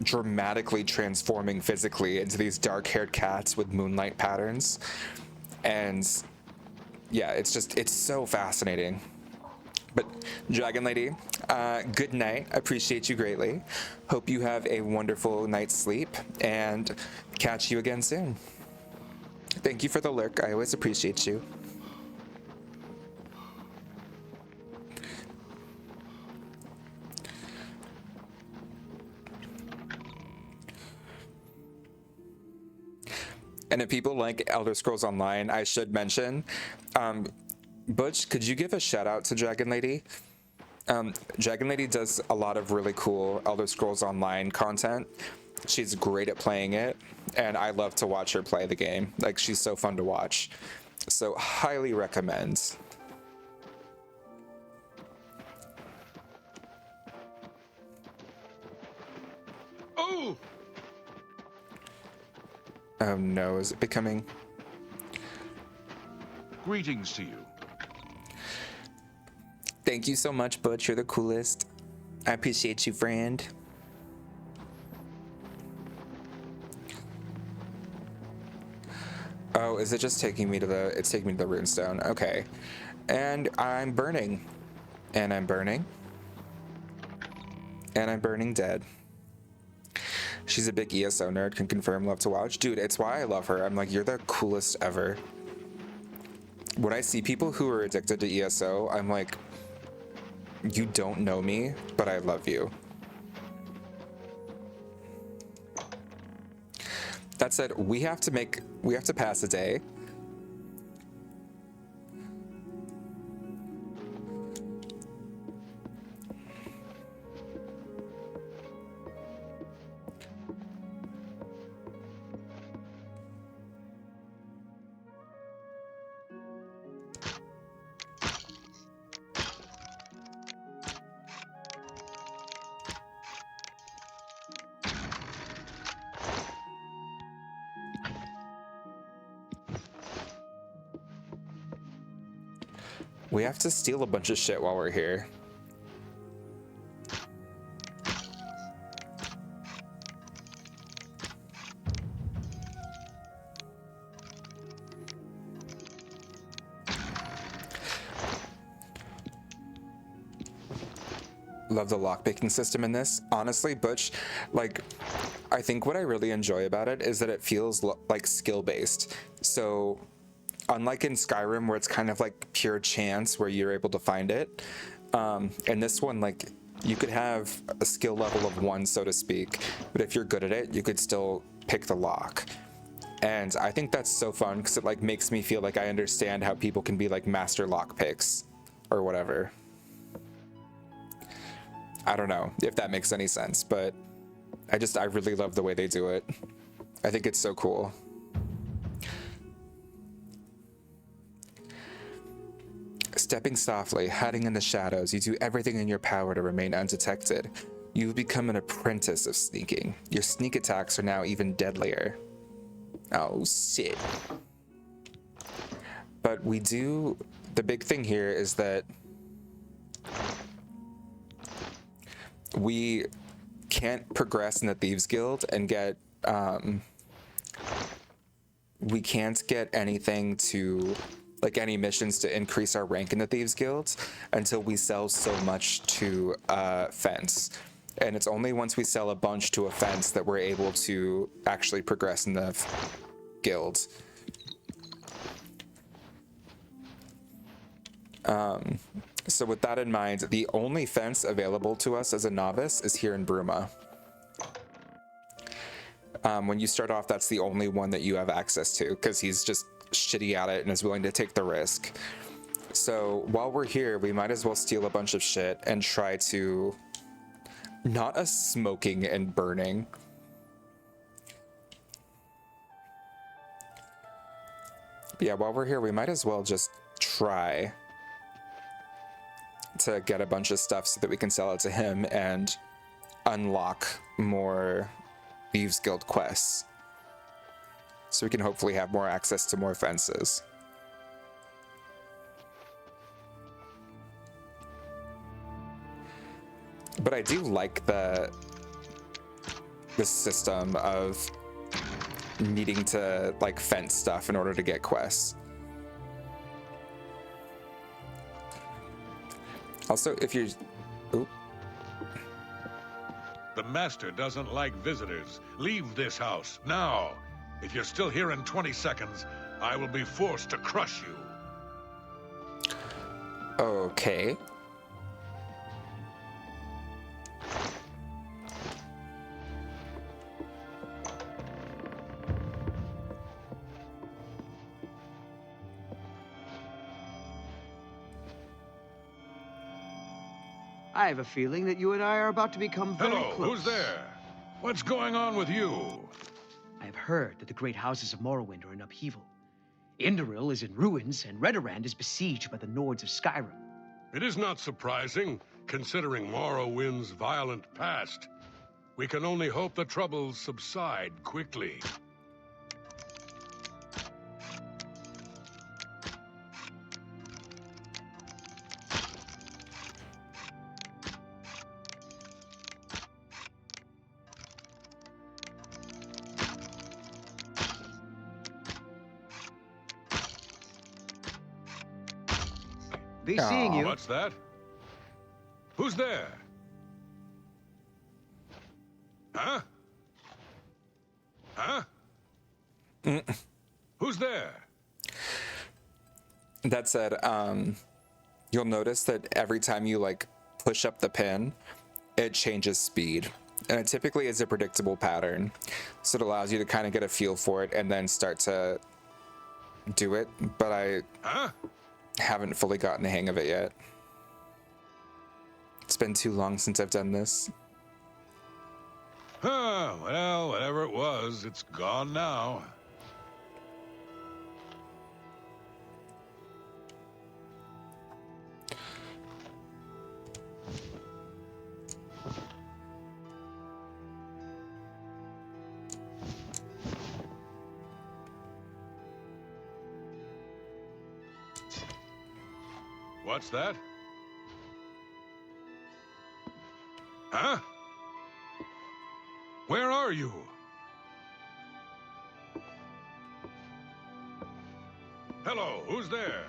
dramatically transforming physically into these dark-haired cats with moonlight patterns. And yeah, it's so fascinating. But Dragon Lady, good night. Appreciate you greatly. Hope you have a wonderful night's sleep and catch you again soon. Thank you for the lurk. I always appreciate you. And if people like Elder Scrolls Online, I should mention, Butch, could you give a shout out to Dragon Lady? Dragon Lady does a lot of really cool Elder Scrolls Online content. She's great at playing it, and I love to watch her play the game. Like, she's so fun to watch. So, highly recommend. Oh! Oh no, is it becoming... Greetings to you. Thank you so much, Butch. You're the coolest. I appreciate you, friend. Oh, is it just taking me to the... It's taking me to the runestone. Okay. And I'm burning. And I'm burning. And I'm burning dead. She's a big ESO nerd, can confirm, love to watch. Dude, it's why I love her. I'm like, you're the coolest ever. When I see people who are addicted to ESO, I'm like, you don't know me, but I love you. That said, we have to pass a day. We have to steal a bunch of shit while we're here. Love the lockpicking system in this. Honestly, Butch, like, I think what I really enjoy about it is that it feels like skill-based. So, unlike in Skyrim, where it's kind of like pure chance where you're able to find it, in this one, like, you could have a skill level of 1, so to speak, but if you're good at it, you could still pick the lock. And I think that's so fun because it like makes me feel like I understand how people can be like master lockpicks or whatever. I don't know if that makes any sense, but I really love the way they do it. I think it's so cool. Stepping softly, hiding in the shadows, you do everything in your power to remain undetected. You've become an apprentice of sneaking. Your sneak attacks are now even deadlier. Oh, shit. But the big thing here is that we can't progress in the Thieves Guild and get, we can't get anything to, like any missions to increase our rank in the Thieves Guild until we sell so much to Fence. And it's only once we sell a bunch to a Fence that we're able to actually progress in the guild. So with that in mind, the only Fence available to us as a novice is here in Bruma. When you start off, that's the only one that you have access to because he's just shitty at it and is willing to take the risk. So while we're here, we might as well steal a bunch of shit and try to... Not a smoking and burning. But yeah, while we're here, we might as well just try to get a bunch of stuff so that we can sell it to him and unlock more Thieves Guild quests. So we can hopefully have more access to more fences. But I do like the system of needing to like fence stuff in order to get quests. Also, if you're... Oop. The Master doesn't like visitors. Leave this house, now. If you're still here in 20 seconds, I will be forced to crush you. Okay. I have a feeling that you and I are about to become very Hello, close. who's there? What's going on with you? I have heard that the great houses of Morrowind are in upheaval. Indoril is in ruins, and Redoran is besieged by the Nords of Skyrim. It is not surprising, considering Morrowind's violent past. We can only hope the troubles subside quickly. Be seeing you. What's that? Who's there? Huh? Huh? Who's there? That said, you'll notice that every time you like push up the pin, it changes speed. And it typically is a predictable pattern. So it allows you to kind of get a feel for it and then start to do it. But I haven't fully gotten the hang of it yet. It's been too long since I've done this. Well, whatever it was, it's gone now. What's that? Huh? Where are you? Hello, who's there?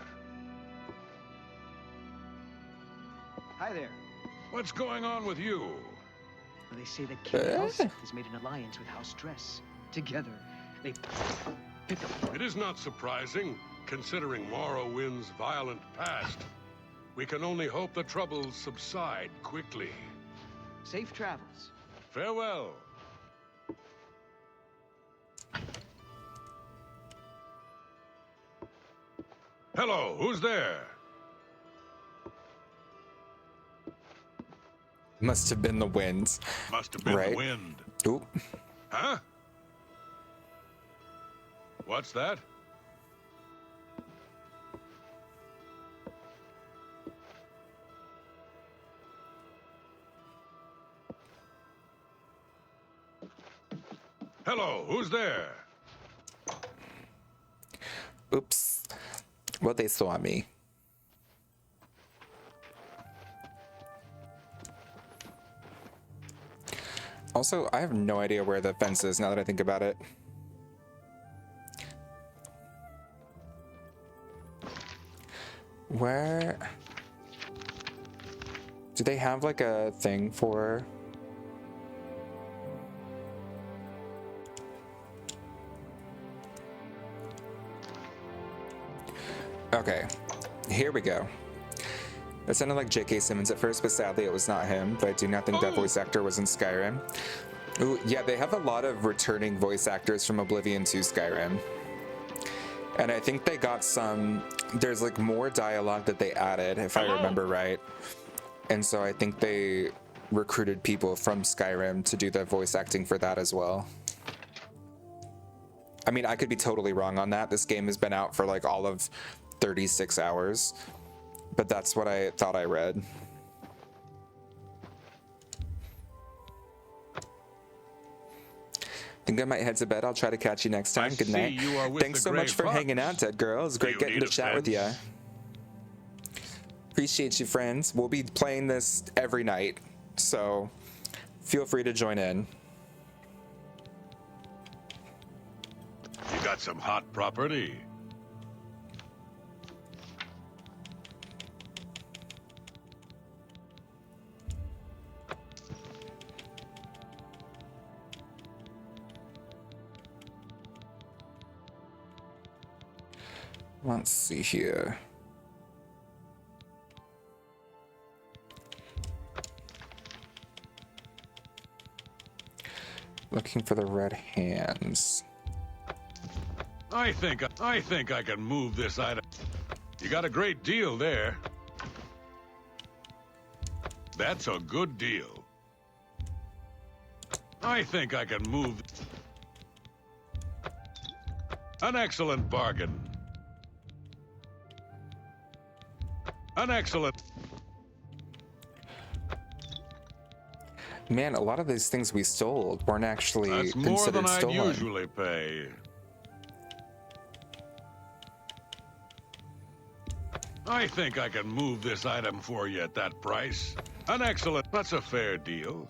Hi there. What's going on with you? They say that King Elseth has made an alliance with House Dress. Together, they pick up... It is not surprising, considering Morrowind's violent past. We can only hope the troubles subside quickly. Safe travels. Farewell. Hello, who's there? Must have been the wind. Must have been the wind. Oop. Huh? What's that? Hello, who's there? Oops. Well, they saw me. Also, I have no idea where the fence is now that I think about it. Where... Do they have like a thing for... Okay, here we go. It sounded like J.K. Simmons at first, but sadly it was not him. But I do not think that voice actor was in Skyrim. Ooh, yeah, they have a lot of returning voice actors from Oblivion to Skyrim. And I think they got some, there's like more dialogue that they added, if I remember right. And so I think they recruited people from Skyrim to do the voice acting for that as well. I mean, I could be totally wrong on that. This game has been out for like all of 36 hours, but that's what I thought I read. I think I might head to bed. I'll try to catch you next time. Good night. Thanks so much for hanging out, Dead Girl. It's great getting to chat with you. Appreciate you, friends. We'll be playing this every night, so feel free to join in. You got some hot property. Let's see here. Looking for the red hands. I think I can move this item. You got a great deal there. That's a good deal. I think I can move. An excellent bargain. An excellent. Man, a lot of these things we stole weren't actually That's more considered than I'd stolen. usually pay. I think I can move this item for you at that price. An excellent. That's a fair deal.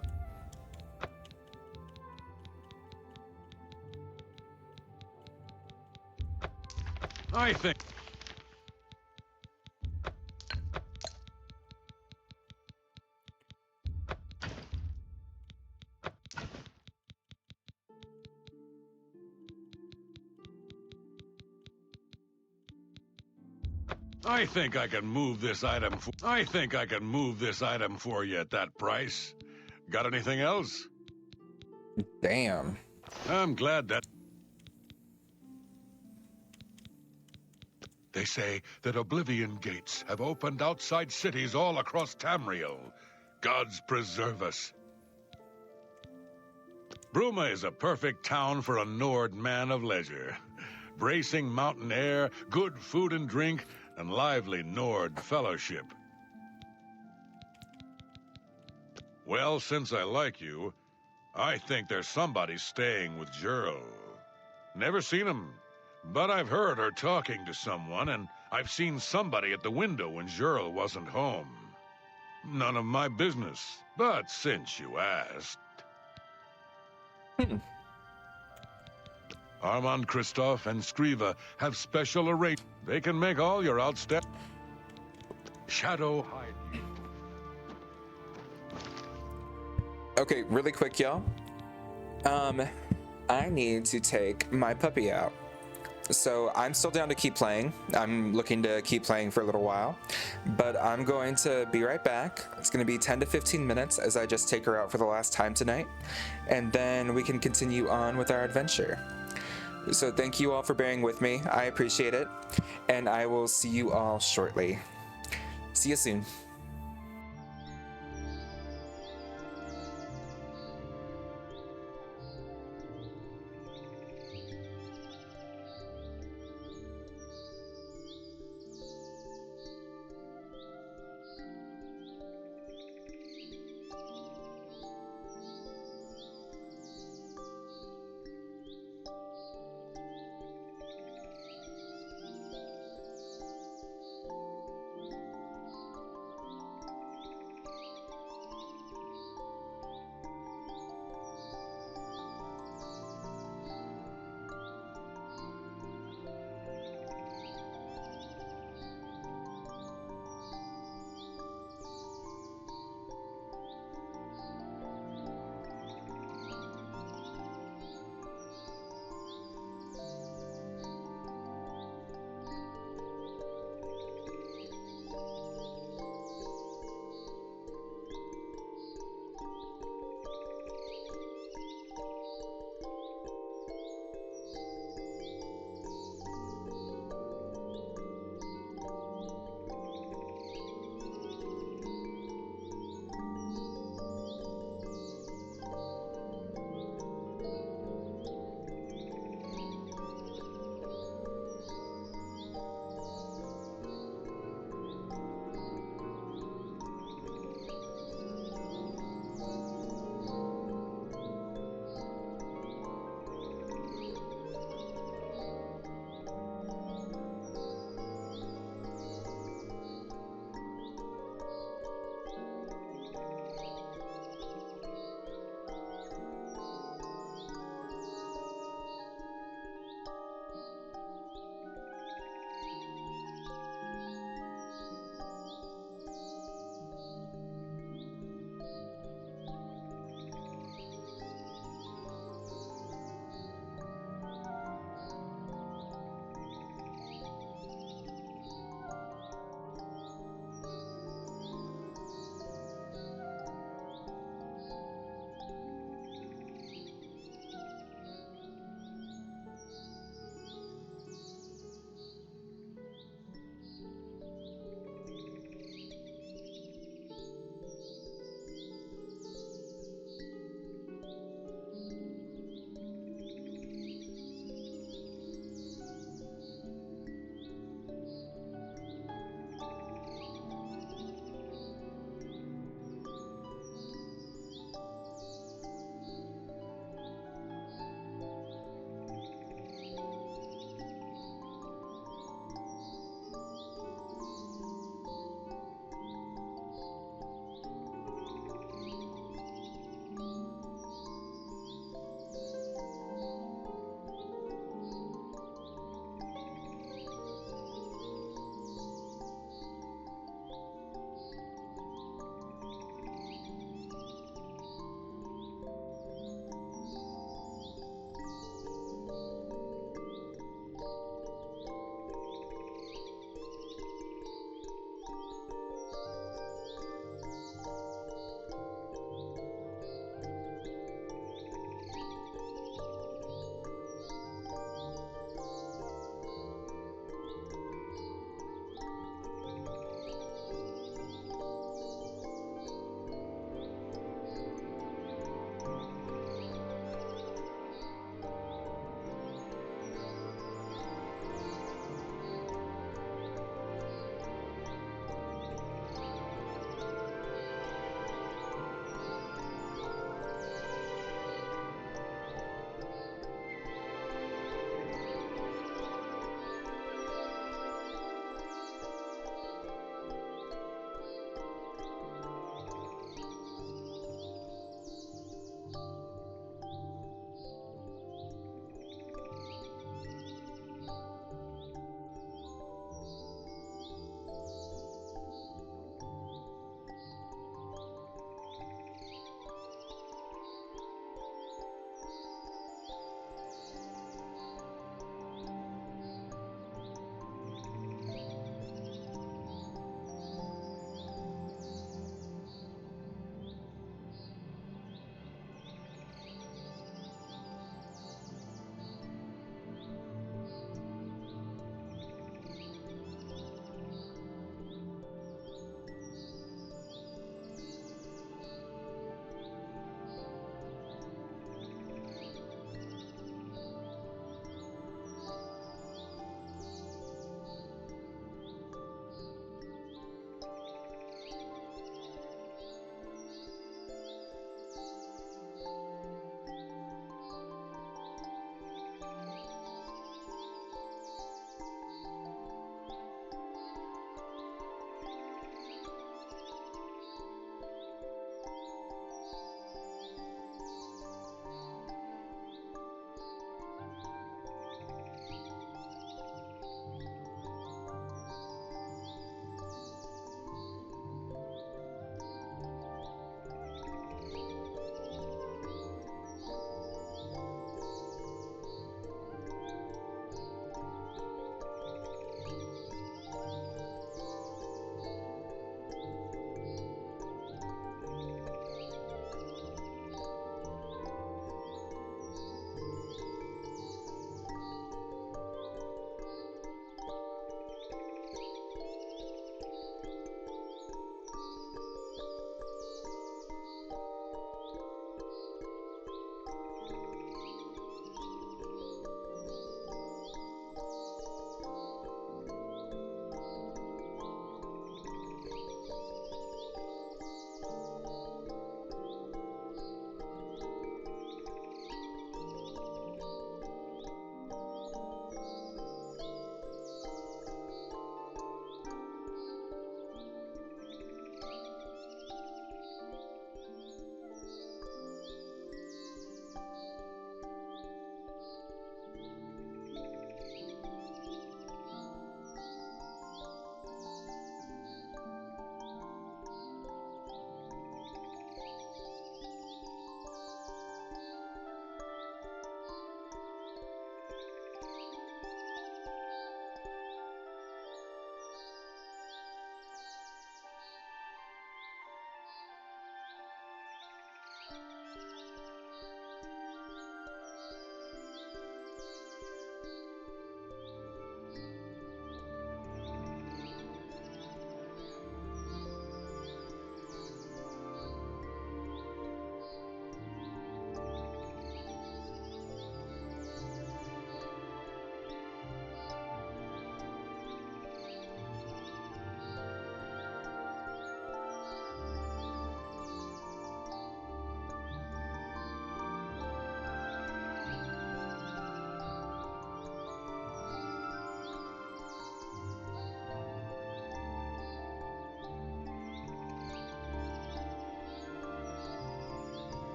I think. I think I can move this item for you at that price. Got anything else? Damn. I'm glad that... They say that Oblivion gates have opened outside cities all across Tamriel. Gods preserve us. Bruma is a perfect town for a Nord man of leisure. Bracing mountain air, good food and drink, and lively Nord fellowship. Well, since I like you, I think there's somebody staying with Gerl. Never seen him, but I've heard her talking to someone, and I've seen somebody at the window when Gerl wasn't home. None of my business, but since you asked... Armand Kristoff and Skriva have special arrangements. They can make all your outstep. Shadow hide. Okay, really quick, y'all. I need to take my puppy out. So I'm still down to keep playing. I'm looking to keep playing for a little while, but I'm going to be right back. It's going to be 10 to 15 minutes as I just take her out for the last time tonight, and then we can continue on with our adventure. So thank you all for bearing with me. I appreciate it, and I will see you all shortly. See you soon.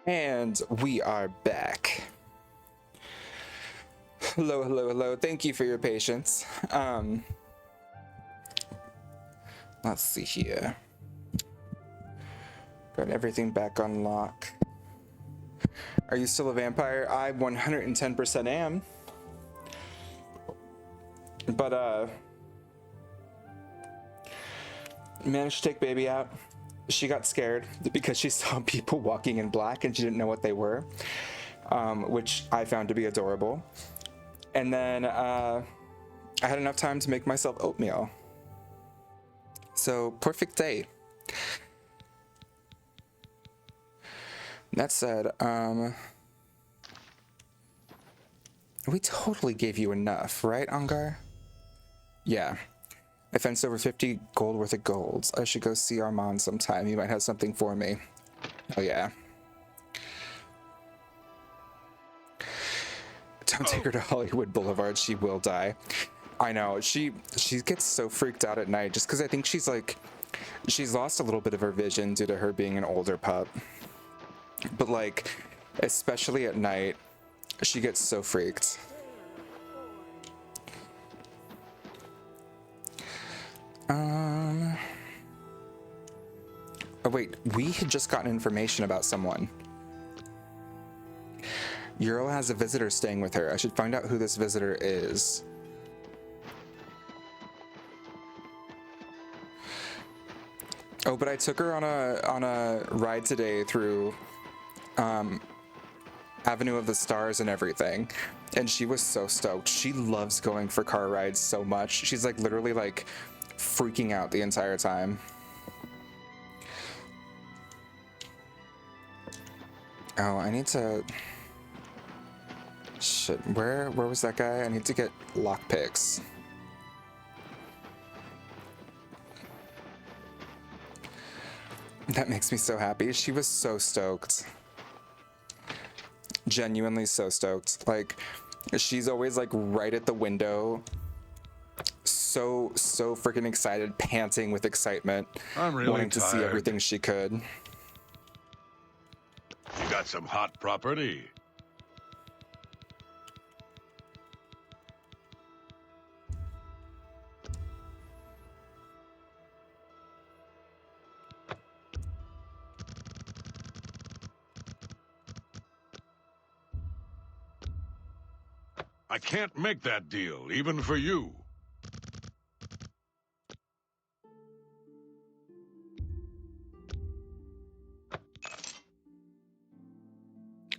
And we are back. Hello, hello, hello. Thank you for your patience. Let's see here. Got everything back on lock. Are you still a vampire? I 110% am. But, managed to take baby out. She got scared because she saw people walking in black and she didn't know what they were, which I found to be adorable. And then I had enough time to make myself oatmeal. So, perfect day. That said, we totally gave you enough, right, Angar? Yeah. I fenced over 50 gold worth of golds. I should go see Armand sometime. He might have something for me. Oh, yeah. Don't take her to Hollywood Boulevard. She will die. I know. She gets so freaked out at night just because I think she's lost a little bit of her vision due to her being an older pup. But, like, especially at night, she gets so freaked. Oh wait, we had just gotten information about someone. Euro has a visitor staying with her. I should find out who this visitor is. Oh, but I took her on a ride today through Avenue of the Stars and everything, and she was so stoked. She loves going for car rides so much. She's like literally like freaking out the entire time. Oh, I need to... Shit, where was that guy? I need to get lockpicks. That makes me so happy. She was so stoked. Genuinely so stoked. Like, she's always like right at the window. So freaking excited, panting with excitement. I'm really wanting to see everything she could. You got some hot property. I can't make that deal, even for you.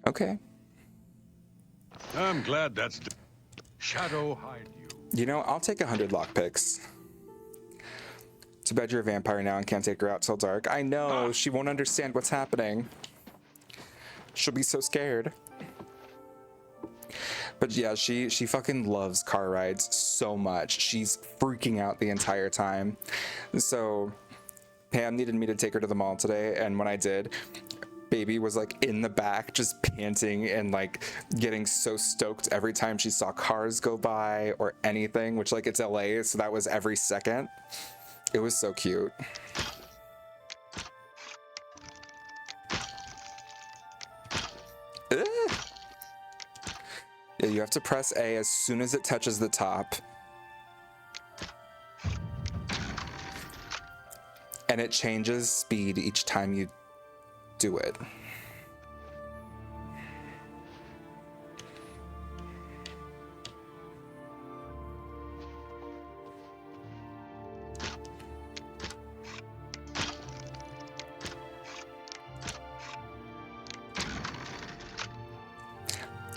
Okay. I'm glad that's... Shadow hide you. You know, I'll take 100 lockpicks. Too bad you're a vampire now and can't take her out till dark. I know, she won't understand what's happening. She'll be so scared. But yeah, she fucking loves car rides so much. She's freaking out the entire time. So Pam needed me to take her to the mall today, and when I did, baby was like in the back just panting and like getting so stoked every time she saw cars go by or anything, which like it's LA, so that was every second. It was so cute. Ugh. Yeah, you have to press A as soon as it touches the top. And it changes speed each time you do it.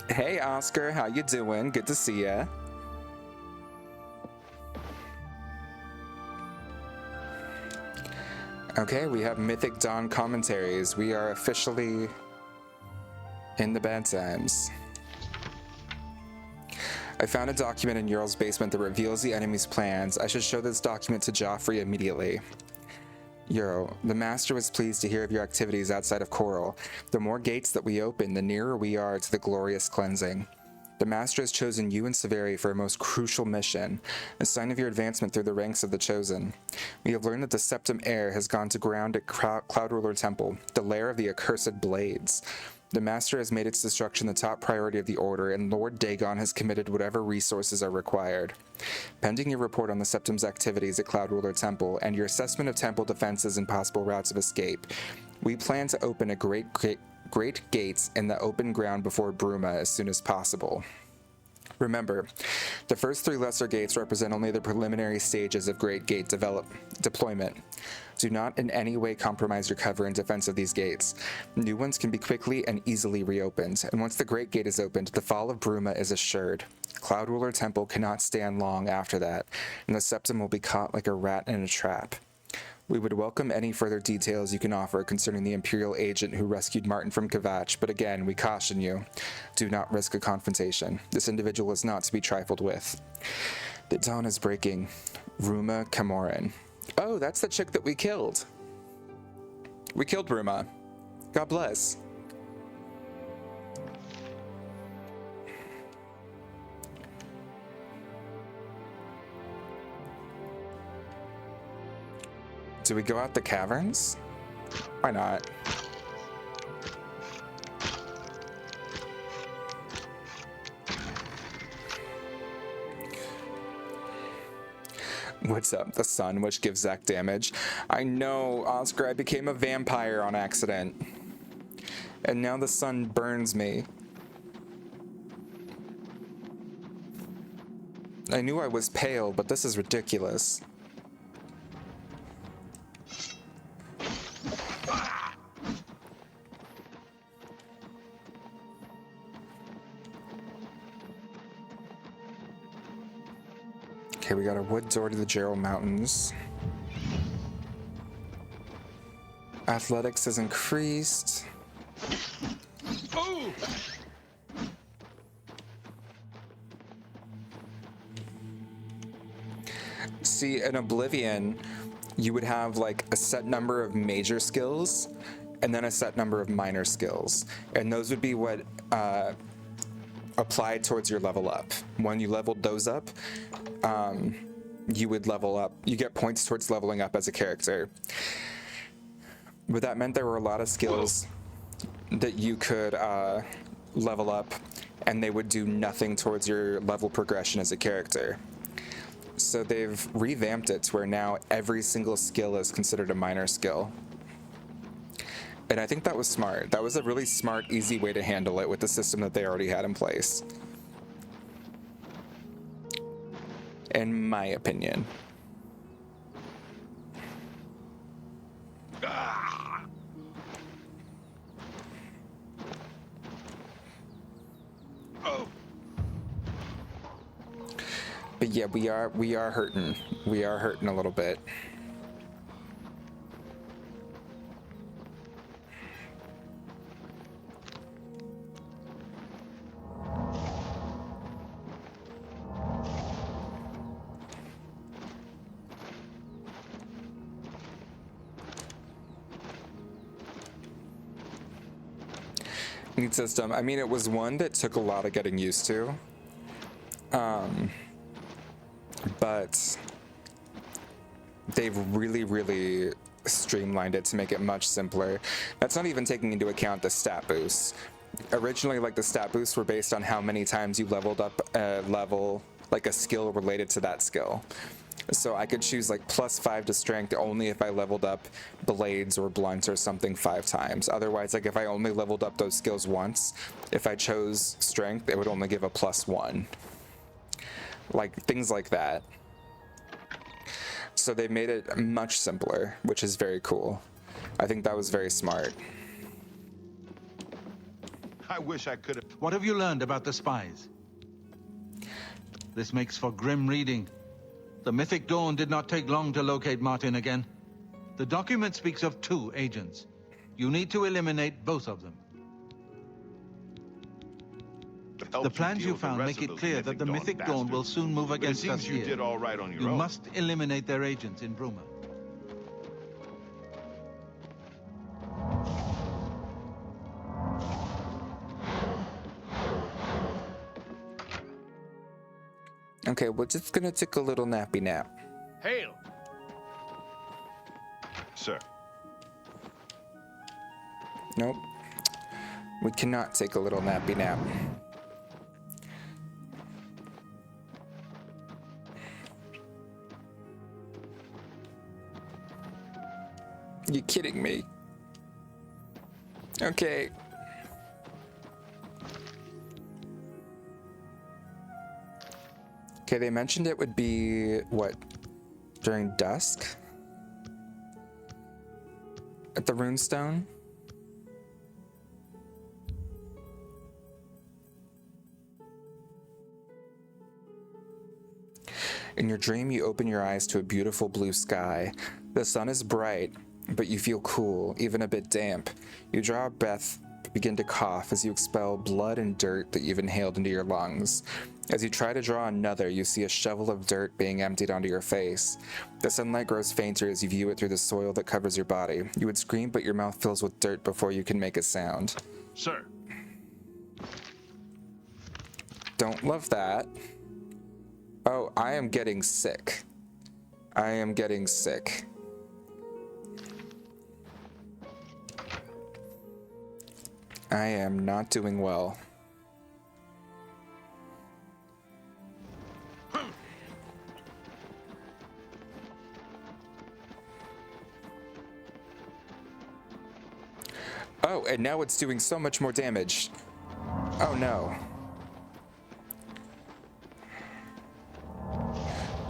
Hey Oscar, how you doing? Good to see ya. Okay, we have Mythic Dawn commentaries. We are officially in the bad times. I found a document in Ural's basement that reveals the enemy's plans. I should show this document to Joffrey immediately. Ural, the Master was pleased to hear of your activities outside of Coral. The more gates that we open, the nearer we are to the glorious cleansing. The Master has chosen you and Severi for a most crucial mission, a sign of your advancement through the ranks of the Chosen. We have learned that the Septim Heir has gone to ground at Cloud Ruler Temple, the lair of the accursed blades. The Master has made its destruction the top priority of the Order, and Lord Dagon has committed whatever resources are required. Pending your report on the Septum's activities at Cloud Ruler Temple and your assessment of temple defenses and possible routes of escape, we plan to open a great gates in the open ground before Bruma as soon as possible. Remember, the first 3 lesser gates represent only the preliminary stages of Great Gate deployment. Do not in any way compromise your cover and defense of these gates. New ones can be quickly and easily reopened, and once the Great Gate is opened, the fall of Bruma is assured. Cloud Ruler Temple cannot stand long after that, and the Septum will be caught like a rat in a trap. We would welcome any further details you can offer concerning the Imperial agent who rescued Martin from Kvatch, but again, we caution you, do not risk a confrontation. This individual is not to be trifled with. The dawn is breaking. Ruma Camoran. Oh, that's the chick that we killed. We killed Ruma. God bless. Do we go out the caverns? Why not? What's up? The sun, which gives Zach damage. I know, Oscar, I became a vampire on accident. And now the sun burns me. I knew I was pale, but this is ridiculous. Okay, we got a wood door to the Gerald Mountains. Athletics has increased. Oh! See, in Oblivion, you would have like a set number of major skills and then a set number of minor skills. And those would be what applied towards your level up. When you leveled those up, you would level up. You get points towards leveling up as a character. But that meant there were a lot of skills that you could level up, and they would do nothing towards your level progression as a character. So they've revamped it to where now every single skill is considered a minor skill. And I think that was smart. That was a really smart, easy way to handle it with the system that they already had in place. In my opinion. But yeah, we are hurting. We are hurting a little bit. Neat system. I mean, it was one that took a lot of getting used to. But they've really streamlined it to make it much simpler. That's not even taking into account the stat boosts. Originally, like, the stat boosts were based on how many times you leveled up a level, like a skill related to that skill. So I could choose like +5 to strength only if I leveled up blades or blunts or something 5 times. Otherwise, like if I only leveled up those skills once, if I chose strength, it would only give a +1. Like things like that. So they made it much simpler, which is very cool. I think that was very smart. I wish I could have. What have you learned about the spies? This makes for grim reading. The Mythic Dawn did not take long to locate Martin again. The document speaks of 2 agents. You need to eliminate both of them. The plans you found make it clear that the Mythic Dawn will soon move against us here. You did all right on your You own. must eliminate their agents in Bruma. Okay, we're just gonna take a little nappy nap. Hail! Sir. Nope. We cannot take a little nappy nap. You kidding me? Okay. Okay, they mentioned it would be, what, during dusk? At the runestone? In your dream, you open your eyes to a beautiful blue sky. The sun is bright, but you feel cool, even a bit damp. You draw a breath, begin to cough as you expel blood and dirt that you've inhaled into your lungs. As you try to draw another, you see a shovel of dirt being emptied onto your face. The sunlight grows fainter as you view it through the soil that covers your body. You would scream, but your mouth fills with dirt before you can make a sound. Sir. Don't love that. Oh, I am getting sick. I am getting sick. I am not doing well. Oh, and now it's doing so much more damage. Oh no.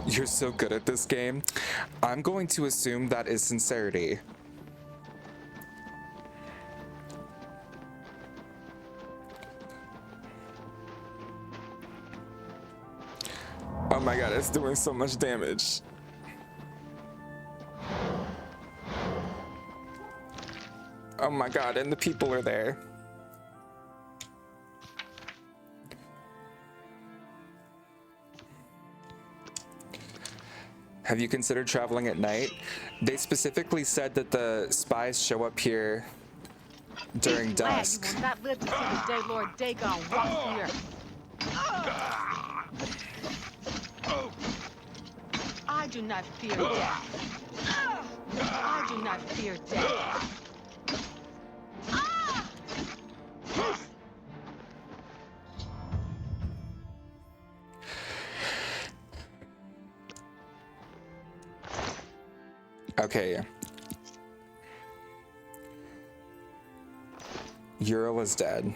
You're so good at this game. I'm going to assume that is sincerity. Oh my god, it's doing so much damage. Oh my god, and the people are there. Have you considered traveling at night? They specifically said that the spies show up here during dusk. You will not live to see the day Lord Dagon walks here. I do not fear death. I do not fear death. Okay. Ural is dead.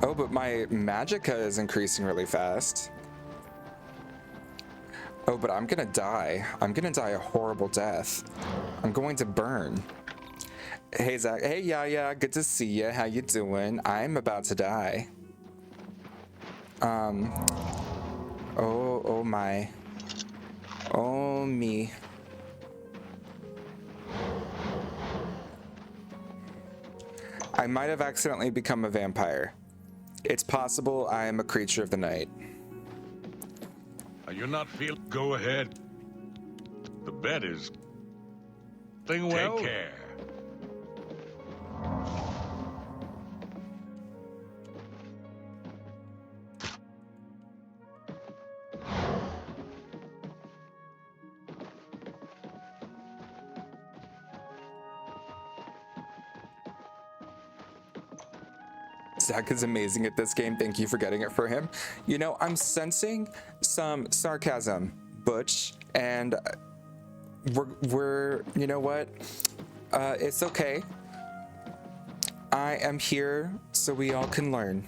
Oh, but my magicka is increasing really fast. Oh, but I'm gonna die. I'm gonna die a horrible death. I'm going to burn. Hey, Zach. Hey, Yaya. Good to see you. How you doing? I'm about to die. Oh my. Oh, me. I might have accidentally become a vampire. It's possible I am a creature of the night. Are you not feeling? Go ahead. The bet is. Take care. Zach is amazing at this game. Thank you for getting it for him. You know, I'm sensing some sarcasm, Butch, and we're you know what? It's okay. I am here so we all can learn.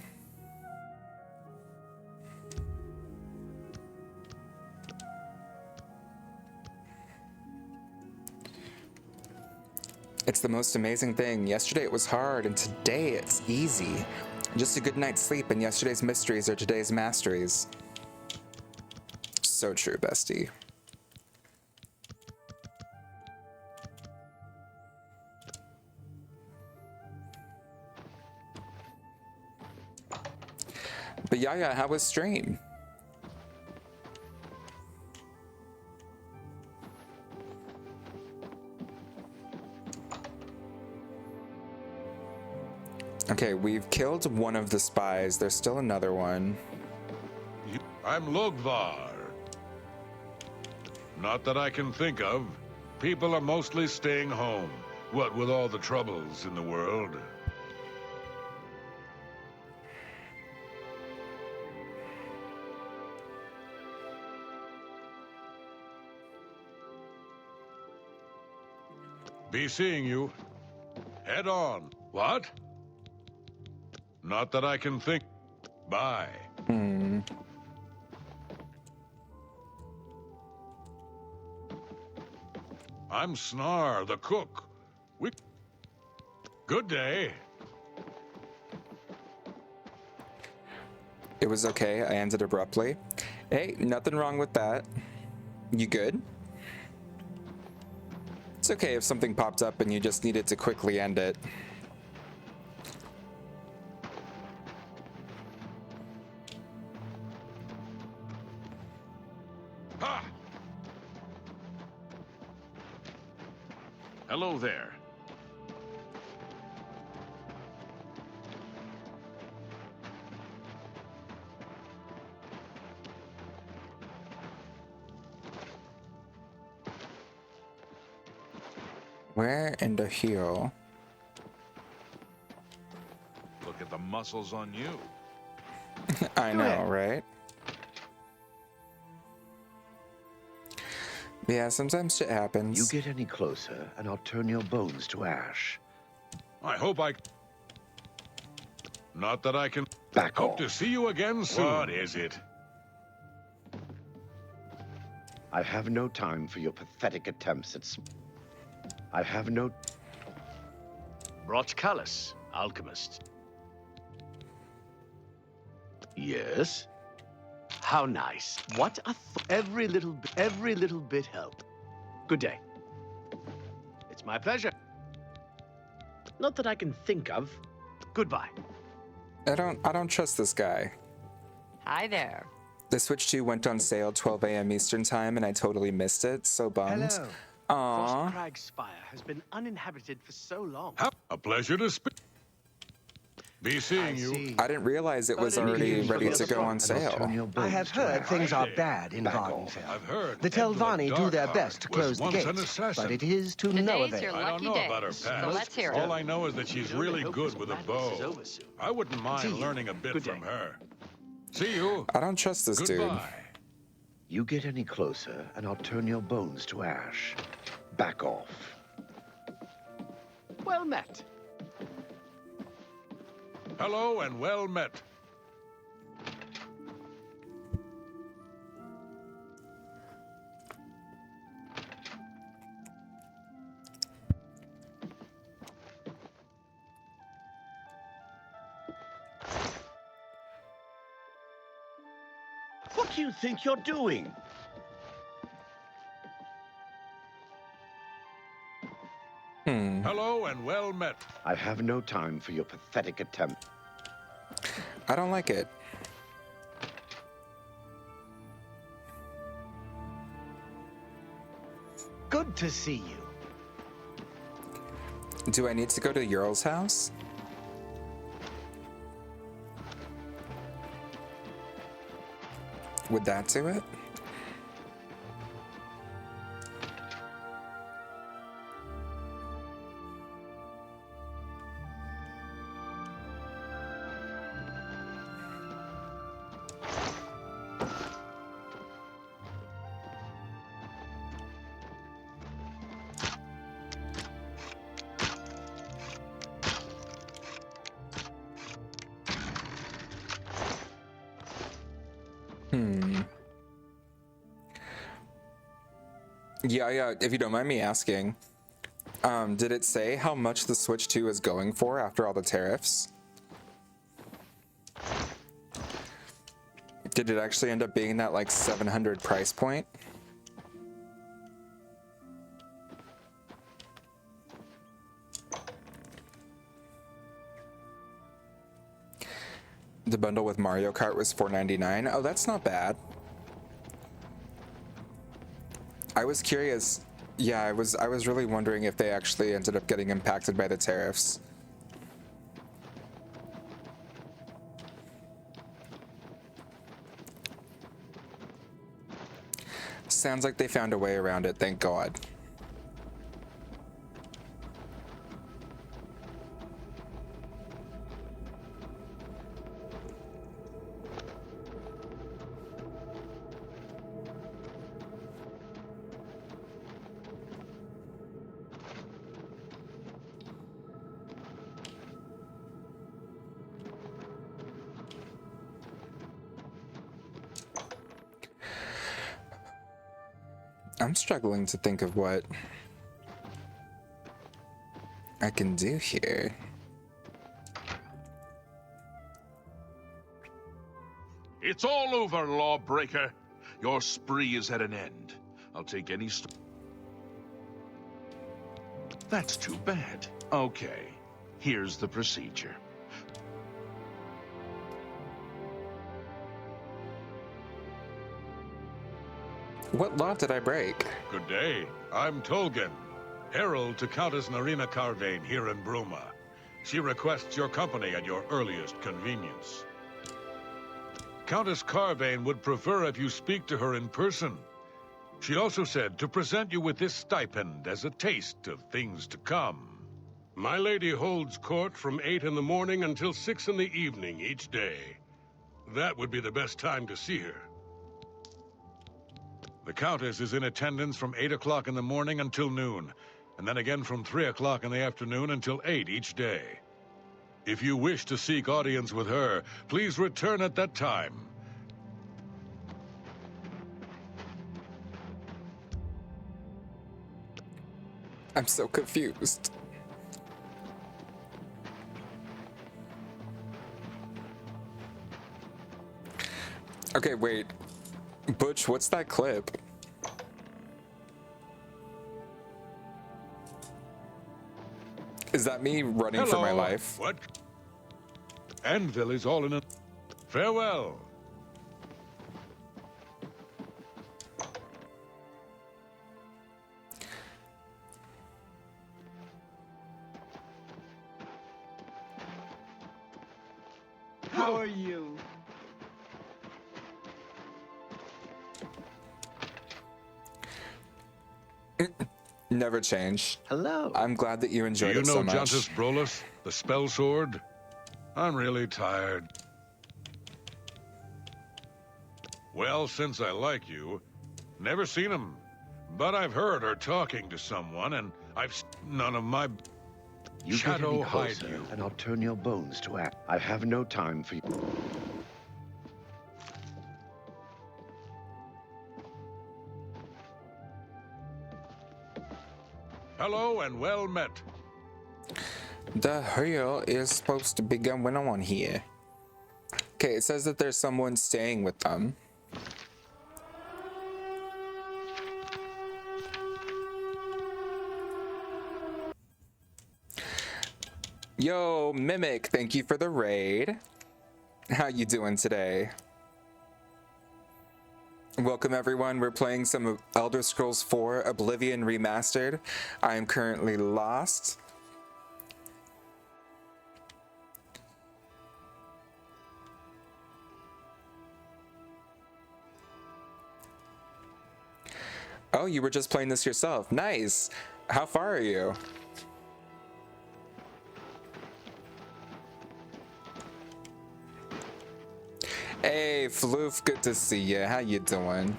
It's the most amazing thing. Yesterday it was hard, and today it's easy. Just a good night's sleep, and yesterday's mysteries are today's masteries. So true, bestie. But yeah, how was stream? Okay, we've killed one of the spies. There's still another one. I'm Logvar. Not that I can think of. People are mostly staying home. What with all the troubles in the world. Be seeing you. Head on. What? Not that I can think. Bye. I'm Snar, the cook. Good day. It was okay. I ended abruptly. Hey, nothing wrong with that. You good? It's okay if something popped up and you just needed to quickly end it. Ha! Hello there. Where in the hell? Look at the muscles on you. I know, right? Yeah, sometimes shit happens. You get any closer, and I'll turn your bones to ash. I hope I... Not that I can... Back Hope off. to see you again soon. What is it? I have no time for your pathetic attempts at... I have no... Broch Callis, alchemist. Yes? How nice. What a every little bit help. Good day. It's my pleasure. Not that I can think of. Goodbye. I don't trust this guy. Hi there. The Switch 2 went on sale 12 a.m. Eastern time and I totally missed it. So bummed. Hello. Aww. Frost Crag Spire has been uninhabited for so long. A pleasure to speak. Be seeing you. I didn't realize it was already ready to go on sale. I have heard things are bad in Vardenfell. I've heard. The Telvanni do their best to close the once an gates, assassin. but it is to no Today's your avail. I don't lucky know day. about her So past. let's hear All it. I know is that she's really good with a bow. I wouldn't mind learning a bit Good from day. her. See you. I don't trust this dude. Goodbye. You get any closer, and I'll turn your bones to ash. Back off. Well met. Hello and well met. What do you think you're doing? Hello and well met. I have no time for your pathetic attempt. I don't like it. Good to see you. Do I need to go to Url's house? Would that do it? Yeah, if you don't mind me asking, did it say how much the Switch 2 is going for after all the tariffs? Did it actually end up being that like 700 price point? The bundle with Mario Kart was $4.99. Oh, that's not bad. I was curious. Yeah, I was really wondering if they actually ended up getting impacted by the tariffs. Sounds like they found a way around it, thank God. I'm struggling to think of what I can do here. It's all over, lawbreaker. Your spree is at an end. I'll take any That's too bad. Okay, here's the procedure. What law did I break? Good day. I'm Tolgan, herald to Countess Narina Carvane here in Bruma. She requests your company at your earliest convenience. Countess Carvane would prefer if you speak to her in person. She also said to present you with this stipend as a taste of things to come. My lady holds court from 8 in the morning until 6 in the evening each day. That would be the best time to see her. The Countess is in attendance from 8 o'clock in the morning until noon, and then again from 3 o'clock in the afternoon until 8 each day. If you wish to seek audience with her, please return at that time. I'm so confused. Okay, wait. Butch, what's that clip? Is that me running for my life? What? Anvil is all in a... Farewell. How are you? Never change. Hello. I'm glad that you enjoyed Do you it so know much. Jantus Brolus, the spell sword? I'm really tired. Well, since I like you, never seen him. But I've heard her talking to someone, and none of my You shadow get any hide closer, you. and I'll turn your bones to ash. I have no time for you. Hello and well met. The hell is supposed to be going on here? Okay, it says that there's someone staying with them. Yo, Mimic, thank you for the raid. How you doing today? Welcome everyone, we're playing some of Elder Scrolls 4 Oblivion Remastered. I am currently lost. Oh, you were just playing this yourself. Nice. How far are you? Hey, Floof, good to see you. How you doing?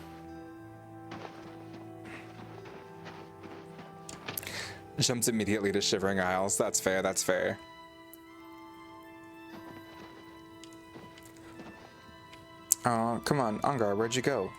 Jumped immediately to Shivering Isles. That's fair, that's fair. Oh, come on, Angar, where'd you go?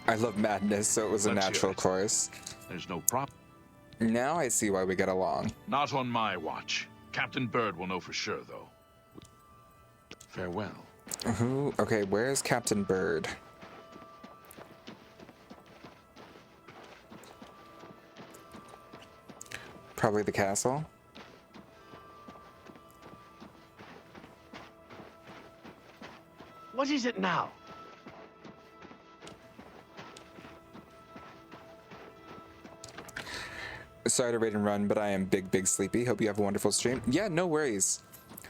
I love madness, so it was a Let's hear natural it. course. There's no problem. Now I see why we get along. Not on my watch. Captain Bird will know for sure, though. Farewell. Who? Okay, where's Captain Bird? Probably the castle. What is it now? Sorry to raid and run, but I am big sleepy. Hope you have a wonderful stream. Yeah, no worries.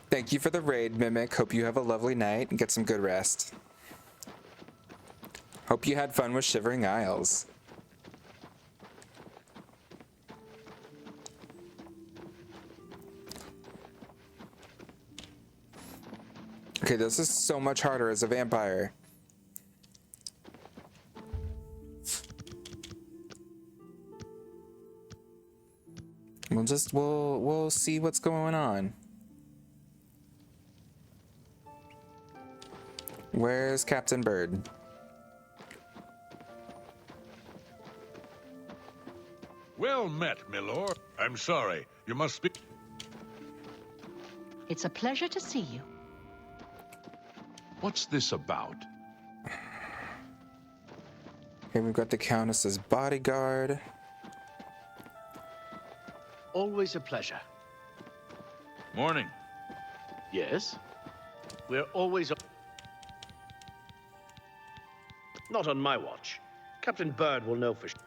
Thank you for the raid, Mimic. Hope you have a lovely night and get some good rest. Hope you had fun with Shivering Isles. Okay, this is so much harder as a vampire. We'll see what's going on. Where's Captain Bird? Well met, milord. I'm sorry. You must be... It's a pleasure to see you. What's this about? Here we've got the Countess's bodyguard. Always a pleasure. Morning. Yes? We're always... Not on my watch. Captain Bird will know for sure.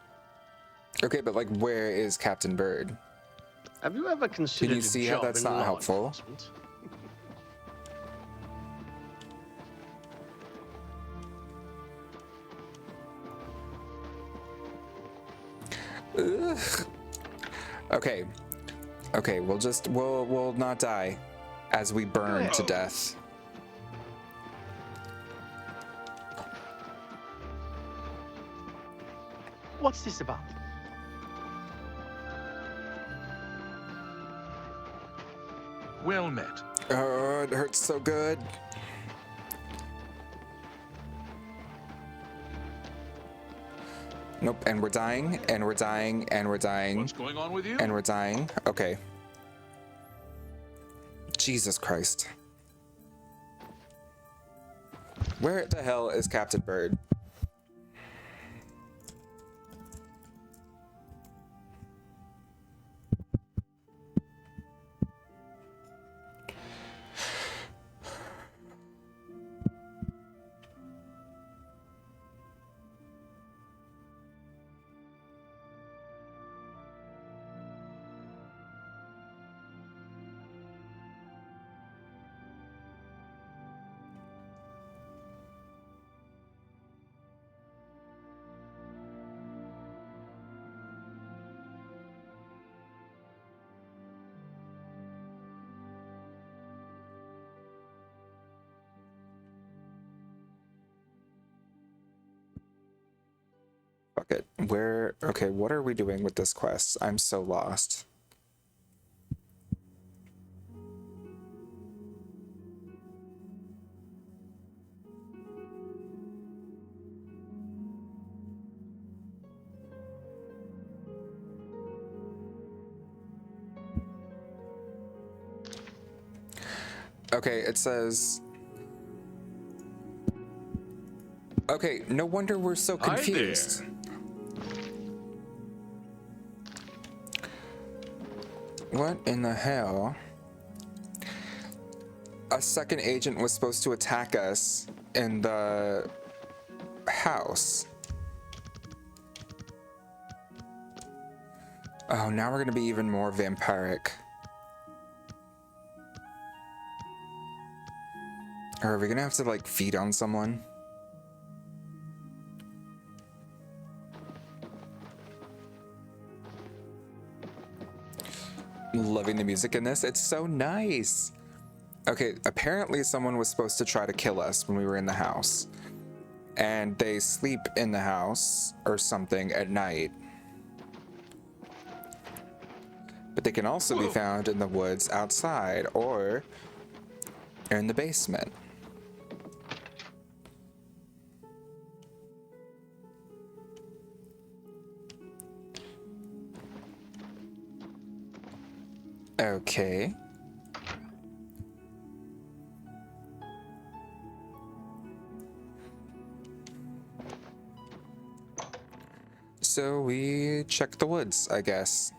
Okay, but like, where is Captain Bird? Have you ever considered Can you see how that's not helpful? Ugh. Okay. Okay, we'll not die as we burn to death. What's this about? Well met. Oh, it hurts so good. Nope, and we're dying, and we're dying, and we're dying. What's going on with you? And we're dying. Okay. Jesus Christ. Where the hell is Captain Bird? Fuck it. Okay, what are we doing with this quest? I'm so lost. Okay, it says... Okay, no wonder we're so confused. What in the hell? A second agent was supposed to attack us in the house. Oh, now we're gonna be even more vampiric. Or are we gonna have to like feed on someone? Loving the music in this. It's so nice. Okay, apparently someone was supposed to try to kill us when we were in the house. And they sleep in the house or something at night. But they can also be found in the woods outside or in the basement. Okay. So we check the woods, I guess.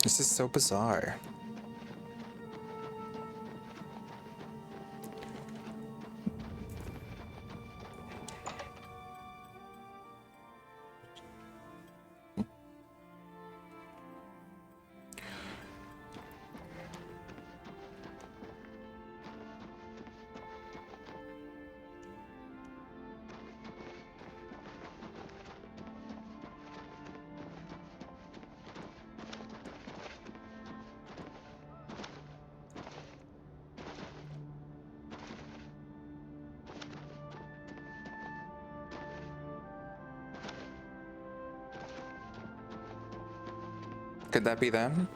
This is so bizarre. Could that be them?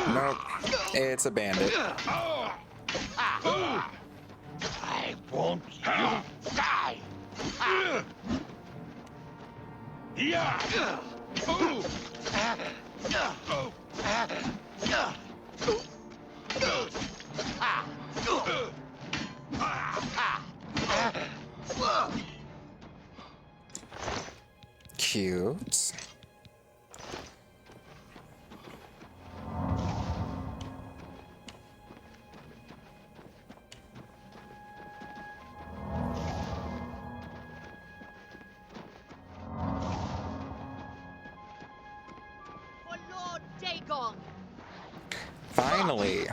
Nope. It's a bandit. I won't you die! Yeah! Cute. For Lord Dagon! Finally.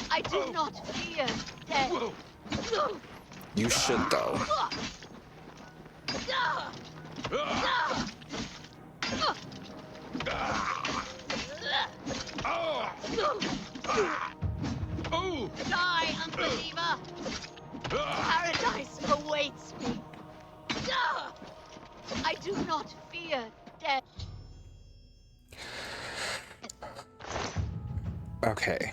I do not fear death. You should, though. Die, unbeliever! Paradise awaits me. I do not fear death. Okay.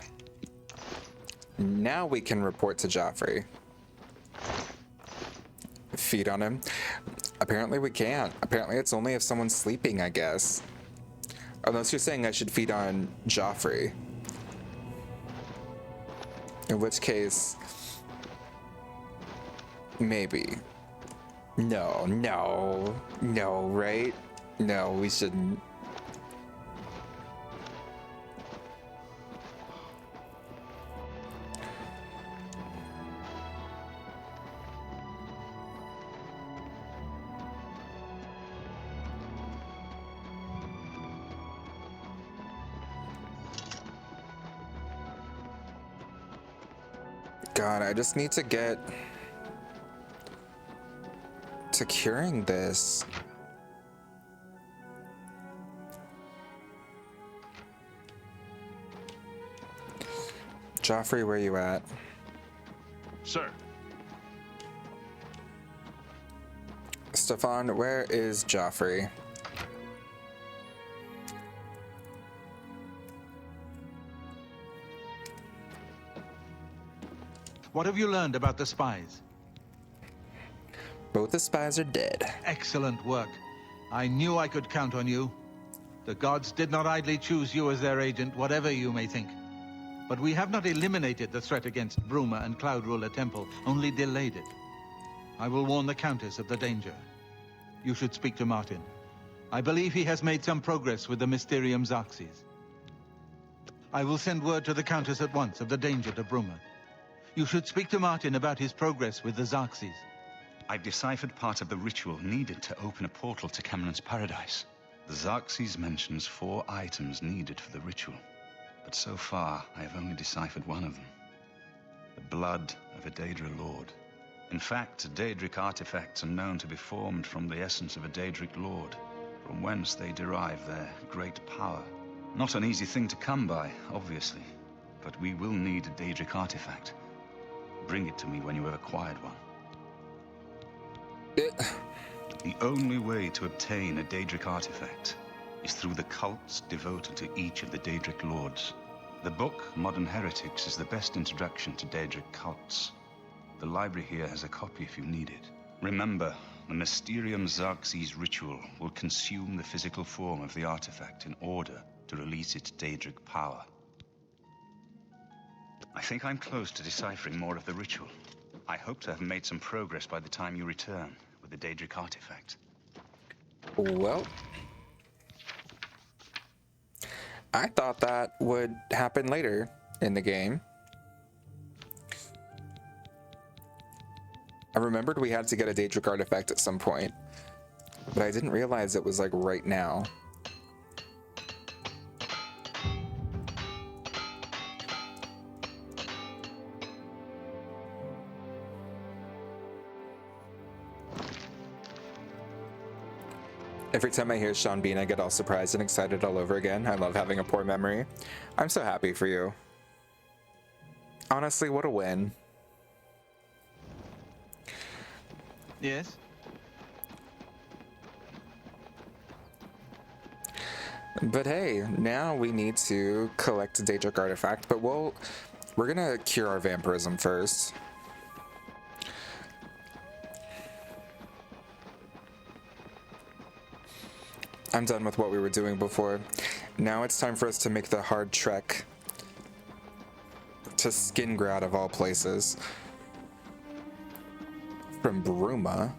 Now we can report to Joffrey. Feed on him. Apparently we can't. Apparently it's only if someone's sleeping, I guess. Unless you're saying I should feed on Joffrey. In which case, maybe. No, right? No, we shouldn't. God, I just need to get to curing this. Joffrey, where you at? Sir. Stefan, where is Joffrey? What have you learned about the spies? Both the spies are dead. Excellent work. I knew I could count on you. The gods did not idly choose you as their agent, whatever you may think. But we have not eliminated the threat against Bruma and Cloud Ruler Temple, only delayed it. I will warn the Countess of the danger. You should speak to Martin. I believe he has made some progress with the Mysterium Xarxes. I will send word to the Countess at once of the danger to Bruma. You should speak to Martin about his progress with the Xarxes. I've deciphered part of the ritual needed to open a portal to Cameron's paradise. The Xarxes mentions 4 items needed for the ritual. But so far, I have only deciphered one of them. The blood of a Daedra Lord. In fact, Daedric artifacts are known to be formed from the essence of a Daedric Lord, from whence they derive their great power. Not an easy thing to come by, obviously, but we will need a Daedric artifact. Bring it to me when you have acquired one. The only way to obtain a Daedric artifact is through the cults devoted to each of the Daedric Lords. The book, Modern Heretics, is the best introduction to Daedric cults. The library here has a copy if you need it. Remember, the Mysterium Xarxes ritual will consume the physical form of the artifact in order to release its Daedric power. I think I'm close to deciphering more of the ritual. I hope to have made some progress by the time you return with the Daedric artifact. Well, I thought that would happen later in the game. I remembered we had to get a Daedric artifact at some point, but I didn't realize it was like right now. Every time I hear Sean Bean, I get all surprised and excited all over again. I love having a poor memory. I'm so happy for you. Honestly, what a win. Yes? But hey, now we need to collect a Daedric artifact, but we're gonna cure our vampirism first. I'm done with what we were doing before. Now it's time for us to make the hard trek to Skingrad of all places. From Bruma.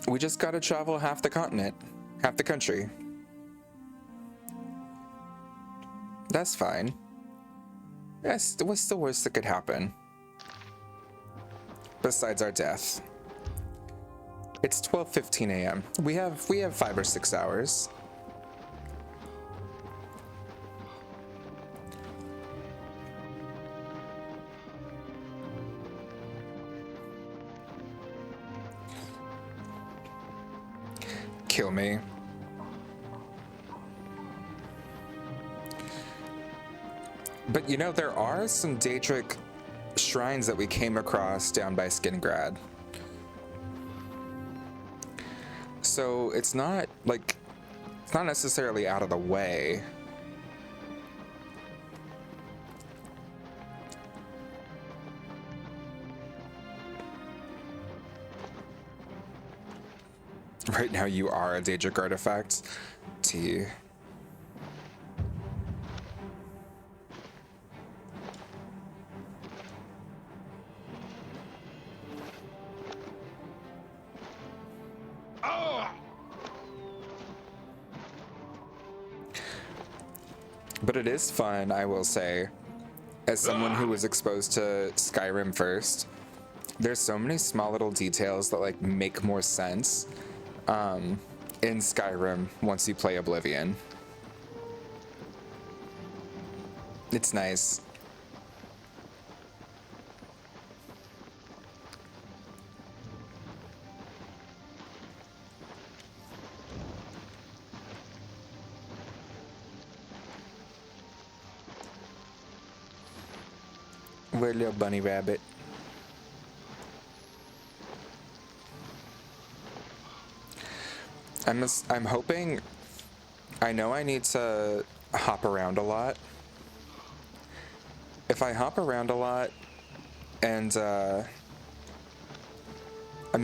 We just gotta travel half the continent, half the country. That's fine. What's the worst that could happen? Besides our death. It's 12:15 a.m. We have 5 or 6 hours. Kill me. But you know, there are some Daedric shrines that we came across down by Skingrad. So it's not necessarily out of the way. Right now you are a Daedric artifact. T. But it is fun, I will say, as someone who was exposed to Skyrim first. There's so many small little details that like make more sense in Skyrim once you play Oblivion. It's nice. We're a little bunny rabbit. I'm hoping. I know I need to hop around a lot. If I hop around a lot and I'm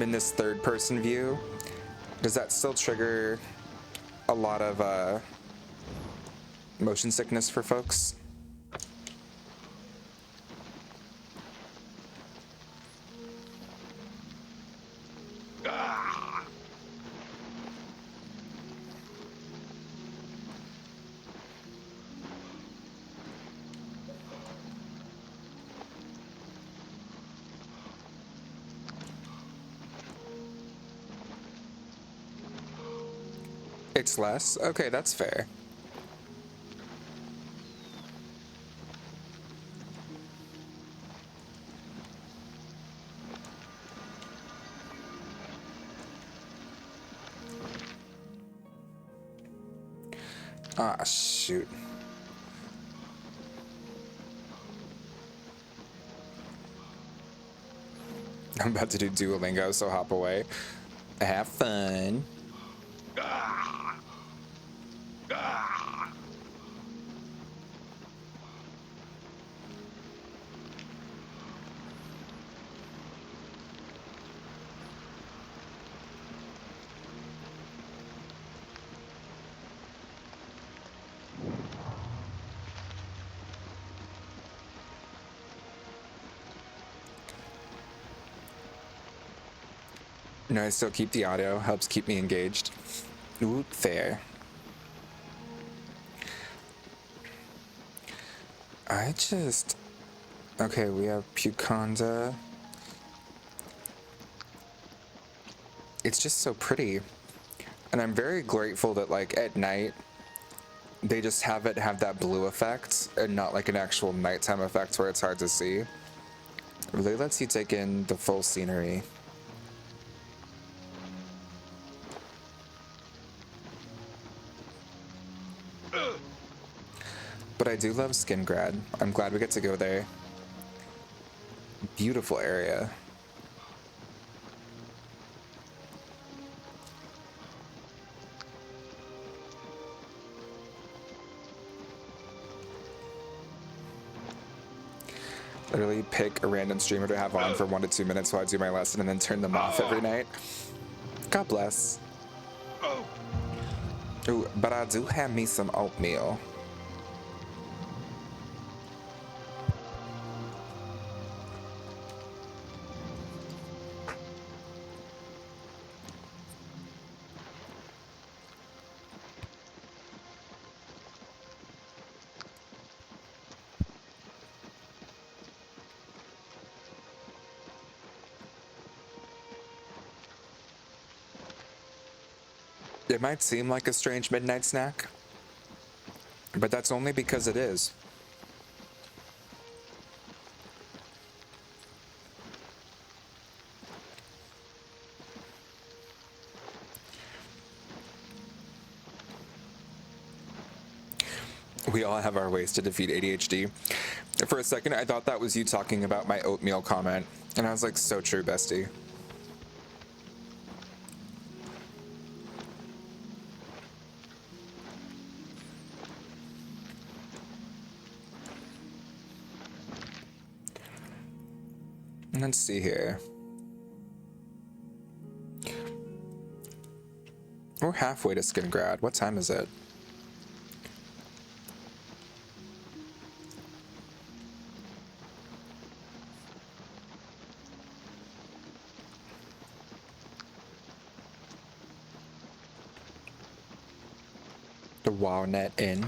in this third-person view, does that still trigger a lot of motion sickness for folks? It's less? Okay, that's fair. Ah, shoot. I'm about to do Duolingo, so hop away. Have fun. No, I still keep the audio. Helps keep me engaged. Ooh, fair. Okay, we have Puconda. It's just so pretty. And I'm very grateful that, like, at night, they just have it have that blue effect and not like an actual nighttime effect where it's hard to see. It really lets you take in the full scenery. But I do love Skingrad. I'm glad we get to go there. Beautiful area. Literally pick a random streamer to have on for 1 to 2 minutes while I do my lesson and then turn them off every night. God bless. Ooh, but I do have me some oatmeal. It might seem like a strange midnight snack, but that's only because it is. We all have our ways to defeat ADHD. For a second, I thought that was you talking about my oatmeal comment, and I was like, so true, bestie. Let's see here. We're halfway to Skingrad. What time is it? The Walnut Inn.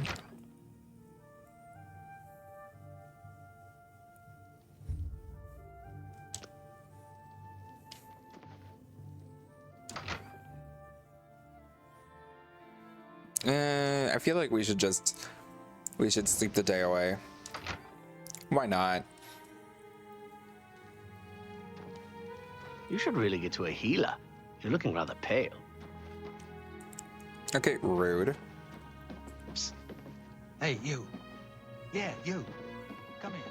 I feel like we should sleep the day away. Why not? You should really get to a healer. You're looking rather pale. Okay, rude. Psst. Hey, you. Yeah, you. Come here.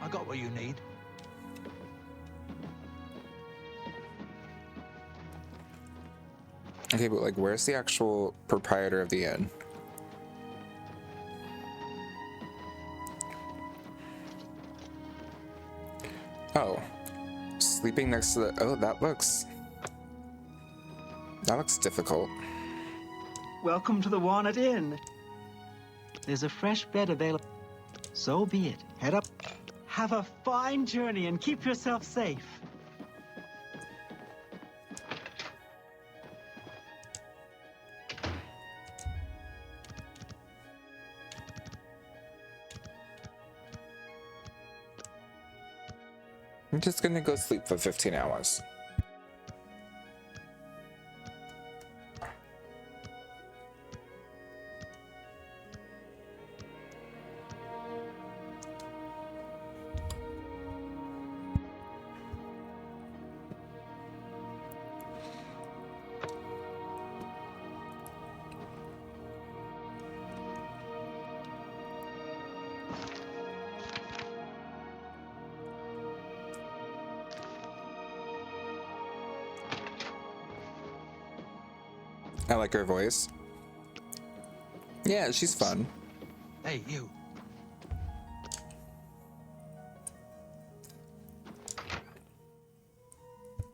I got what you need. Okay, but like, where's the actual proprietor of the inn? Oh, sleeping next to the, oh, that looks difficult. Welcome to the Walnut Inn. There's a fresh bed available. So be it. Head up. Have a fine journey and keep yourself safe. I'm just gonna go sleep for 15 hours. I like her voice. Yeah, she's fun. Hey, you.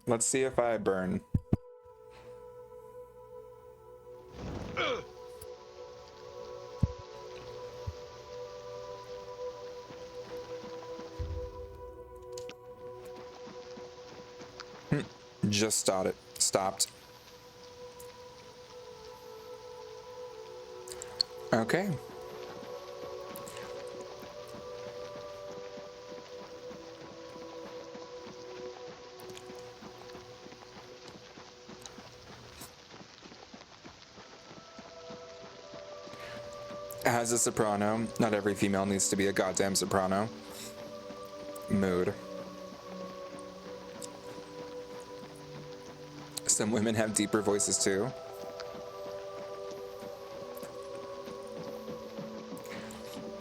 Let's see if I burn. Just stopped. Okay. As a soprano, not every female needs to be a goddamn soprano. Mood. Some women have deeper voices too.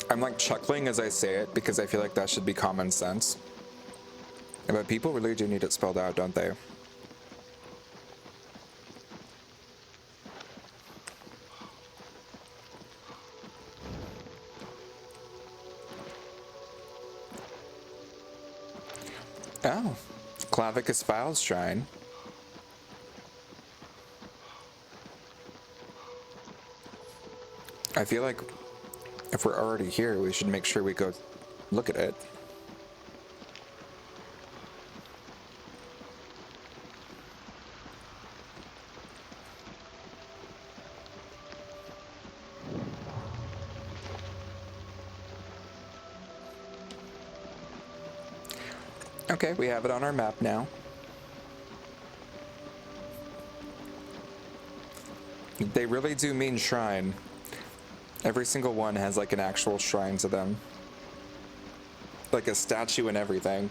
I'm like chuckling as I say it because I feel like that should be common sense. But people really do need it spelled out, don't they? Oh, Clavicus Files Shrine. I feel like if we're already here, we should make sure we go look at it. Okay, we have it on our map now. They really do mean shrine. Every single one has like an actual shrine to them. Like a statue and everything.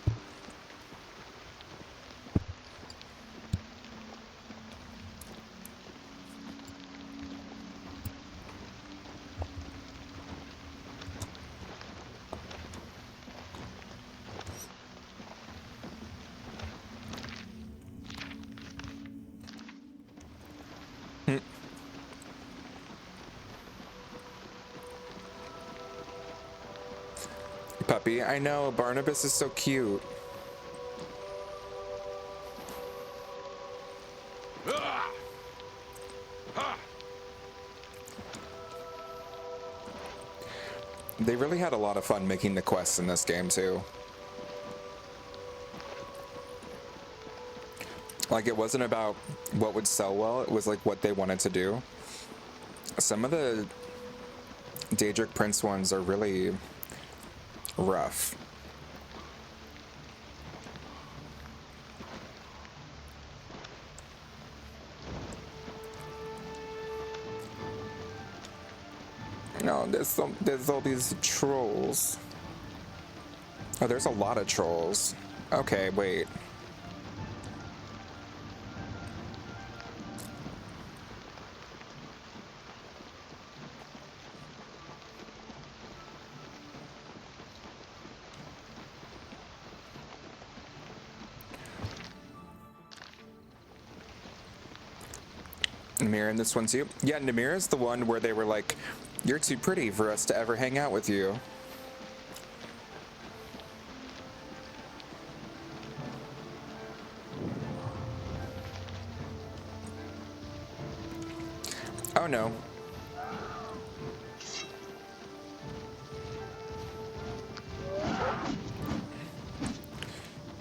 Puppy, I know, Barnabas is so cute. They really had a lot of fun making the quests in this game too. Like, it wasn't about what would sell well, it was like what they wanted to do. Some of the Daedric Prince ones are really rough. No, there's all these trolls. Oh, there's a lot of trolls. Okay, wait. Namira in this one too? Yeah, Namira is the one where they were like, you're too pretty for us to ever hang out with you. Oh no.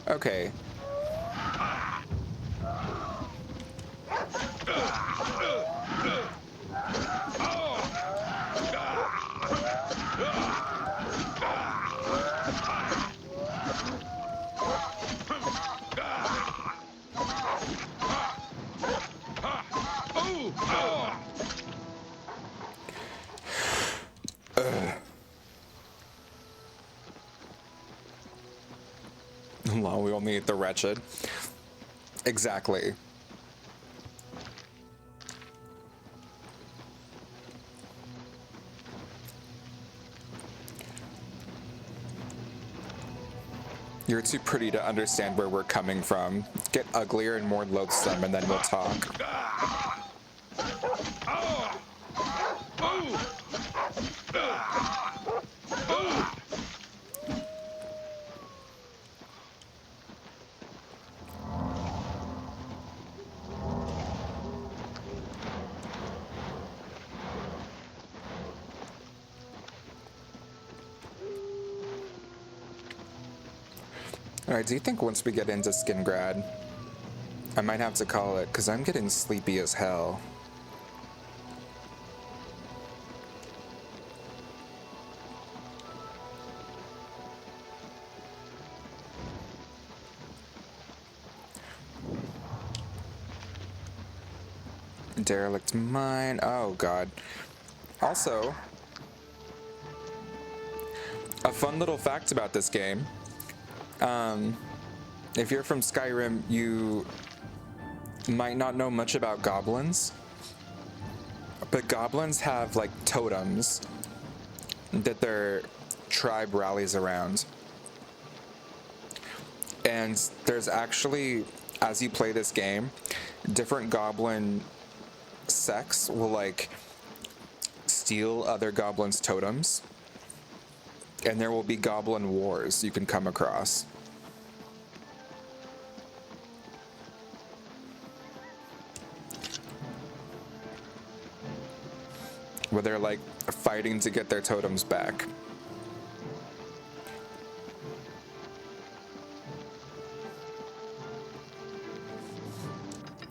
Okay. Lol, we only eat the wretched. Exactly. You're too pretty to understand where we're coming from. Get uglier and more loathsome, and then we'll talk. Alright, do you think once we get into Skingrad, I might have to call it, because I'm getting sleepy as hell. Derelict mine. Oh god. Also, a fun little fact about this game. If you're from Skyrim, you might not know much about goblins, but goblins have like totems, that their tribe rallies around. And there's actually, as you play this game, different goblin sects will like steal other goblins' totems, and there will be goblin wars you can come across. Where they're like fighting to get their totems back.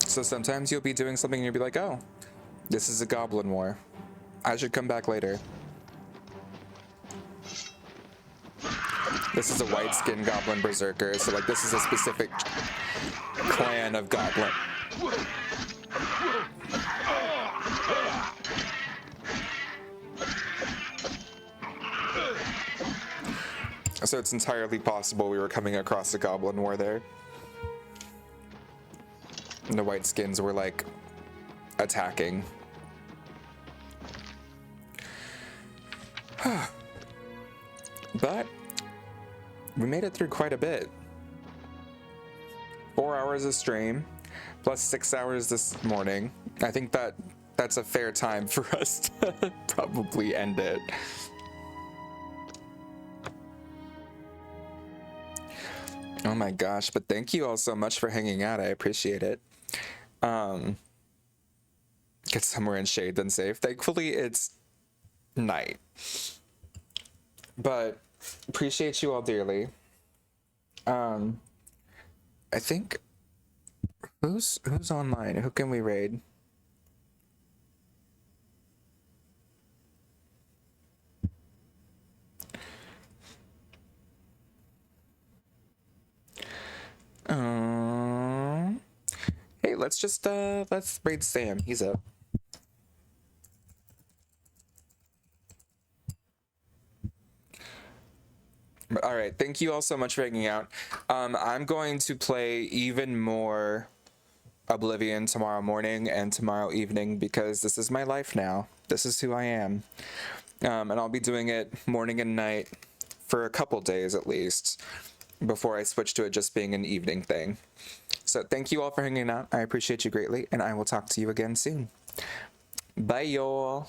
So sometimes you'll be doing something and you'll be like, oh, this is a goblin war. I should come back later. This is a white-skinned goblin berserker, so like this is a specific clan of goblin. So it's entirely possible we were coming across a goblin war there. And the white skins were like attacking. But we made it through quite a bit. 4 hours of stream plus 6 hours this morning. I think that's a fair time for us to probably end it. Oh my gosh, but thank you all so much for hanging out. I appreciate it. Get somewhere in shade then safe. Thankfully, it's night. But appreciate you all dearly. I think who's online? Who can we raid? Hey, let's raid Sam. He's up. All right, thank you all so much for hanging out. I'm going to play even more Oblivion tomorrow morning and tomorrow evening because this is my life now. This is who I am. And I'll be doing it morning and night for a couple days at least before I switch to it just being an evening thing. So thank you all for hanging out. I appreciate you greatly, and I will talk to you again soon. Bye, y'all.